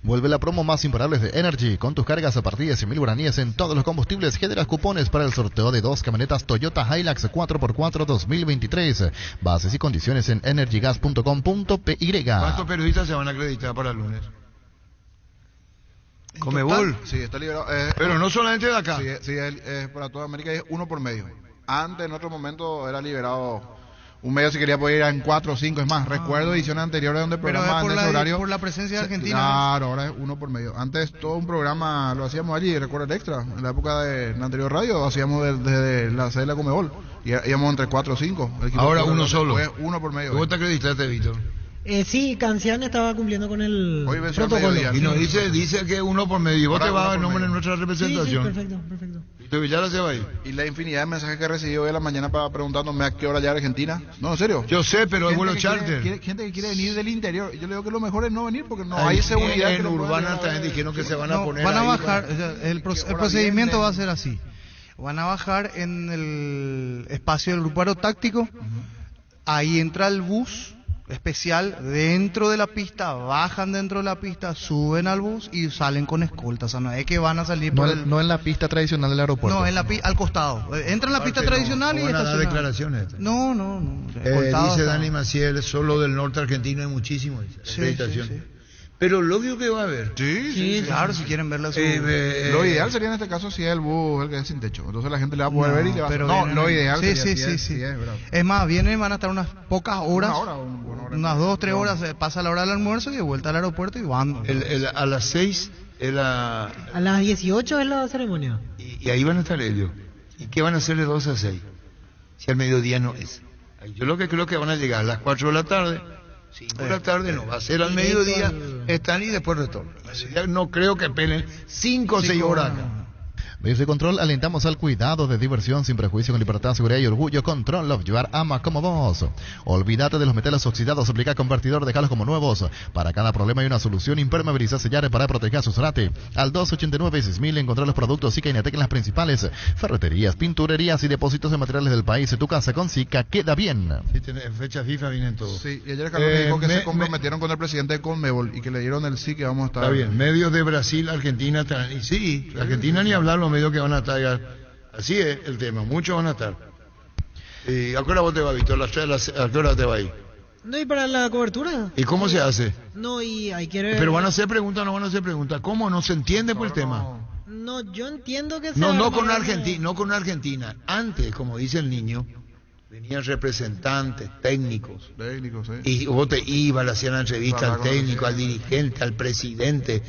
Vuelve la promo más imparable de Energy. Con tus cargas a partir de 100.000 guaraníes en todos los combustibles, generas cupones para el sorteo de 2 camionetas Toyota Hilux 4x4 2023. Bases y condiciones en energygas.com.py. ¿Cuántos periodistas se van a acreditar para el lunes? Comebol. Sí, está liberado. Pero no solamente de acá. Sí, para toda América es uno por medio. Antes, en otro momento, era liberado Un medio si quería poder ir en 4 o 5, es más, recuerdo ediciones anteriores donde Pero es programaban por en ese horario. por la presencia de Argentina. Claro, ahora es uno por medio. Antes todo un programa lo hacíamos allí, recuerdo el extra. En la época de la anterior radio hacíamos desde la sede de la Comebol. Y íbamos entre 4 o 5. Ahora uno solo. Uno por medio. ¿Cómo te acreditaste, Víctor? Sí, Cancian estaba cumpliendo con el protocolo. Y nos dice que uno por medio. ¿Y vos te vas a nombre en nuestra Sí, representación? perfecto. ¿Y Villara se va ahí? Y la infinidad de mensajes que recibí hoy a la mañana preguntándome a qué hora ya Argentina. No, en serio. Yo sé, pero hay vuelo que charter. Gente que quiere venir del interior. Yo le digo que lo mejor es no venir porque no Ahí hay seguridad. En Urbana también dijeron que se van a poner Van a ahí bajar, para- el procedimiento va a ser así. Van a bajar en el espacio del grupo aerotáctico. Ahí entra el bus especial dentro de la pista, bajan dentro de la pista, suben al bus y salen con escolta. O sea, no es que van a salir No, por el... no en la pista tradicional del aeropuerto. No, al costado. Entra en la pista tradicional y van a dar estacionan. declaraciones. No. Escoltado Dice hasta- Dani Maciel, solo del norte argentino hay muchísimo. Acreditación. Pero lógico que va a haber. Sí, claro, si quieren verla. Lo ideal sería en este caso si es el bus el que es sin techo. Entonces la gente le va a poder ver y le va a... pero No, vienen- lo ideal sí, sería sí. es verdad. Es más, van a estar unas pocas horas, Una hora, unas 2 o 3 horas, pasa la hora del almuerzo y de vuelta al aeropuerto y van. A las 6 A las 18 es la ceremonia. y ahí van a estar ellos. ¿Y qué van a hacer de 2 a 6? Si al mediodía no es. Yo lo que creo que van a llegar a las 4 de la tarde, 5 de la tarde, no va a ser al mediodía, están y después retornan. No creo que peleen 5 o 6 horas acá. Desde Control alentamos al cuidado de diversión sin prejuicio, con libertad, seguridad y orgullo. Control Love Your ama como vos. Olvídate de los metales oxidados, aplica convertidor, dejalos como nuevos. Para cada problema hay una solución. Impermeabiliza, sellar para proteger su cerate. Al 289-6000 encontrar los productos Sica y Netec en las principales ferreterías, pinturerías y depósitos de materiales del país. Tu casa con Sica queda bien. Sí, en fecha FIFA vienen todos. Sí, y ayer Carlos dijo que se comprometieron con el presidente de Conmebol y que le dieron el sí que vamos a estar... Está bien, medios de Brasil, Argentina, y sí, Argentina ni hablar, los medios que van a estar ya. Así es el tema, muchos van a estar. ¿A qué hora vos te vas, Víctor? ¿A qué hora te vas ahí? No, y para la cobertura. ¿Y cómo se hace? No, y hay que... Pero van a hacer preguntas, no van a hacer preguntas. ¿Cómo? No se entiende por el tema. No, yo entiendo que... No con Argentina, no con Argentina. Antes, como dice el niño, venían representantes, técnicos. Y vos te ibas, le hacían la entrevista al técnico, al dirigente, al presidente,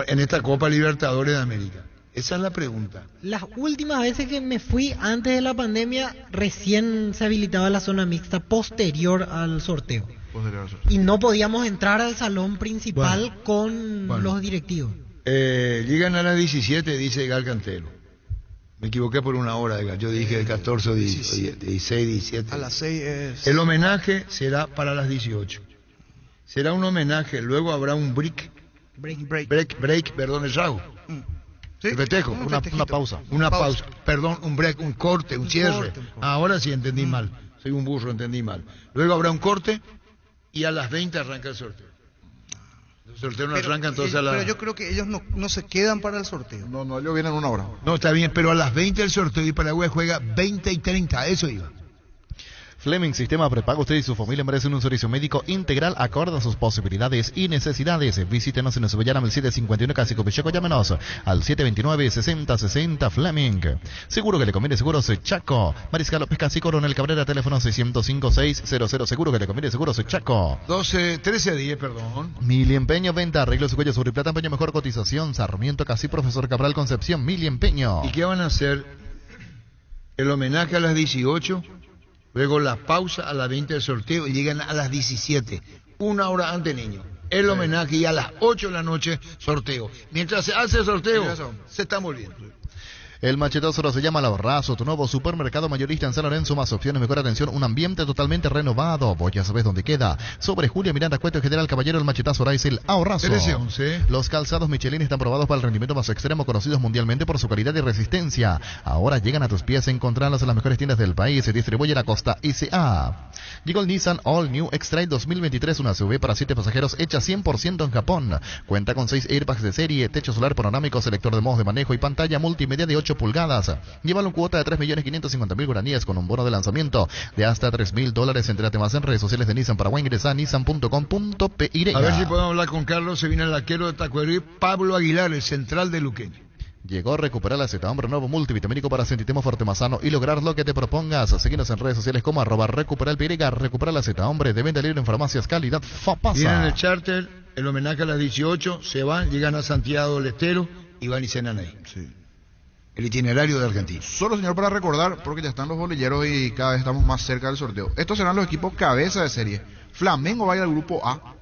en esta Copa Libertadores de América. Esa es la pregunta. Las últimas veces que me fui antes de la pandemia, recién se habilitaba la zona mixta posterior al sorteo. Y no podíamos entrar al salón principal con los directivos. Llegan a las 17, dice Edgar Cantero. Me equivoqué por una hora, Edgar. Yo dije 14 o 16, 17. A las 6 es... El homenaje será para las 18. Será un homenaje, luego habrá un break, perdón, el rago. El festejo, una pausa. Una pausa, perdón, un break, un corte, un cierre. Ahora sí entendí mal, soy un burro, entendí mal. Luego habrá un corte y a las 20 arranca el sorteo. El sorteo no arranca entonces a las... Pero yo creo que ellos no se quedan para el sorteo. No, ellos vienen una hora. No, está bien, pero a las 20 el sorteo y Paraguay juega 20 y 30, eso iba. Fleming Sistema Prepago. Usted y su familia merecen un servicio médico integral acorde a sus posibilidades y necesidades. Visítenos en Subellaram el 751 Casico Picheco. Llámenos al 729-6060 Fleming. Seguro que le conviene Seguros Chaco. Mariscal López Casi Coronel Cabrera, teléfono 605-600. Seguro que le conviene Seguros Chaco. 13-10, perdón. Mil Empeño, venta, arreglo su cuello, sobre y plata, empeño, mejor cotización. Sarmiento Casi, Profesor Cabral, Concepción, Mil Empeño. ¿Y qué van a hacer? El homenaje a las 18. Luego la pausa a las 20 del sorteo y llegan a las 17, una hora antes, niño. El homenaje y a las 8 de la noche sorteo. Mientras se hace el sorteo, se está volviendo. El Machetosoro se llama El Ahorrazo, tu nuevo supermercado mayorista en San Lorenzo, más opciones, mejor atención, un ambiente totalmente renovado. Vos ya sabés dónde queda. Sobre Julia Miranda, Cueto General Caballero, el Machetazo Orais, el Ahorrazo. 13-11. Los calzados Michelin están probados para el rendimiento más extremo, conocidos mundialmente por su calidad y resistencia. Ahora llegan a tus pies, encontrarlos en las mejores tiendas del país. Se distribuye en la costa ICA. Llegó el Nissan All New X-Trail 2023, una SUV para 7 pasajeros hecha 100% en Japón. Cuenta con 6 airbags de serie, techo solar panorámico, selector de modos de manejo y pantalla multimedia de 8 pulgadas. Lleva una cuota de 3.550.000 guaraníes con un bono de lanzamiento de hasta $3.000. Entérate más en redes sociales de Nissan Paraguay. Ingresa a nissan.com.py. A ver si podemos hablar con Carlos. Se viene el arquero de Tacuarí, Pablo Aguilar, el central de Luqueño. Llegó a recuperar la Z, hombre nuevo multivitamínico para sentirte fuerte, más sano y lograr lo que te propongas. Seguinos en redes sociales como @recupera el Piriga, recupera la Z, hombre, de venta libre en farmacias, calidad Fapasa. Vienen el charter, el homenaje a las 18, se van, llegan a Santiago del Estero y van y cenan ahí. Sí. El itinerario de Argentina. Solo, señor, para recordar, porque ya están los bolilleros y cada vez estamos más cerca del sorteo. Estos serán los equipos cabeza de serie. Flamengo va a ir al grupo A,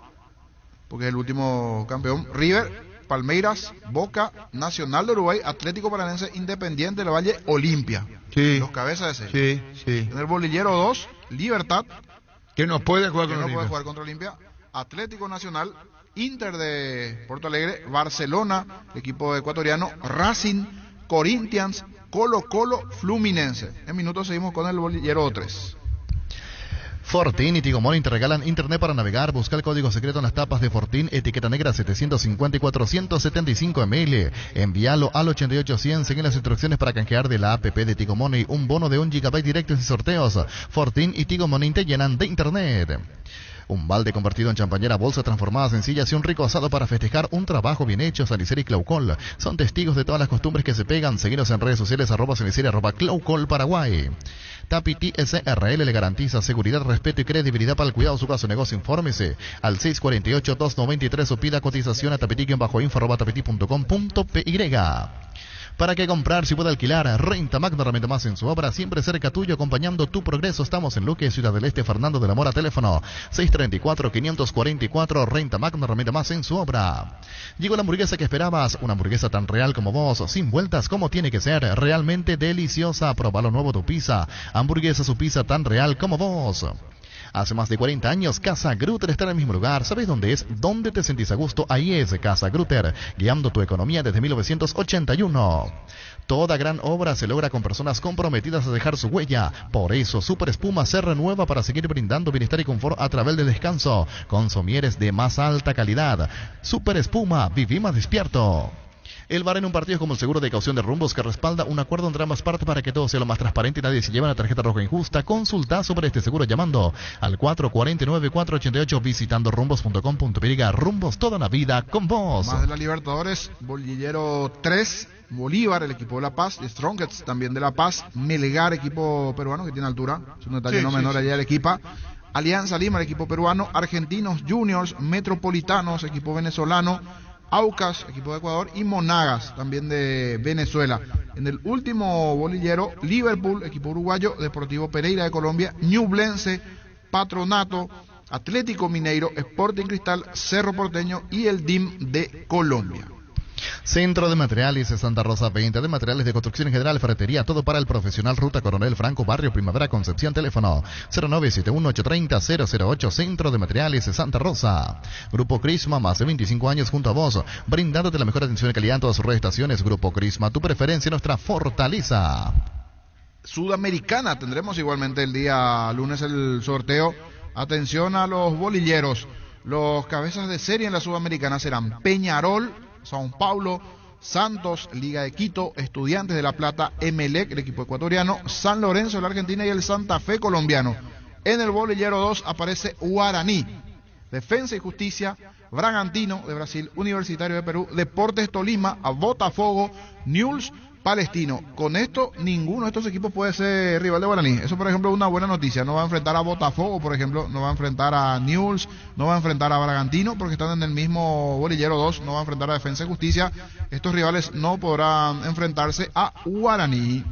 porque es el último campeón. River, Palmeiras, Boca, Nacional de Uruguay, Atlético Paranaense, Independiente del Valle, Olimpia. Sí. Los cabezas de serie. Sí, sí. En el bolillero 2, Libertad, Que no puede jugar que con no Olimpia. puede jugar contra Olimpia. Atlético Nacional, Inter de Porto Alegre, Barcelona, equipo ecuatoriano, Racing, Corinthians, Colo Colo, Fluminense. En minutos seguimos con el bolillero 3. Fortin y Tigo Money te regalan internet para navegar. Busca el código secreto en las tapas de Fortin, etiqueta negra 754-175 ml. Envíalo al 8800. Siguen las instrucciones para canjear de la app de Tigo Money un bono de 1 GB directos y sorteos. Fortin y Tigo Money te llenan de internet. Un balde convertido en champañera, bolsa transformada sencillas y un rico asado para festejar un trabajo bien hecho. Salicer y Claucol son testigos de todas las costumbres que se pegan. Seguinos en redes sociales @Salicer, @Claucol Paraguay. Tapiti SRL le garantiza seguridad, respeto y credibilidad para el cuidado de su caso negocio. Infórmese al 648-293 o pida cotización a tapiti-info@tapiti.com.py. ¿Para qué comprar si puede alquilar? Renta Magna, herramienta más en su obra, siempre cerca tuyo, acompañando tu progreso. Estamos en Luque, Ciudad del Este, Fernando de la Mora, teléfono 634-544, Renta Magna, herramienta más en su obra. Llegó la hamburguesa que esperabas, una hamburguesa tan real como vos, sin vueltas como tiene que ser, realmente deliciosa. Proba lo nuevo tu pizza, hamburguesa su pizza tan real como vos. Hace más de 40 años, Casa Grutter está en el mismo lugar. ¿Sabes dónde es? ¿Dónde te sentís a gusto? Ahí es Casa Grutter, guiando tu economía desde 1981. Toda gran obra se logra con personas comprometidas a dejar su huella. Por eso, Super Espuma se renueva para seguir brindando bienestar y confort a través del descanso, con somieres de más alta calidad. Super Espuma, viví más despierto. El VAR en un partido es como el seguro de caución de Rumbos, que respalda un acuerdo entre ambas partes para que todo sea lo más transparente y nadie se lleve una tarjeta roja injusta. Consulta sobre este seguro llamando al 449-488, visitando rumbos.com.py. Rumbos, toda la vida con vos. Más de la Libertadores, bolillero 3, Bolívar, el equipo de La Paz, Strongets también de La Paz, Melgar, equipo peruano que tiene altura, es un detalle no menor allá del equipo. Alianza Lima, el equipo peruano, Argentinos Juniors, Metropolitanos, equipo venezolano, Aucas, equipo de Ecuador, y Monagas, también de Venezuela. En el último bolillero, Liverpool, equipo uruguayo, Deportivo Pereira de Colombia, Ñublense, Patronato, Atlético Mineiro, Sporting Cristal, Cerro Porteño y el DIM de Colombia. Centro de Materiales Santa Rosa, venta de materiales de construcción en general, ferretería, todo para el profesional. Ruta Coronel Franco, Barrio Primavera, Concepción, teléfono 0971-830-008, Centro de Materiales Santa Rosa. Grupo Crisma, más de 25 años junto a vos, brindándote la mejor atención y calidad en todas sus estaciones. Grupo Crisma, tu preferencia, nuestra fortaleza. Sudamericana, tendremos igualmente el día lunes el sorteo. Atención a los bolilleros. Los cabezas de serie en la Sudamericana serán Peñarol, São Paulo, Santos, Liga de Quito, Estudiantes de La Plata, Emelec, el equipo ecuatoriano, San Lorenzo de la Argentina y el Santa Fe colombiano. En el bolillero 2 aparece Guaraní, Defensa y Justicia, Bragantino de Brasil, Universitario de Perú, Deportes Tolima, a Botafogo, Newell's, Palestino. Con esto, ninguno de estos equipos puede ser rival de Guaraní. Eso, por ejemplo, es una buena noticia. No va a enfrentar a Botafogo, por ejemplo, no va a enfrentar a Newell's, no va a enfrentar a Bragantino, porque están en el mismo bolillero 2, no va a enfrentar a Defensa y Justicia. Estos rivales no podrán enfrentarse a Guaraní.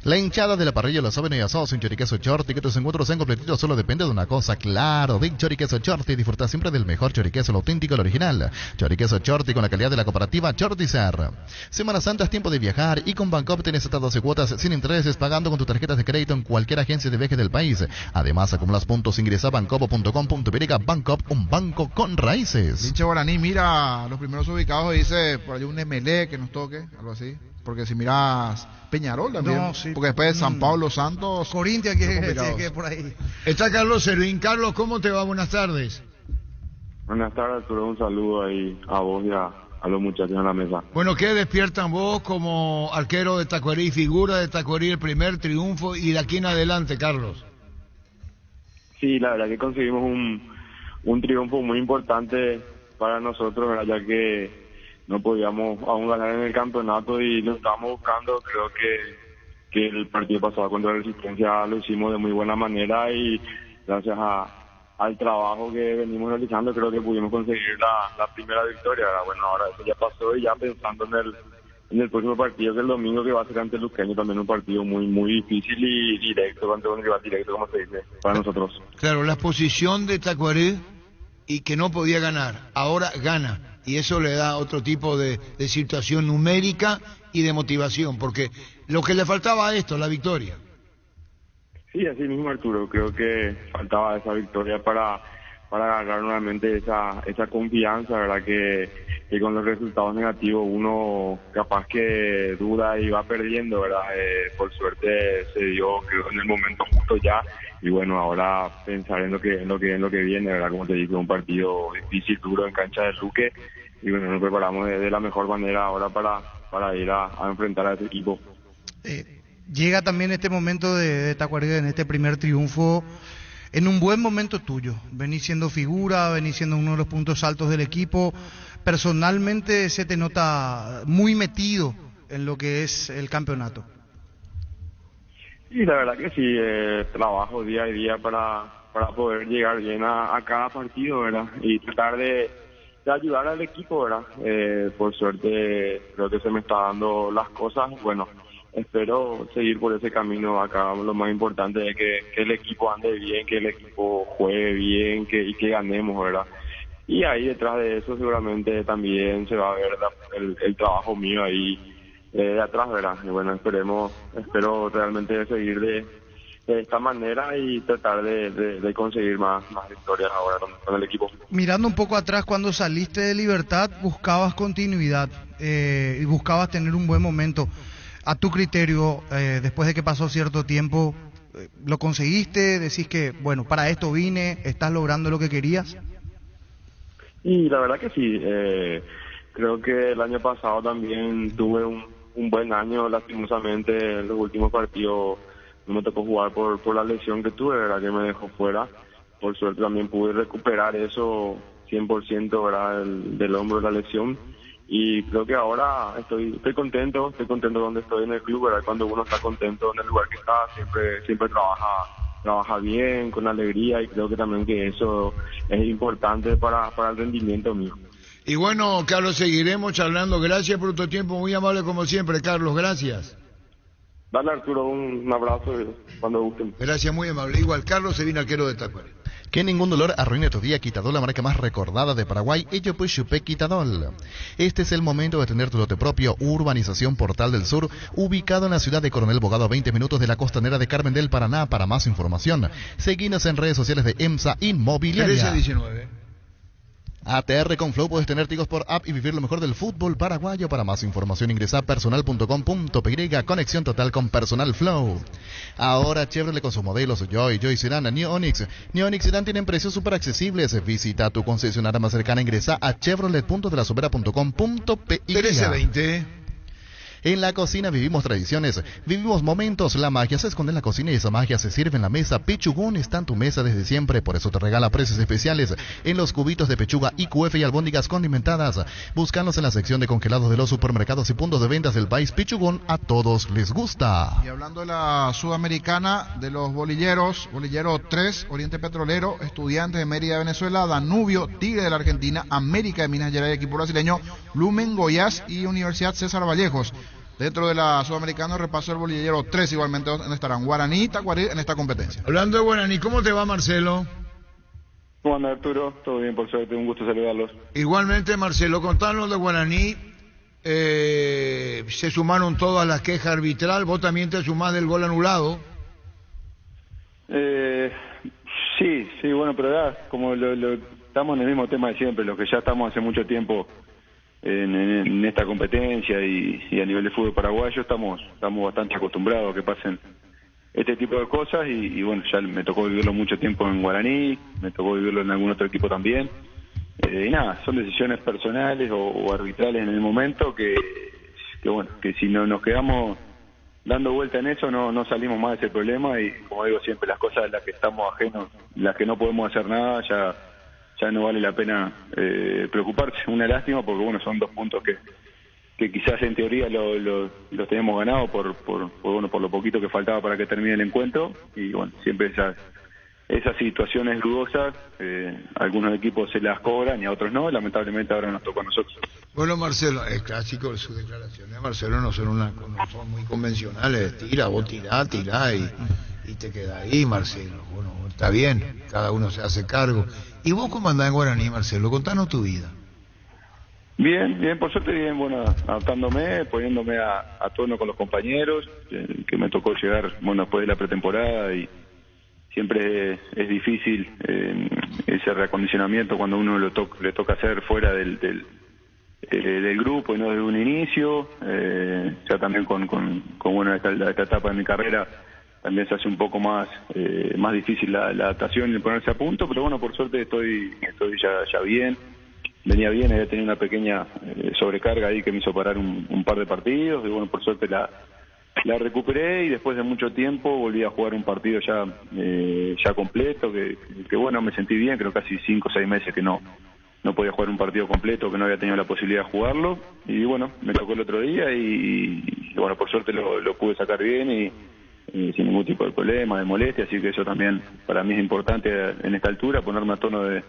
La hinchada de la parrilla lo saben y asados en Choriqueso Chorti, que tus encuentros sean completitos solo depende de una cosa, claro, de Choriqueso Chorti. Disfruta siempre del mejor choriqueso, el auténtico, el original. Choriqueso Chorti con la calidad de la cooperativa Chortizer. Semana Santa es tiempo de viajar y con Bancop tienes hasta 12 cuotas sin intereses pagando con tus tarjetas de crédito en cualquier agencia de viaje del país. Además, acumulas puntos, ingresa a bancopo.com.py. Bancop, un banco con raíces. Hincha Guaraní, mira los primeros ubicados, dice por ahí un MLE que nos toque, algo así. Porque si miras Peñarol también, no, sí. Porque después de San Pablo, Santos, Corinthians, que por ahí. Está Carlos Servín. Carlos, ¿cómo te va? Buenas tardes. Buenas tardes, Arturo. Un saludo ahí a vos y a los muchachos en la mesa. Bueno, ¿qué despiertan vos como arquero de Tacuarí, figura de Tacuarí, el primer triunfo y de aquí en adelante, Carlos? Sí, la verdad que conseguimos un triunfo muy importante para nosotros, ¿verdad? Ya que no podíamos aún ganar en el campeonato y lo estábamos buscando. Creo que el partido pasado contra Resistencia lo hicimos de muy buena manera y gracias al trabajo que venimos realizando creo que pudimos conseguir la primera victoria. Bueno, ahora eso ya pasó y ya pensando en el próximo partido, que el domingo, que va a ser ante Luqueño, también un partido muy difícil y directo, ante un rival directo, como se dice, para nosotros. Claro, la posición de Tacuaré y que no podía ganar, ahora gana, y eso le da otro tipo de situación numérica y de motivación, porque lo que le faltaba a esto, la victoria. Sí, así mismo, Arturo, creo que faltaba esa victoria para agarrar nuevamente esa confianza, ¿verdad? Que con los resultados negativos uno capaz que duda y va perdiendo, ¿verdad? Por suerte se dio, creo, en el momento justo ya, y bueno, ahora pensar en lo que viene, ¿verdad? Como te dije, un partido difícil, duro en cancha de Luque, y bueno, nos preparamos de la mejor manera ahora para ir a enfrentar a ese equipo. Llega también este momento de Tacuarembó, en este primer triunfo, en un buen momento tuyo. Venís siendo figura, venís siendo uno de los puntos altos del equipo. Personalmente se te nota muy metido en lo que es el campeonato. Y la verdad que sí, trabajo día a día para poder llegar bien a cada partido, ¿verdad? Y tratar de ayudar al equipo, ¿verdad? Por suerte creo que se me está dando las cosas. Bueno, espero seguir por ese camino. Acá lo más importante es que el equipo ande bien, que el equipo juegue bien, y que ganemos, ¿verdad? Y ahí detrás de eso seguramente también se va a ver el trabajo mío ahí de atrás, ¿verdad? Y bueno, espero realmente seguir de esta manera y tratar de conseguir más victorias ahora con el equipo. Mirando un poco atrás, cuando saliste de Libertad, buscabas continuidad y buscabas tener un buen momento. A tu criterio, después de que pasó cierto tiempo, ¿lo conseguiste? ¿Decís que, bueno, para esto vine, estás logrando lo que querías? Y la verdad que sí, creo que el año pasado también tuve un buen año. Lastimosamente en los últimos partidos no me tocó jugar por la lesión que tuve, ¿verdad? Que me dejó fuera. Por suerte también pude recuperar eso 100%, ¿verdad? Del hombro de la lesión. Y creo que ahora estoy contento donde estoy en el club, ¿verdad? Cuando uno está contento en el lugar que está, siempre trabaja bien, con alegría, y creo que también que eso es importante para el rendimiento mío. Y bueno, Carlos, seguiremos charlando. Gracias por tu tiempo, muy amable como siempre, Carlos, gracias. Dale, Arturo, un abrazo cuando gusten. Gracias, muy amable. Igual, Carlos Sevilla, arquero de Tacuarembó. Que ningún dolor arruine tu día. Quitadol, la marca más recordada de Paraguay. Ello pues chupé Quitadol. Este es el momento de tener tu lote propio. Urbanización Portal del Sur, ubicado en la ciudad de Coronel Bogado, a 20 minutos de la costanera de Carmen del Paraná. Para más información, seguinos en redes sociales de EMSA Inmobiliaria. 1319. ATR con Flow, puedes tener Tigos por app y vivir lo mejor del fútbol paraguayo. Para más información ingresa a personal.com.py. Conexión total con Personal Flow. Ahora Chevrolet con sus modelos Joy Sedan, New Onix. New Onix Sedan tienen precios súper accesibles. Visita tu concesionaria más cercana, ingresa a chevrolet.delasobera.com.py. 1320. En la cocina vivimos tradiciones, vivimos momentos. La magia se esconde en la cocina y esa magia se sirve en la mesa. Pechugón está en tu mesa desde siempre, por eso te regala precios especiales en los cubitos de pechuga IQF y albóndigas condimentadas. Búscanos en la sección de congelados de los supermercados y puntos de ventas del país. Pechugón, a todos les gusta. Y hablando de la Sudamericana, de los bolilleros, bolillero 3, Oriente Petrolero, Estudiantes de Mérida, Venezuela, Danubio, Tigre de la Argentina, América de Minas Gerais, equipo brasileño, Lumen, Goiás y Universidad César Vallejos. Dentro de la Sudamericana, repaso el bolillero 3, igualmente donde estarán Guaraní y Tacuarí en esta competencia. Hablando de Guaraní, ¿cómo te va, Marcelo? ¿Cómo anda, Arturo? Todo bien, por suerte, un gusto saludarlos. Igualmente, Marcelo, contanos de Guaraní. Se sumaron todas las quejas arbitral, vos también te sumás del gol anulado. Sí, bueno, pero ya, como estamos en el mismo tema de siempre, los que ya estamos hace mucho tiempo en esta competencia y a nivel de fútbol paraguayo estamos bastante acostumbrados a que pasen este tipo de cosas y bueno, ya me tocó vivirlo mucho tiempo en Guaraní, me tocó vivirlo en algún otro equipo también, y nada, son decisiones personales o arbitrales en el momento que bueno, que si no nos quedamos dando vuelta en eso no salimos más de ese problema y como digo siempre, las cosas de las que estamos ajenos, las que no podemos hacer nada, ya ya no vale la pena preocuparse. Una lástima porque bueno, son 2 puntos que quizás en teoría los teníamos ganado por lo poquito que faltaba para que termine el encuentro, y bueno, siempre esas situaciones dudosas, algunos equipos se las cobran y a otros no, lamentablemente ahora nos tocó a nosotros. Bueno, Marcelo, es clásico de sus declaraciones. Marcelo no son muy convencionales, vos tirá y te queda ahí, Marcelo. Bueno, está bien, cada uno se hace cargo. ¿Y vos cómo andás en Guaraní, Marcelo? Contanos tu vida. Bien, por suerte bien, bueno, adaptándome, poniéndome a tono con los compañeros, que me tocó llegar, bueno, después de la pretemporada, y siempre es difícil ese reacondicionamiento cuando uno le toca hacer fuera del grupo y no desde un inicio. Ya también con bueno, esta etapa de mi carrera también se hace un poco más difícil la adaptación y ponerse a punto, pero bueno, por suerte estoy ya bien. Venía bien, había tenido una pequeña sobrecarga ahí que me hizo parar un par de partidos, y bueno, por suerte la recuperé, y después de mucho tiempo volví a jugar un partido ya completo, que bueno, me sentí bien, creo casi 5 o 6 meses que no podía jugar un partido completo, que no había tenido la posibilidad de jugarlo, y bueno, me tocó el otro día y bueno, por suerte lo pude sacar bien y sin ningún tipo de problema, de molestia, así que eso también para mí es importante en esta altura, ponerme a tono de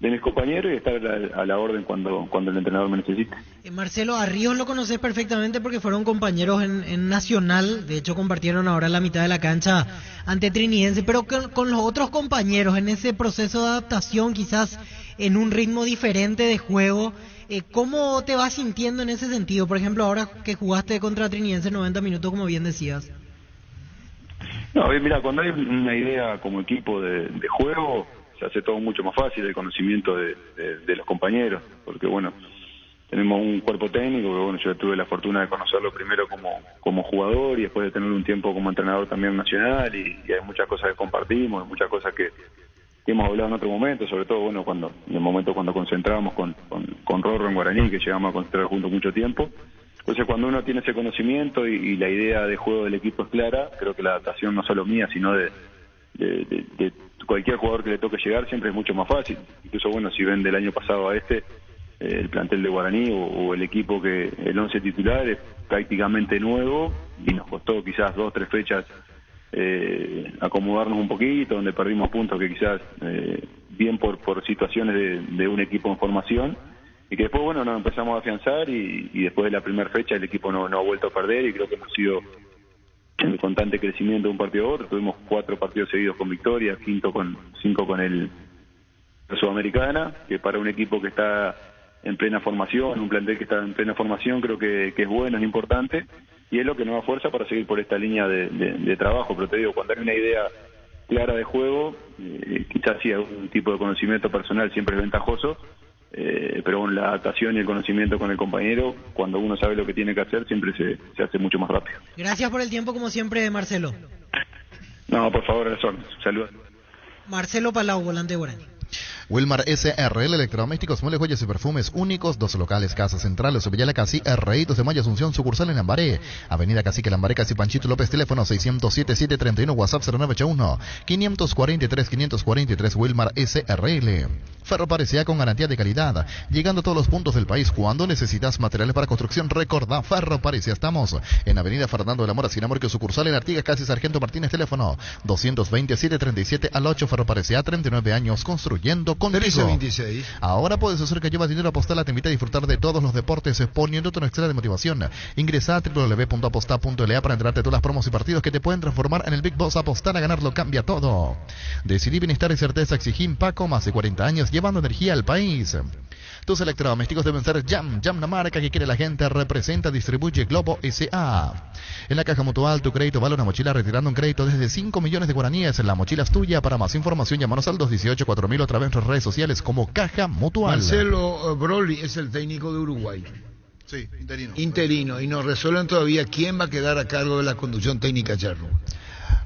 mis compañeros y estar a la orden cuando el entrenador me necesite. Marcelo, a Ríos lo conoces perfectamente porque fueron compañeros en Nacional, de hecho compartieron ahora la mitad de la cancha ante Trinidense, pero con los otros compañeros en ese proceso de adaptación, quizás en un ritmo diferente de juego, ¿cómo te vas sintiendo en ese sentido? Por ejemplo, ahora que jugaste contra Trinidense 90 minutos, como bien decías. No, mira, cuando hay una idea como equipo de juego, se hace todo mucho más fácil, el conocimiento de los compañeros, porque bueno, tenemos un cuerpo técnico que bueno, yo tuve la fortuna de conocerlo primero como jugador y después de tener un tiempo como entrenador también nacional, y hay muchas cosas que compartimos, muchas cosas que hemos hablado en otro momento, sobre todo bueno, en el momento cuando concentrábamos con Rorro en Guaraní, que llegamos a concentrar juntos mucho tiempo. Entonces cuando uno tiene ese conocimiento y la idea de juego del equipo es clara, creo que la adaptación no solo mía, sino de cualquier jugador que le toque llegar siempre es mucho más fácil. Incluso bueno, si ven del año pasado a el plantel de Guaraní o el equipo, que el 11 titular es prácticamente nuevo y nos costó quizás 2 o 3 fechas acomodarnos un poquito, donde perdimos puntos que quizás bien por situaciones de un equipo en formación, y que después bueno, nos empezamos a afianzar y después de la primera fecha el equipo no ha vuelto a perder, y creo que hemos sido en constante crecimiento de un partido a otro. Tuvimos 4 partidos seguidos con victoria, 5 con el Sudamericana, que para un equipo que está en plena formación, un plantel que está en plena formación, creo que es bueno, es importante, y es lo que nos da fuerza para seguir por esta línea de trabajo. Pero te digo, cuando hay una idea clara de juego, quizás sí algún tipo de conocimiento personal siempre es ventajoso, pero bueno, la adaptación y el conocimiento con el compañero, cuando uno sabe lo que tiene que hacer, siempre se hace mucho más rápido. Gracias por el tiempo, como siempre, Marcelo. No, por favor, saludos. Marcelo Palau, volante de Guaraní. Wilmar SRL, electrodomésticos, muebles, joyas y perfumes únicos, 2 locales, Casa Central, Sobellala Casi, Rreitos de Maya, Asunción, sucursal en Lambaré, Avenida Cacique, Lambaré, Casi, Panchito López, teléfono 607-731, WhatsApp 0981-543-543, Wilmar SRL. Ferroparecía con garantía de calidad, llegando a todos los puntos del país. Cuando necesitas materiales para construcción, recordá Ferroparecía. Estamos en Avenida Fernando de la Mora, sin amor, que sucursal en Artigas, Casi, Sargento Martínez, teléfono 227-37 al 8, Ferroparecía, 39 años contigo. 1326. Ahora puedes hacer que llevas dinero a Apostar, te invita a disfrutar de todos los deportes, poniéndote una extra de motivación. Ingresa a www.apostar.la para enterarte de todas las promos y partidos que te pueden transformar en el Big Boss. Apostar, a ganar lo cambia todo. Decidí bienestar y certeza, exigí Paco, más de 40 años llevando energía al país. Tus electrodomésticos deben ser Jam, la marca que quiere la gente. Representa, distribuye Globo S.A. En la Caja Mutual, tu crédito vale una mochila retirando un crédito desde 5 millones de guaraníes. La mochila es tuya. Para más información, llámanos al 218-4000 o a través de nuestras redes sociales como Caja Mutual. Marcelo Broly es el técnico de Uruguay. Sí, interino. Interino, y nos resuelven todavía quién va a quedar a cargo de la conducción técnica, Charro.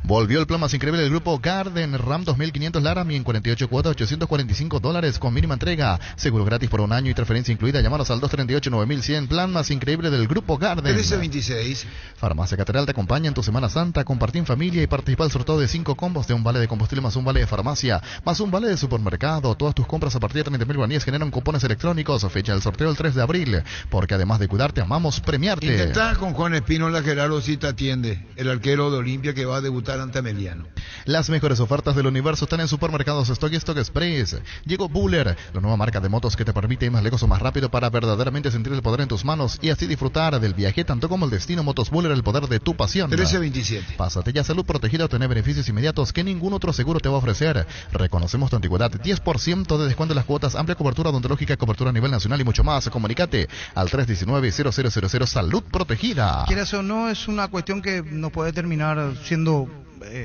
Volvió el plan más increíble del grupo Garden, RAM 2500 Laramie en 48 cuotas, $845 con mínima entrega. Seguro gratis por un año y transferencia incluida. Llámanos al 238-9100. Plan más increíble del grupo Garden. 1326. Farmacia Catedral te acompaña en tu Semana Santa. Compartí en familia y participa del sorteo de 5 combos de un vale de combustible más un vale de farmacia, más un vale de supermercado. Todas tus compras a partir de 30.000 guaraníes generan cupones electrónicos. Fecha del sorteo el 3 de abril. Porque además de cuidarte, amamos premiarte. Intentá con Juan Espínola, Gerardo si te atiende. El arquero de Olimpia que va a debutar ante Ameliano. Las mejores ofertas del universo están en Supermercados Stock y Stock Express. Llegó Buller, la nueva marca de motos que te permite ir más lejos o más rápido para verdaderamente sentir el poder en tus manos y así disfrutar del viaje tanto como el destino. Motos Buller, el poder de tu pasión. 1327. Pásate ya Salud Protegida, obtener beneficios inmediatos que ningún otro seguro te va a ofrecer. Reconocemos tu antigüedad, 10% de descuento en las cuotas, amplia cobertura odontológica, cobertura a nivel nacional y mucho más. Comunícate al 319-0000 Salud Protegida. Quieras o no, es una cuestión que no puede terminar siendo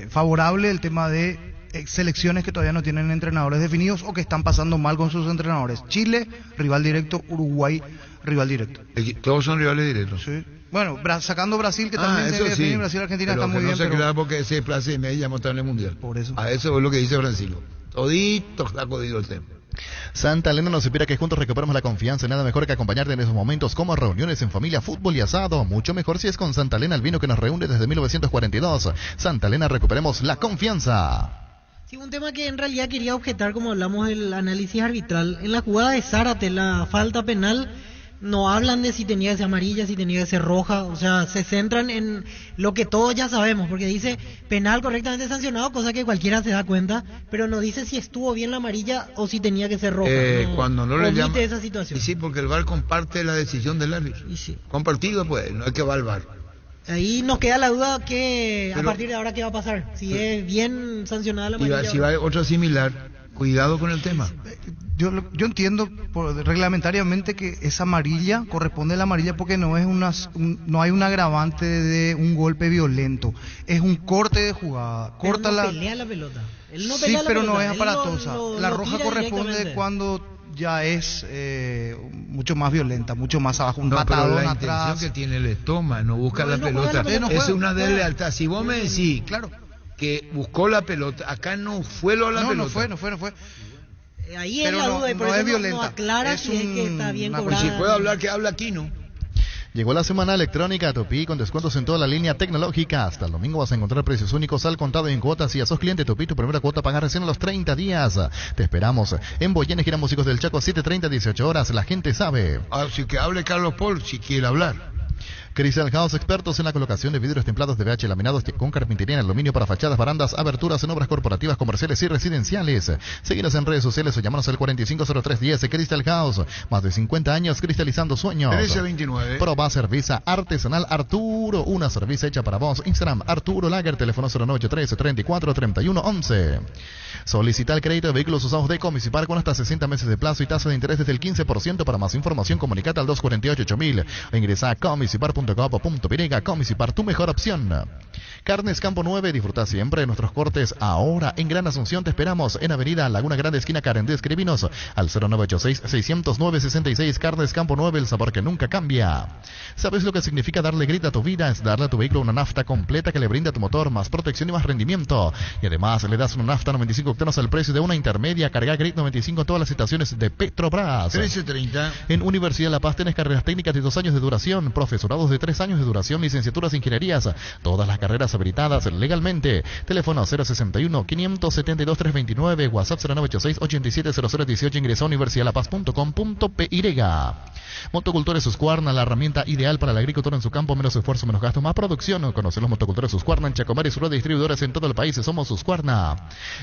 favorable el tema de selecciones que todavía no tienen entrenadores definidos o que están pasando mal con sus entrenadores. Chile, rival directo. Uruguay, rival directo. Todos son rivales directos. Sí. Bueno, sacando Brasil, que también se definir, sí. Brasil, Argentina pero está muy no bien. No se crea porque ese place y media montar en el mundial. Por eso. A eso es lo que dice Francisco. Todito está jodido el tema. Santa Elena nos inspira que juntos recuperemos la confianza. Nada mejor que acompañarte en esos momentos como reuniones en familia, fútbol y asado. Mucho mejor si es con Santa Elena, el vino que nos reúne desde 1942. Santa Elena, recuperemos la confianza. Sí, un tema que en realidad quería objetar, como hablamos del análisis arbitral. En la jugada de Zárate, la falta penal, no hablan de si tenía que ser amarilla, si tenía que ser roja. O sea, se centran en lo que todos ya sabemos, porque dice penal correctamente sancionado, cosa que cualquiera se da cuenta, pero no dice si estuvo bien la amarilla o si tenía que ser roja. Cuando no le llama esa situación. Y sí, porque el VAR comparte la decisión del árbitro. Y sí. Compartido, pues, no es que va al VAR. Ahí nos queda la duda que a partir de ahora qué va a pasar, si es bien sancionada la amarilla. Si va otra similar, cuidado con el tema. Yo entiendo reglamentariamente que esa amarilla corresponde a la amarilla porque no es no hay un agravante de un golpe violento, es un corte de jugada. Corta él no pelea la pelota. Él no sí, pelea pero la pelota. No es aparatosa. La roja corresponde cuando ya es mucho más violenta, mucho más abajo, un patadón la atrás. Intención que tiene el estómago, no busca la pelota. Es una deslealtad. Si vos me decís, claro, que buscó la pelota, acá no fue lo la pelota. No fue. Ahí es la duda y por no eso es violenta. No aclara si es que está bien cobrada. Pues si puede hablar, que habla aquí, ¿no? Llegó la semana electrónica Tupi con descuentos en toda la línea tecnológica. Hasta el domingo vas a encontrar precios únicos al contado y en cuotas. Si sos cliente Tupi, tu primera cuota pagar recién a los 30 días. Te esperamos en Boyenes, Gira Músicos del Chaco, 7:30, 18 horas. La gente sabe. Así que hable Carlos Paul si quiere hablar. Crystal House, expertos en la colocación de vidrios templados de BH laminados con carpintería en aluminio para fachadas, barandas, aberturas en obras corporativas, comerciales y residenciales. Síguenos en redes sociales o llámanos al 450310. Crystal House, más de 50 años cristalizando sueños. 1329. Proba cerveza artesanal Arturo, una cerveza hecha para vos. Instagram Arturo Lager, teléfono 0983-343111. Solicita el crédito de vehículos usados de Comisipar con hasta 60 meses de plazo y tasa de interés desde el 15%. Para más información, comunicate al 248-8000 o ingresa a comisipar.com.py. Comisipar, tu mejor opción. Carnes Campo 9, disfruta siempre de nuestros cortes. Ahora en Gran Asunción te esperamos en Avenida Laguna Grande, esquina Carendé. Escribinos al 0986-609-66. Carnes Campo 9, el sabor que nunca cambia. ¿Sabes lo que significa darle grita a tu vida? Es darle a tu vehículo una nafta completa que le brinda a tu motor más protección y más rendimiento. Y además le das una nafta 95 octanos al precio de una intermedia. Carga Grit 95 en todas las estaciones de Petrobras. 1330. En Universidad de La Paz tenés carreras técnicas de 2 años de duración, profesorados de 3 años de duración, licenciaturas e ingenierías. Todas las carreras habilitadas legalmente. Teléfono 061-572-329, WhatsApp 0986-870018, ingresa a universidadlapaz.com.py. Motocultores Husqvarna, la herramienta ideal para el agricultor en su campo, menos esfuerzo, menos gasto, más producción. Conocer los motocultores Husqvarna en Chacomar y sus distribuidores en todo el país. Somos Husqvarna.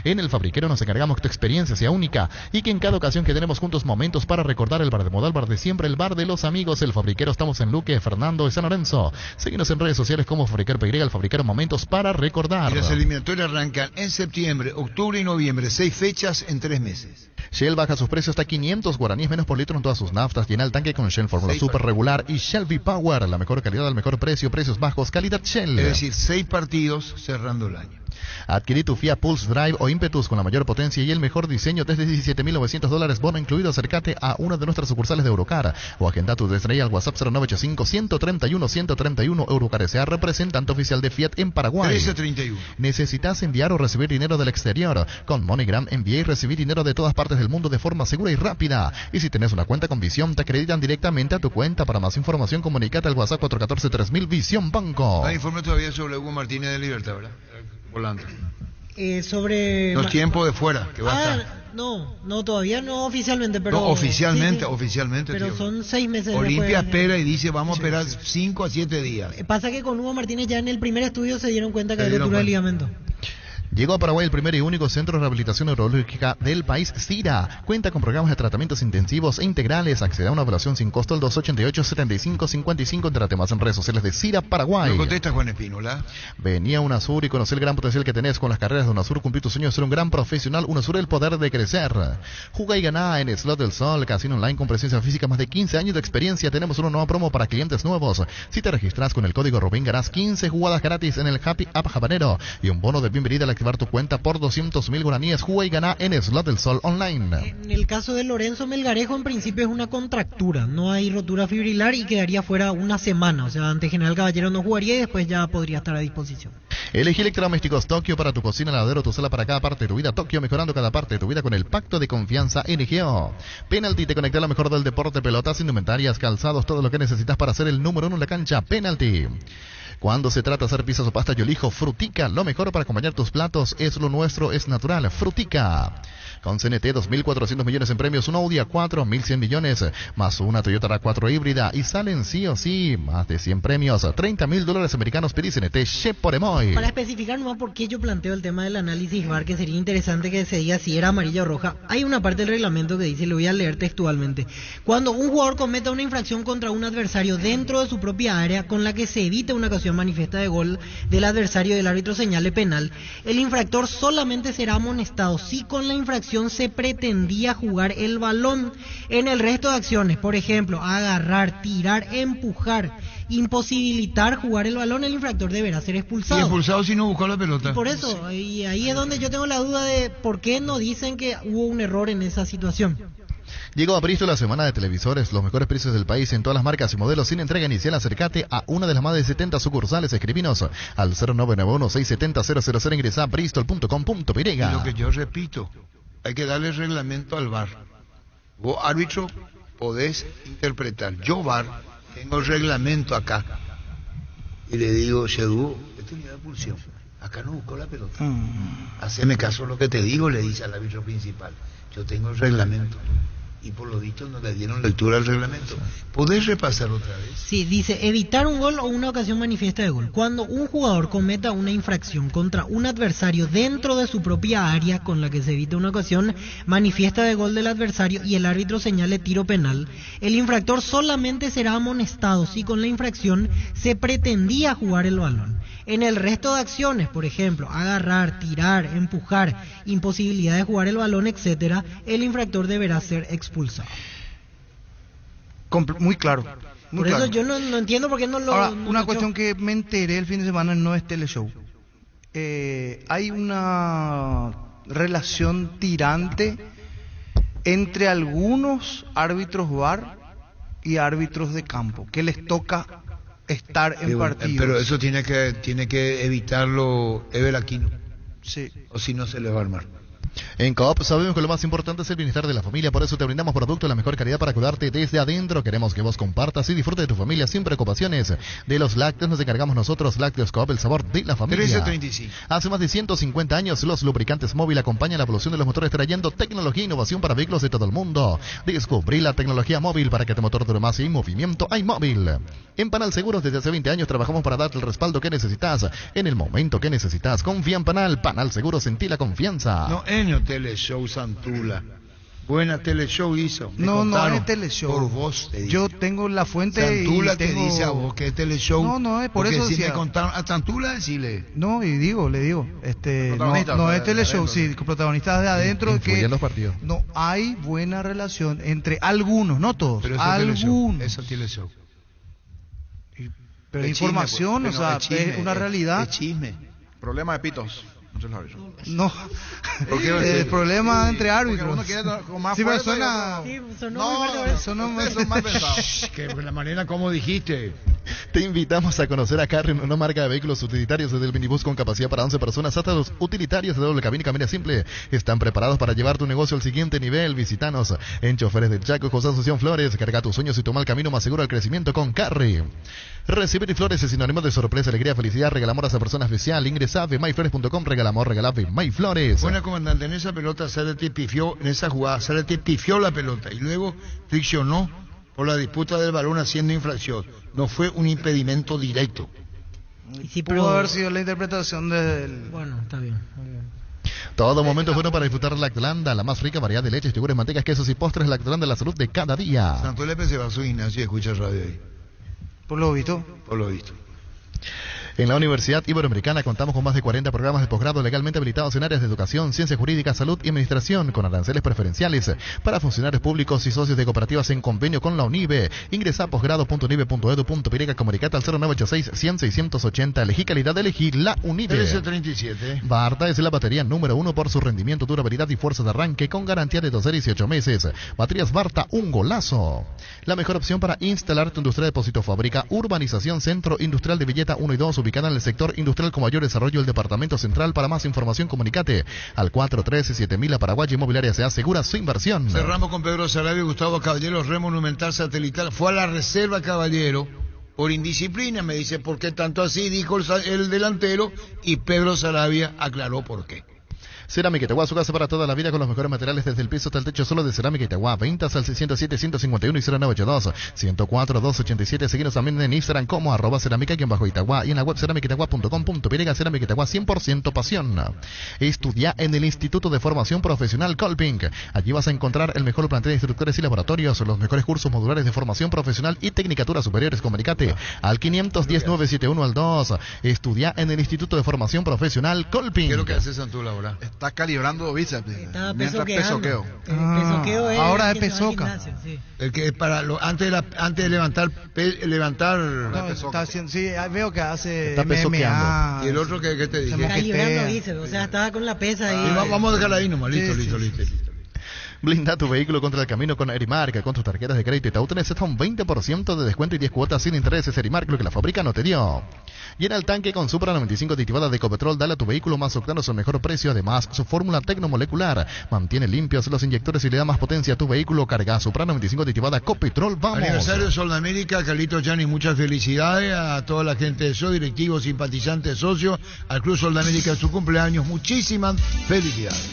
En El Fabriquero nos encargamos que tu experiencia sea única y que en cada ocasión que tenemos juntos momentos para recordar el bar de moda, el bar de siempre, el bar de los amigos. El Fabriquero, estamos en Luque, Fernando y San Lorenzo. Síguenos en redes sociales como Fabriquero PY, el Fabriquero, momentos para recordar. Y las eliminatorias arrancan en septiembre, octubre y noviembre, 6 fechas en 3 meses. Shell baja sus precios hasta 500 guaraníes menos por litro en todas sus naftas. Llena el tanque con Shell Fórmula Super Regular y Shell V-Power, la mejor calidad al mejor precio, precios bajos, calidad Shell. Es decir, 6 partidos cerrando el año. Adquirí tu Fiat Pulse Drive o Impetus con la mayor potencia y el mejor diseño desde $17.900, bono incluido. Acércate a una de nuestras sucursales de Eurocar o agenda tu test drive al WhatsApp 0985-131-131. Eurocar S.A., representante oficial de Fiat en Paraguay. 1331. ¿Necesitas enviar o recibir dinero del exterior? Con MoneyGram envía y recibí dinero de todas partes del mundo de forma segura y rápida. Y si tenés una cuenta con Visión, te acreditan directamente a tu cuenta. Para más información, comunícate al WhatsApp 414-3000 Visión Banco. Hay informe todavía sobre Hugo Martínez de Libertad, ¿verdad? Volante. Sobre... Los tiempos de fuera, que va a estar. No, todavía no oficialmente, pero... No, oficialmente, sí. oficialmente. Pero tío. son 6 meses. Olimpia después. espera y dice, vamos a esperar 5 a 7 días. Pasa que con Hugo Martínez ya en el primer estudio se dieron cuenta que hay rotura de ligamento. Llegó a Paraguay el primer y único centro de rehabilitación neurológica del país, CIRA. Cuenta con programas de tratamientos intensivos e integrales. Accede a una evaluación sin costo al 288-7555. Entérate más en redes sociales de CIRA Paraguay. ¿Me contesta Juan Espínola? Vení a UNASUR y conocer el gran potencial que tenés con las carreras de UNASUR. Cumplir tu sueño de ser un gran profesional. UNASUR, el poder de crecer. Juga y ganá en Slot del Sol, casino online con presencia física, más de 15 años de experiencia. Tenemos una nueva promo para clientes nuevos. Si te registras con el código Rubén, ganás 15 jugadas gratis en el Happy App Habanero y un bono de bienvenida al activar tu cuenta por 200.000 guaraníes. Juega y gana en Slot del Sol online. En el caso de Lorenzo Melgarejo, en principio es una contractura, no hay rotura fibrilar y quedaría fuera una semana. O sea, ante General Caballero no jugaría y después ya podría estar a disposición. Elegí electrodomésticos Tokio para tu cocina, lavadero, tu sala, para cada parte de tu vida. Tokio, mejorando cada parte de tu vida con el pacto de confianza NGO. Penalty, te conecta a lo mejor del deporte, pelotas, indumentarias, calzados, todo lo que necesitas para ser el número 1 en la cancha. Penalty. Cuando se trata de hacer pizzas o pasta, yo elijo Frutica. Lo mejor para acompañar tus platos es lo nuestro, es natural. Frutica. Con CNT, 2.400 millones en premios, un Audi A4, 1.100 millones, más una Toyota RAV4 híbrida, y salen sí o sí más de 100 premios, $30.000 americanos. Pedí CNT, Cheporemoy. Para especificar nomás por qué yo planteo el tema del análisis VAR, que sería interesante que se diga si era amarilla o roja, hay una parte del reglamento que dice, lo voy a leer textualmente: cuando un jugador cometa una infracción contra un adversario dentro de su propia área con la que se evite una ocasión manifiesta de gol del adversario y el árbitro señale penal, el infractor solamente será amonestado si con la infracción se pretendía jugar el balón. En el resto de acciones, por ejemplo, agarrar, tirar, empujar, imposibilitar jugar el balón, el infractor deberá ser expulsado. Y expulsado si no buscó la pelota. Y por eso, y ahí es donde yo tengo la duda de por qué no dicen que hubo un error en esa situación. Llegó a Bristol la semana de televisores, los mejores precios del país en todas las marcas y modelos sin entrega inicial. Acércate a una de las más de 70 sucursales. Escribinos al 0991-670-000. Ingresa a bristol.com.py. Y lo que yo repito, hay que darle reglamento al VAR. Vos, árbitro, podés interpretar. Yo, VAR, tengo el reglamento acá. Y le digo, Shedu, esto es de pulsión. Acá no buscó la pelota. Haceme caso a lo que te digo, le dice al árbitro principal. Yo tengo el reglamento. Y por lo dicho no le dieron lectura al reglamento. ¿Podés repasar otra vez? Sí, dice evitar un gol o una ocasión manifiesta de gol. Cuando un jugador cometa una infracción contra un adversario dentro de su propia área con la que se evita una ocasión manifiesta de gol del adversario y el árbitro señale tiro penal, el infractor solamente será amonestado si con la infracción se pretendía jugar el balón. En el resto de acciones, por ejemplo, agarrar, tirar, empujar, imposibilidad de jugar el balón, etcétera, el infractor deberá ser expulsado. Muy claro. Muy por claro. eso yo no entiendo por qué no lo... Ahora, no una lo cuestión que me enteré el fin de semana no es teleshow. Hay una relación tirante entre algunos árbitros VAR y árbitros de campo, que les toca estar en partidos. Pero eso tiene que evitarlo Ever Aquino. Sí. O si no se le va a armar. En Coop sabemos que lo más importante es el bienestar de la familia, por eso te brindamos productos de la mejor calidad para cuidarte desde adentro. Queremos que vos compartas y disfrutes de tu familia sin preocupaciones. De los lácteos nos encargamos nosotros, Lácteos Coop, el sabor de la familia. 1335. Hace más de 150 años los lubricantes móvil acompañan la evolución de los motores, trayendo tecnología e innovación para vehículos de todo el mundo. Descubrí la tecnología móvil para que tu motor dure más y en movimiento hay móvil. En Panal Seguros desde hace 20 años trabajamos para darte el respaldo que necesitas en el momento que necesitas. Confía en Panal. Panal Seguros, sentí la confianza. No, Teleshow Santula. Buena teleshow hizo. No es teleshow. Por vos te dice. Yo tengo la fuente. Santula y tengo... te dice a vos que es teleshow. No es por porque eso. Si me contaron a Santula, decirle. No, y le digo. No es teleshow, sí, protagonistas de adentro. Que los partidos. No hay buena relación entre algunos, no todos. Pero algunos. Eso es teleshow. Pero información, chisme, o sea, es una realidad. Es chisme. Problema de pitos. Entre los árbitros. No. ¿Por qué va a ser? El problema entre Porque árbitros. uno quiere con más Sí, pero fuerza y suena. otro- Sí, sonó No, muy fuerte. Sonó muy- ustedes son mal pensados. Que la manera como dijiste. Te invitamos a conocer a Carry, una marca de vehículos utilitarios, desde el minibús con capacidad para 11 personas hasta los utilitarios de doble cabina y cabina simple. Están preparados para llevar tu negocio al siguiente nivel. Visítanos en Choferes del Chaco, José Asunción Flores. Carga tus sueños y toma el camino más seguro al crecimiento con Carry. Recibir flores es sinónimo de sorpresa, alegría, felicidad. Regala amor a esa persona especial. Ingresa a myflores.com. Regala amor, regala Myflores. Buena, comandante, en esa pelota Zárate pifió, en esa jugada Zárate pifió la pelota y luego friccionó por la disputa del balón haciendo infracción. No fue un impedimento directo. Y sí, Pudo haber sido la interpretación del. Bueno, está bien. Muy bien. Todo momento es bueno para disfrutar Lactlanda, la más rica variedad de leches, yogures, mantecas, quesos y postres. Lactlanda, la salud de cada día. Santo Lepe se va a su gimnasio y escucha radio ahí. Por lo visto. Por lo visto. En la Universidad Iberoamericana contamos con más de 40 programas de posgrado legalmente habilitados en áreas de educación, ciencia jurídica, salud y administración, con aranceles preferenciales para funcionarios públicos y socios de cooperativas en convenio con la UNIBE. Ingresa a posgrado.unibe.edu.pirega, comunicate al 0986-100-680. Elegí calidad, elegí la UNIBE. 1337. Barta es la batería número 1 por su rendimiento, durabilidad y fuerza de arranque, con garantía de 12 a 18 meses. Baterías Barta, un golazo. La mejor opción para instalar tu industria de depósito fábrica, Urbanización Centro Industrial de Villeta 1 y 2, ubicada en el sector industrial con mayor desarrollo del Departamento Central. Para más información, comunicate al 413-7000. A Paraguay Inmobiliaria se asegura su inversión. Cerramos con Pedro Sarabia y Gustavo Caballero, Remonumental Satelital. Fue a la reserva Caballero por indisciplina, me dice, ¿por qué tanto así? Dijo el delantero y Pedro Sarabia aclaró por qué. Cerámica Itagua, su casa para toda la vida con los mejores materiales desde el piso hasta el techo, solo de Cerámica Itagua. Ventas al 607-151 y 0982-104-287. Seguimos también en Instagram como @cerámica_Itagua y en la web cerámicaitagua.com.py. Cerámica Itagua, 100% pasión. Estudia en el Instituto de Formación Profesional Colping. Allí vas a encontrar el mejor plantel de instructores y laboratorios, los mejores cursos modulares de formación profesional y tecnicaturas superiores. Comunicate al 510-971 al 2. Estudia en el Instituto de Formación Profesional Colping. ¿Qué es lo que hace Santula ahora? Está calibrando bíceps. Está Mientras pesoqueo. Pesoqueo es ahora el es que se va al pesoca. gimnasio, sí. El que para antes de levantar No, está haciendo, sí, veo que hace Está pesoqueando. MMA. y el otro que te dije. Está librando moquetea. bíceps, o sea, estaba con la pesa ahí. Y vamos a dejarla ahí nomás, listo, Sí, listo, sí, listo. Blinda tu vehículo contra el camino con Erimark. Con tus tarjetas de crédito y Itaú tenés hasta un 20% de descuento y 10 cuotas sin intereses. Erimark, lo que la fábrica no te dio. Llena el tanque con Supra 95 aditivada de Ecopetrol. Dale a tu vehículo más octanos al mejor precio. Además, su fórmula tecnomolecular mantiene limpios los inyectores y le da más potencia a tu vehículo. Carga Supra 95 aditivada Ecopetrol. Vamos. Aniversario de Sol de América, Carlitos Yanis, muchas felicidades a toda la gente de SO, directivos, simpatizantes, socios, al Club Sol de América en su cumpleaños, muchísimas felicidades.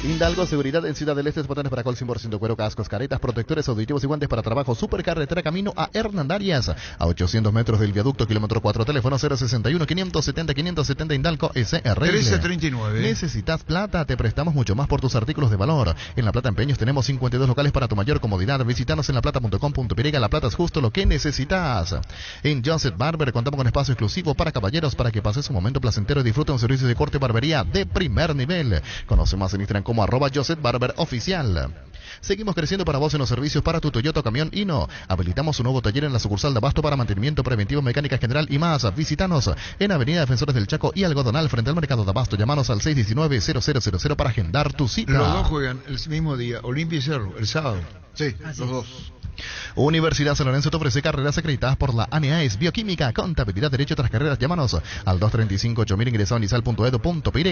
Hidalgo Seguridad en Ciudad del Este, botones para col 100% cuero, cascos, caretas, protectores auditivos y guantes para trabajo. Supercarretera camino a Hernandarias, a 800 metros del viaducto, kilómetro 4, teléfono 061-570-570 Hidalgo SRL. 1339. Necesitas plata, te prestamos mucho más por tus artículos de valor. En La Plata Empeños tenemos 52 locales para tu mayor comodidad. Visítanos en laplata.com.py. La Plata es justo lo que necesitas. En Joseph Barber contamos con espacio exclusivo para caballeros para que pases un momento placentero y disfrute un servicio de corte y barbería de primer nivel. Conoce más en Instagram como @Joseph Barber Oficial. Seguimos creciendo para vos en los servicios para tu Toyota Camión Hino. Habilitamos un nuevo taller en la sucursal de Abasto para mantenimiento preventivo, mecánica general y más. Visítanos en Avenida Defensores del Chaco y Algodonal frente al mercado de Abasto. Llámanos al 619-0000 para agendar tu cita. Los dos juegan el mismo día, Olimpia y Cerro, el sábado. Sí, los dos. Universidad San Lorenzo te ofrece carreras acreditadas por la ANEAES, Bioquímica, Contabilidad, Derecho, otras carreras. Llámanos al 235-8000, ingresado en isal.edu.py.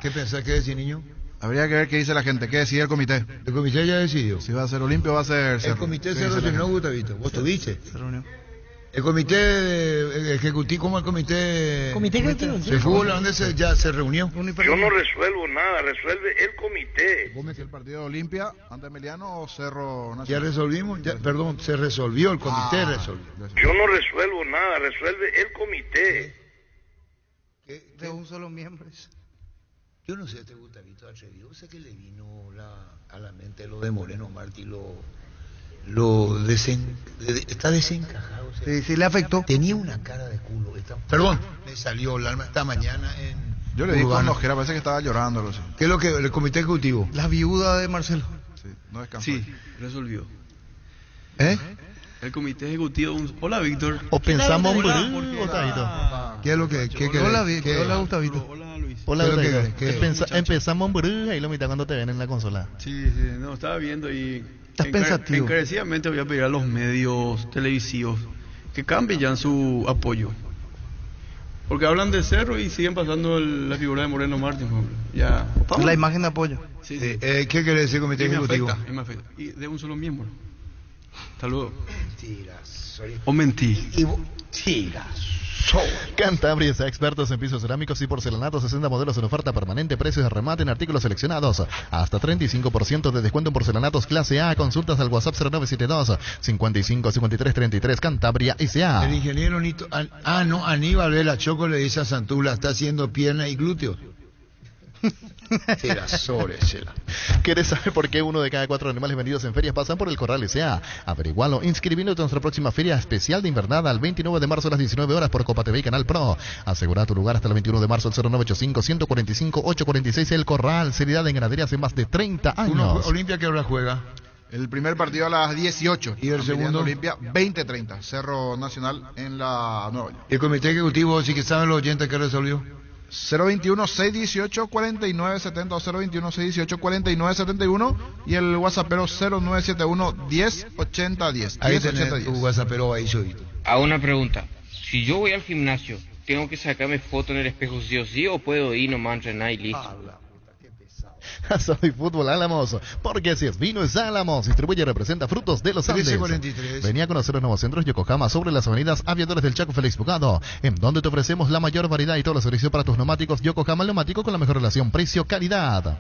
¿Qué pensás que decir, niño? Habría que ver qué dice la gente, qué decide el comité. El comité ya decidió. Si va a ser Olimpia o va a ser El Cerro. comité ¿Qué se dice la reunió, gente? Gustavito. ¿Vos tuviste? Se reunió. El comité ejecutivo, ¿cómo el comité? Comité ejecutivo, sí. De fútbol, ¿dónde ya se reunió? Yo no resuelvo nada, resuelve el comité. ¿Vos metí el partido de Olimpia, ante Emiliano o Cerro Ya Nacional? resolvimos, perdón, se resolvió, el comité resolvió. Yo no resuelvo nada, resuelve el comité. De un solo miembro. Yo no sé, este Gustavito atrevido, sé que le vino a la mente lo de Moreno Martí, está desencajado. O sea, Sí, le afectó. tenía una cara de culo. Perdón, me salió el alma esta mañana en Yo le di con Urbana. ojera, parece que estaba llorando. Algo así. ¿Qué es lo que el comité ejecutivo? La viuda de Marcelo. Sí, no descansó. Sí, resolvió. ¿Eh? El comité ejecutivo. Hola, Víctor. O pensamos Hola, Gustavito. ¿Qué es lo que Hola, Víctor. Hola, Gustavito. Hola, Luis. Hola, ¿Qué es lo Rodrigo. que- Empezamos en Bruja y lo mitad cuando te ven en la consola. Sí, no, estaba viendo y Estás pensativo. encarecidamente voy a pedir a los medios televisivos que cambien ya su apoyo. Porque hablan de Cerro y siguen pasando la figura de Moreno Martín, por ejemplo. Ya. Es la imagen de apoyo. Sí. ¿Qué quiere decir comité Y me ejecutivo? afecta, y me afecta. Y de un solo miembro. Hasta luego. Mentiras. O mentí. Cantabria S.A. expertos en pisos cerámicos y porcelanatos, 60 modelos en oferta permanente, precios de remate en artículos seleccionados, hasta 35% de descuento en porcelanatos clase A. Consultas al WhatsApp 0972 55 53 33. Cantabria S.A. El ingeniero Nito, Aníbal Vela Choco le dice a Santula, está haciendo pierna y glúteo. ¿Quieres saber por qué 1 de cada 4 animales vendidos en ferias pasan por el Corral S.A.? Averigualo inscribiéndote a nuestra próxima feria especial de invernada el 29 de marzo a las 19 horas por Copa TV y Canal Pro. Asegura tu lugar hasta el 21 de marzo al 0985 145 846. El Corral, seriedad en ganadería hace más de 30 años. ¿Olimpia qué hora juega? El primer partido a las 18. ¿Y el segundo? Olimpia, 20:30. Cerro Nacional en la Nueva York. El comité ejecutivo, sí que saben los oyentes que resolvió. 021-618-4970 o 021-618-4971 y el WhatsAppero 0971-108010. Ahí tenés tu WhatsAppero ahí, Chovito. Hago una pregunta. Si yo voy al gimnasio, ¿tengo que sacarme foto en el espejo sí o sí o puedo ir nomás a entrenar y listo? Soy Fútbol Álamos, porque si es vino es Álamos. Distribuye y representa Frutos de los Andes. 1343. Venía a conocer los nuevos centros Yokohama sobre las avenidas Aviadores del Chaco Félix Bugado, en donde te ofrecemos la mayor variedad y todos los servicios para tus neumáticos. Yokohama neumático con la mejor relación precio-calidad.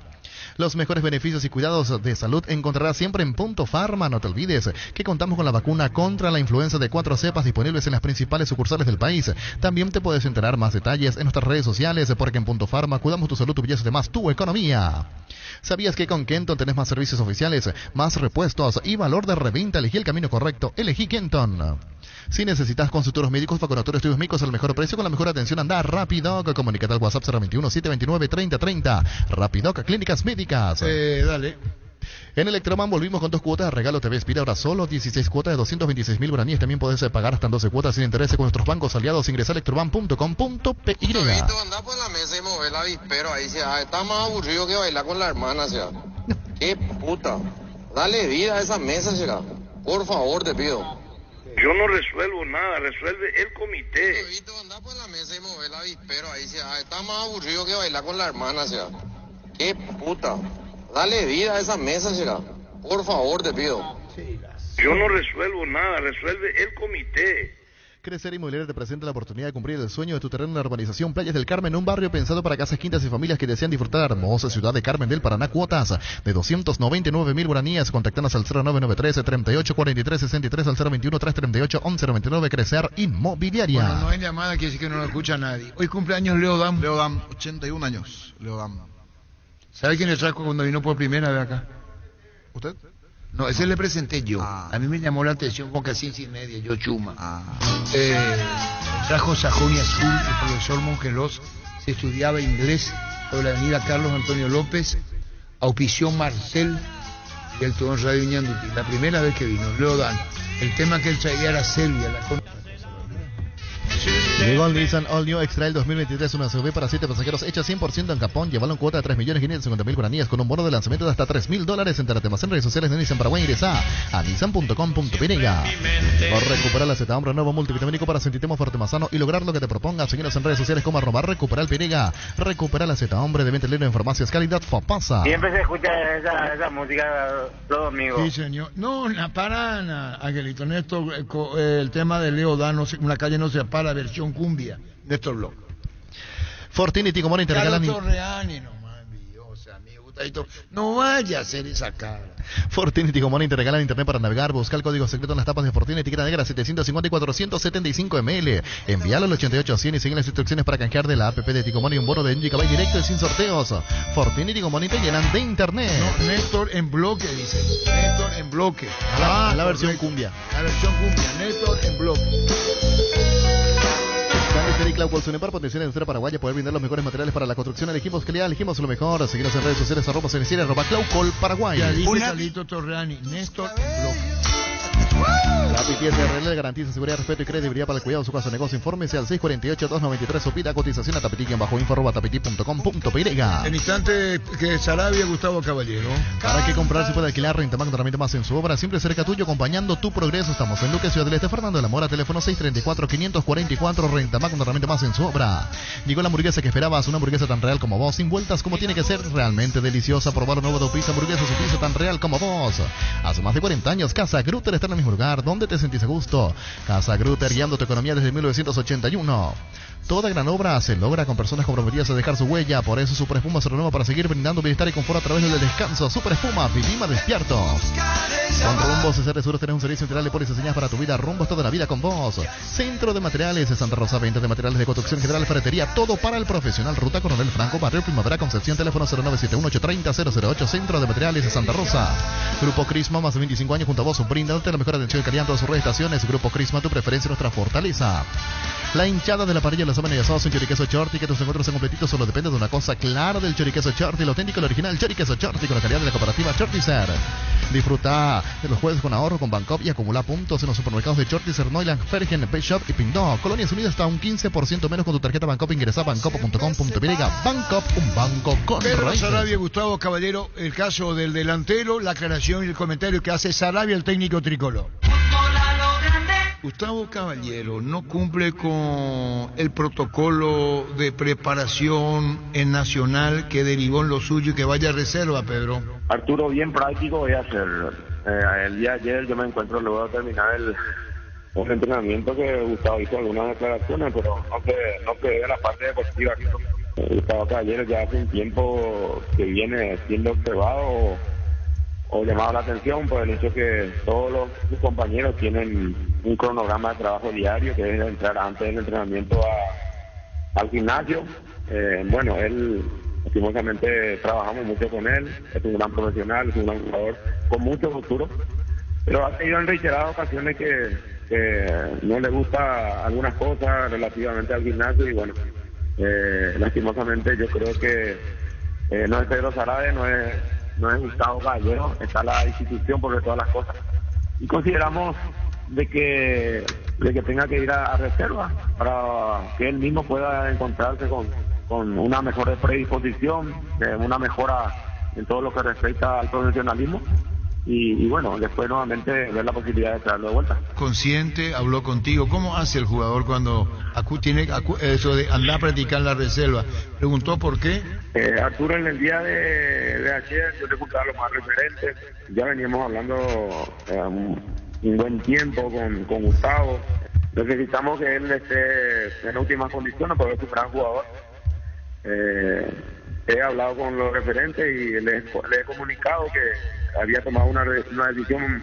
Los mejores beneficios y cuidados de salud encontrarás siempre en Punto Farma. No te olvides que contamos con la vacuna contra la influenza de 4 cepas disponibles en las principales sucursales del país. También te puedes enterar más detalles en nuestras redes sociales, porque en Punto Farma cuidamos tu salud, tu belleza y además tu economía. ¿Sabías que con Kenton tenés más servicios oficiales, más repuestos y valor de reventa? Elegí el camino correcto, elegí Kenton. Si necesitas consultorios médicos, vacunatorios, estudios médicos al mejor precio, con la mejor atención, anda Rapidoc. Comunícate al WhatsApp 021-729-3030. Rapidoc Clínicas Médicas. Dale. En Electroman volvimos con 2 cuotas de regalo TV Espira, ahora solo 16 cuotas de 226.000 guaraníes. También podés pagar hasta en 12 cuotas sin interés con nuestros bancos aliados. Ingresa a electroman.com.py. Anda por la mesa y mover la avispero ahí, está más aburrido que bailar con la hermana, qué puta. Dale vida a esa mesa, por favor, te pido. Yo no resuelvo nada, resuelve el comité. Anda por la mesa y mover la avispero ahí, está más aburrido que bailar con la hermana, qué puta. Dale vida a esa mesa, por favor, te pido. Yo no resuelvo nada, resuelve el comité. Crecer Inmobiliaria te presenta la oportunidad de cumplir el sueño de tu terreno en la urbanización Playas del Carmen, un barrio pensado para casas, quintas y familias que desean disfrutar de la hermosa ciudad de Carmen del Paraná. Cuotas de 299.000 guaraníes. Contactanos al 0993-3843-63 al 021-338-1199. Crecer Inmobiliaria. Bueno, no hay llamada, quiere decir que no lo escucha nadie. Hoy cumpleaños Leo Dam. Leo Dam, 81 años. Leo Dam. ¿Sabe quién le trajo cuando vino por primera vez acá? ¿Usted? No, ese le presenté yo. A mí me llamó la atención con casi 5:30, yo chuma. Trajo Sajonia Azul, el profesor Mongelos, se estudiaba inglés por la avenida Carlos Antonio López, auspició Marcel y el todo en Radio Ñanduti. La primera vez que vino, Leo Dan. El tema que él traía era Selvia, la Llegó el Nissan All New X-Trail 2023, una SUV para 7 pasajeros hecha 100% en Japón. Llévalo en cuota de 3.550.000 guaraníes con un bono de lanzamiento de hasta $3.000. Entérate más en redes sociales de Nissan Paraguay. Ingresa a nissan.com.py. Recupera la Z-Hombre, nuevo multivitamínico para sentirte más fuerte, más sano y lograr lo que te propongas. Síguenos en redes sociales como @Recupera el Pirega. Recupera la Z-Hombre de venta libre en farmacias calidad Fapasa. Siempre se escucha esa música los domingos. Sí, señor. No, para nada, Angelito. Néstor, el tema de Leo Dan, una calle no se para, versión cumbia. Néstor Bloch. Fortinity como te regalan. Torreani, no vaya a hacer esa cara. Fortinity como te regalan internet para navegar. Busca el código secreto en las tapas de Fortinity, etiqueta negra 750 y 475 ml. Envíalo al 8800 y sigue las instrucciones para canjear de la app de Ticomoni un bono de Gigabyte directo y sin sorteos. Fortinity como te llenan de internet. No, Néstor en bloque, dice. Néstor en bloque. La versión cumbia. La versión cumbia. Néstor en bloque. Clau Colson para potenciar la industria paraguaya, poder brindar los mejores materiales para la construcción. Elegimos calidad, elegimos lo mejor. Seguimos en redes sociales @Cenicera, @Clau Col Paraguay. Ya dice Carlito Torreani, Néstor en bloque. La Piti SRL le garantiza seguridad, respeto y credibilidad para el cuidado de su caso de negocio. Infórmese al 648-293 o pida cotización a tapiti-info@tapiti.com.py. En instante que Sarabia, Gustavo Caballero. Para que comprar se puede alquilar Rentamac, una herramienta más en su obra, siempre cerca tuyo, acompañando tu progreso. Estamos en Luque, Ciudad del Este. Fernando de la Mora, teléfono 634-544. Rentamac, una herramienta más en su obra. Llegó la hamburguesa que esperabas, una hamburguesa tan real como vos, sin vueltas, como tiene que ser, realmente deliciosa. Probar un nuevo Dopisa hamburguesa, su pizza tan real como vos. Hace más de 40 años, Casa Grutter está en el mismo lugar, donde te sentís a gusto. Casa Grutter, guiando tu economía desde 1981. Toda gran obra se logra con personas comprometidas a dejar su huella. Por eso Super Espuma se renueva para seguir brindando bienestar y confort a través del descanso. Super Espuma, viví más despierto. Con Rumbos CCR Seguros tenés un servicio integral de pólizas diseñadas para tu vida. Rumbos, toda la vida con vos. Centro de Materiales de Santa Rosa, venta de materiales de construcción general, ferretería, todo para el profesional. Ruta Coronel Franco, Barrio Primavera, Concepción, teléfono 0971-830-008. Centro de Materiales de Santa Rosa. Grupo Crisma, más de 25 años junto a vos, brindándote la mejor atención y calidad en todas sus redes estaciones. Grupo Crisma, tu preferencia, nuestra fortaleza. La hinchada de la parrilla, los sábados y asados en Choriqueso Chorti, que tus encuentros sean completitos, solo depende de una cosa clara del Choriqueso Chorti, el auténtico, el original Choriqueso Chorti, con la calidad de la cooperativa Chortizer. Disfruta de los jueves con ahorro con Bancop y acumula puntos en los supermercados de Chortizer, Neuland, Fergen, Pet Shop y Pindó. Colonias Unidas hasta un 15% menos con tu tarjeta Bancop. Ingresa a bancop.com.py. Bancop, un banco con Pedro Sarabia, Gustavo Caballero, el caso del delantero, la aclaración y el comentario que hace Sarabia, el técnico tricolor. Gustavo Caballero no cumple con el protocolo de preparación en Nacional que derivó en lo suyo y que vaya a reserva, Pedro. Arturo, bien práctico voy a hacer. El día de ayer yo me encuentro luego de terminar el entrenamiento que Gustavo hizo algunas declaraciones, pero no quedé en la parte deportiva. Gustavo Caballero ya hace un tiempo que viene siendo observado o llamado la atención por el hecho que todos sus compañeros tienen un cronograma de trabajo diario, que es entrar antes del entrenamiento al gimnasio. Bueno, él, lastimosamente, trabajamos mucho con él, es un gran profesional, es un gran jugador con mucho futuro, pero ha tenido en reiteradas ocasiones que no le gusta algunas cosas relativamente al gimnasio y bueno, lastimosamente yo creo que no es Pedro Sarabia, no es Gustavo Caballero, está la institución por todas las cosas y consideramos de que tenga que ir a reserva para que él mismo pueda encontrarse con una mejor predisposición, una mejora en todo lo que respecta al profesionalismo y bueno, después nuevamente ver la posibilidad de traerlo de vuelta. Consciente, habló contigo, ¿cómo hace el jugador cuando tiene eso de andar a practicar la reserva? Preguntó por qué. Arturo, en el día de ayer yo le escuchaba los más referentes, ya veníamos hablando un buen tiempo con Gustavo. Necesitamos que él esté en óptimas condiciones porque es un gran jugador. He hablado con los referentes y le he comunicado que había tomado una decisión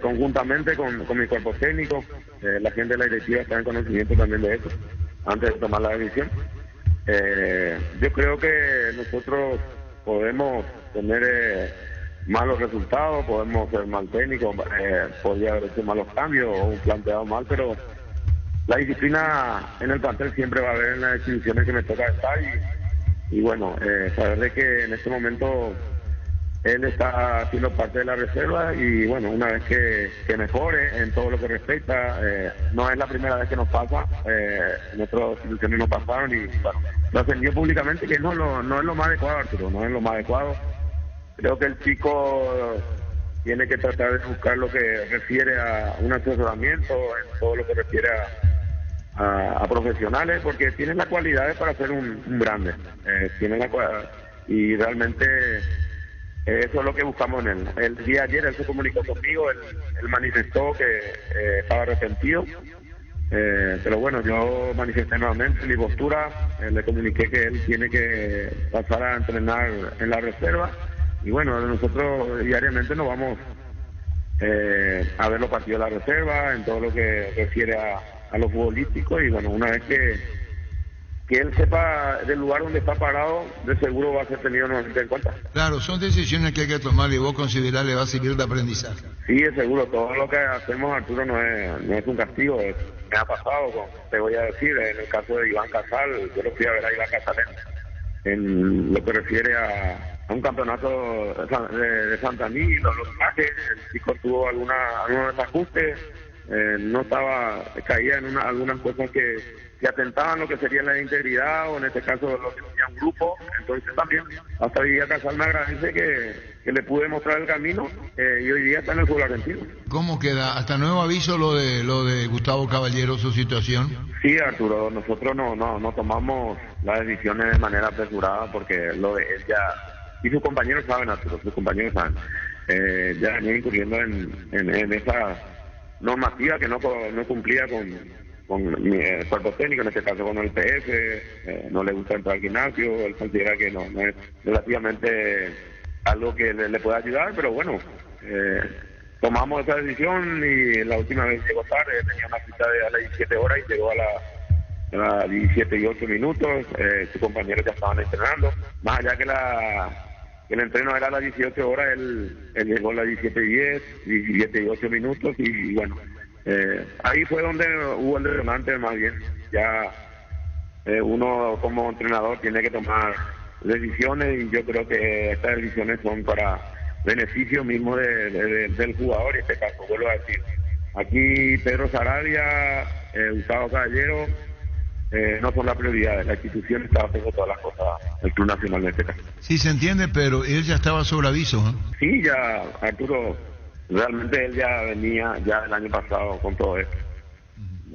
conjuntamente con mi cuerpo técnico. La gente de la directiva está en conocimiento también de eso antes de tomar la decisión. Yo creo que nosotros podemos tener malos resultados, podemos ser mal técnicos, podría haber hecho malos cambios o un planteado mal, pero la disciplina en el plantel siempre va a haber en las instituciones que me toca estar y bueno, saber de que en este momento él está haciendo parte de la reserva y bueno, una vez que mejore en todo lo que respecta, no es la primera vez que nos pasa, en otras instituciones nos pasaron y bueno, lo ascendió públicamente que no es lo más adecuado, Arturo, no es lo más adecuado. Creo que el chico tiene que tratar de buscar lo que refiere a un asesoramiento, en todo lo que refiere a profesionales, porque tienen las cualidades para ser un grande, y realmente eso es lo que buscamos en él. El día de ayer él se comunicó conmigo, él manifestó que estaba arrepentido, pero bueno, yo manifesté nuevamente mi postura, le comuniqué que él tiene que pasar a entrenar en la reserva. Y bueno, nosotros diariamente nos vamos a ver los partidos de la reserva, en todo lo que refiere a lo futbolístico. Y bueno, una vez que él sepa del lugar donde está parado, de seguro va a ser tenido nuevamente en cuenta. Claro, son decisiones que hay que tomar y vos considerás le va a servir de aprendizaje. Sí, es seguro. Todo lo que hacemos, Arturo, no es un castigo. Me ha pasado, te voy a decir, en el caso de Iván Casal, yo lo fui a ver a Iván Casal en lo que refiere un campeonato de Santaní, los viajes, el chico tuvo algunos desajustes, no estaba, caía en algunas cosas que atentaban lo que sería la integridad, o en este caso lo que sería un grupo. Entonces también hasta hoy día Casal me agradece que le pude mostrar el camino, y hoy día está en el fútbol argentino. ¿Cómo queda? Hasta nuevo aviso lo de Gustavo Caballero, su situación. Sí, Arturo, nosotros no tomamos las decisiones de manera apresurada, porque lo de él ya, y sus compañeros saben, Arturo, sus compañeros saben, ya venía incurriendo en esa normativa que no cumplía con mi cuerpo técnico, en este caso con el PF, no le gusta entrar al gimnasio, él considera que no es relativamente algo que le pueda ayudar, pero bueno, tomamos esa decisión, y la última vez llegó tarde, tenía una cita a las 17 horas y llegó a las 17 y 8 minutos, sus compañeros ya estaban entrenando, más allá que el entreno era a las 18 horas, él llegó a las 17 y 10, 17 y 8 minutos, y bueno, ahí fue donde hubo el detonante, más bien. Ya uno como entrenador tiene que tomar decisiones, y yo creo que estas decisiones son para beneficio mismo del jugador, y en este caso, vuelvo a decir, aquí Pedro Sarabia, Gustavo Caballero, no son la prioridad, la institución está haciendo todas las cosas, el Club Nacional en este caso. Sí, se entiende, pero él ya estaba sobre aviso, ¿eh? Sí, ya, Arturo, realmente él ya venía ya el año pasado con todo esto,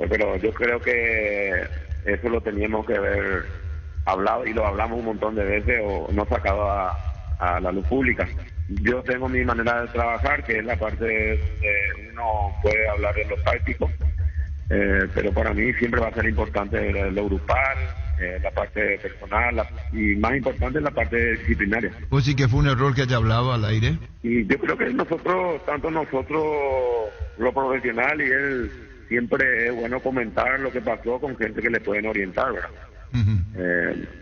pero yo creo que eso lo teníamos que haber hablado, y lo hablamos un montón de veces, o no sacado a la luz pública. Yo tengo mi manera de trabajar, que es la parte de uno puede hablar de lo táctico, pero para mí siempre va a ser importante lo grupal, la parte personal, y más importante la parte disciplinaria. Pues sí que fue un error que haya hablado al aire. Y yo creo que tanto nosotros, lo profesional, y él, siempre es bueno comentar lo que pasó con gente que le pueden orientar, ¿verdad?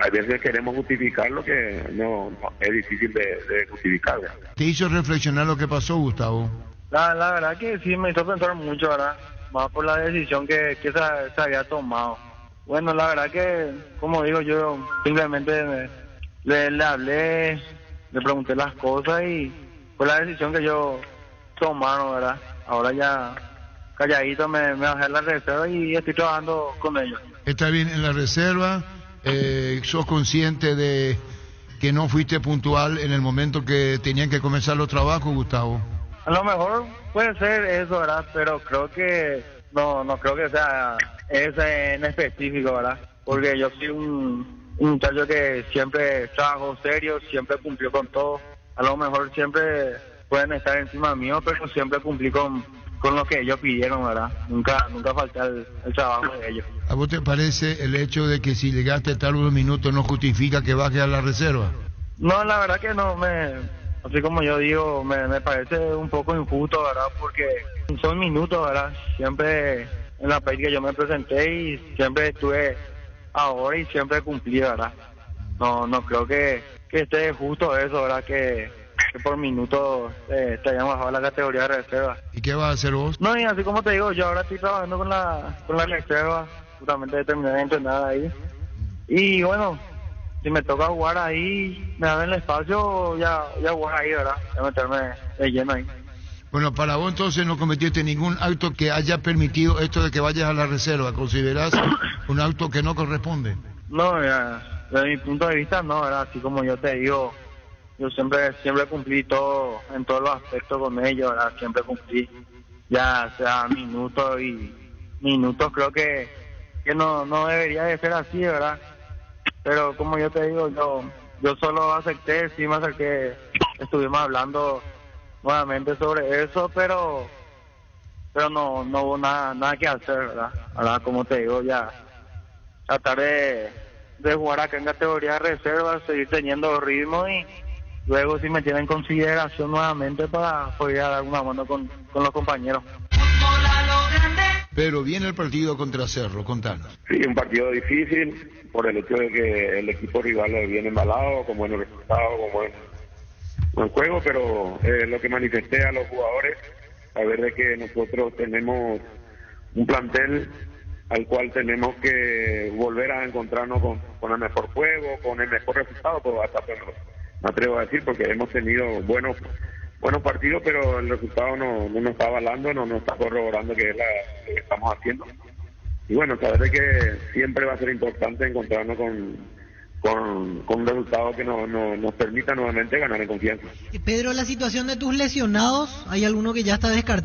A veces queremos justificar lo que no es difícil de justificar, ¿verdad? ¿Te hizo reflexionar lo que pasó, Gustavo? La verdad que sí, me hizo pensar mucho, ¿verdad? Más por la decisión que se había tomado. Bueno, la verdad que, como digo, yo simplemente le hablé, le pregunté las cosas, y fue la decisión que yo tomaron, ¿verdad? Ahora ya calladito me bajé la reserva y estoy trabajando con ellos. Está bien en la reserva, sos consciente de que no fuiste puntual en el momento que tenían que comenzar los trabajos, Gustavo. A lo mejor puede ser eso, ¿verdad? Pero creo que no creo que sea ese en específico, ¿verdad? Porque yo soy un muchacho que siempre trabajó serio, siempre cumplió con todo. A lo mejor siempre pueden estar encima mío, pero siempre cumplí con lo que ellos pidieron, ¿verdad? Nunca falté el trabajo de ellos. ¿A vos te parece el hecho de que si llegaste tarde unos minutos no justifica que bajes a la reserva? No, la verdad que no, así como yo digo, me parece un poco injusto, ¿verdad? Porque son minutos, ¿verdad? Siempre en la práctica yo me presenté y siempre estuve ahora y siempre cumplí, ¿verdad? No creo que esté justo eso, ¿verdad? Que por minutos te hayan bajado la categoría de reserva. ¿Y qué vas a hacer vos? No, y así como te digo, yo ahora estoy trabajando con la reserva, justamente terminé de entrenar ahí. Y bueno, si me toca jugar ahí, me dan el espacio, ya jugar ahí, ¿verdad? Ya meterme de lleno ahí. Bueno, para vos entonces no cometiste ningún acto que haya permitido esto de que vayas a la reserva. ¿Considerás un acto que no corresponde? No, mira, desde mi punto de vista no, ¿verdad? Así como yo te digo, yo siempre cumplí todo, en todos los aspectos con ellos, ¿verdad? Siempre cumplí, ya sea minutos, creo que no debería de ser así, ¿verdad? Pero como yo te digo, yo solo acepté, sí me acerqué, estuvimos hablando nuevamente sobre eso, pero no hubo nada que hacer, ¿verdad? Ahora, como te digo, ya tratar de jugar acá en categoría de reserva, seguir teniendo ritmo, y luego si me tienen en consideración nuevamente para poder dar una mano con los compañeros. Pero viene el partido contra Cerro, contanos. Sí, un partido difícil por el hecho de que el equipo rival viene embalado, con buenos resultados, con buen juego, pero lo que manifesté a los jugadores, saber de que nosotros tenemos un plantel al cual tenemos que volver a encontrarnos con el mejor juego, con el mejor resultado, pues hasta me atrevo a decir, porque hemos tenido buenos partidos, pero el resultado no nos está avalando, no nos está corroborando que es lo que estamos haciendo. Y bueno, saber que siempre va a ser importante encontrarnos con un resultado que nos permita nuevamente ganar en confianza. Pedro, la situación de tus lesionados, ¿hay alguno que ya está descartado?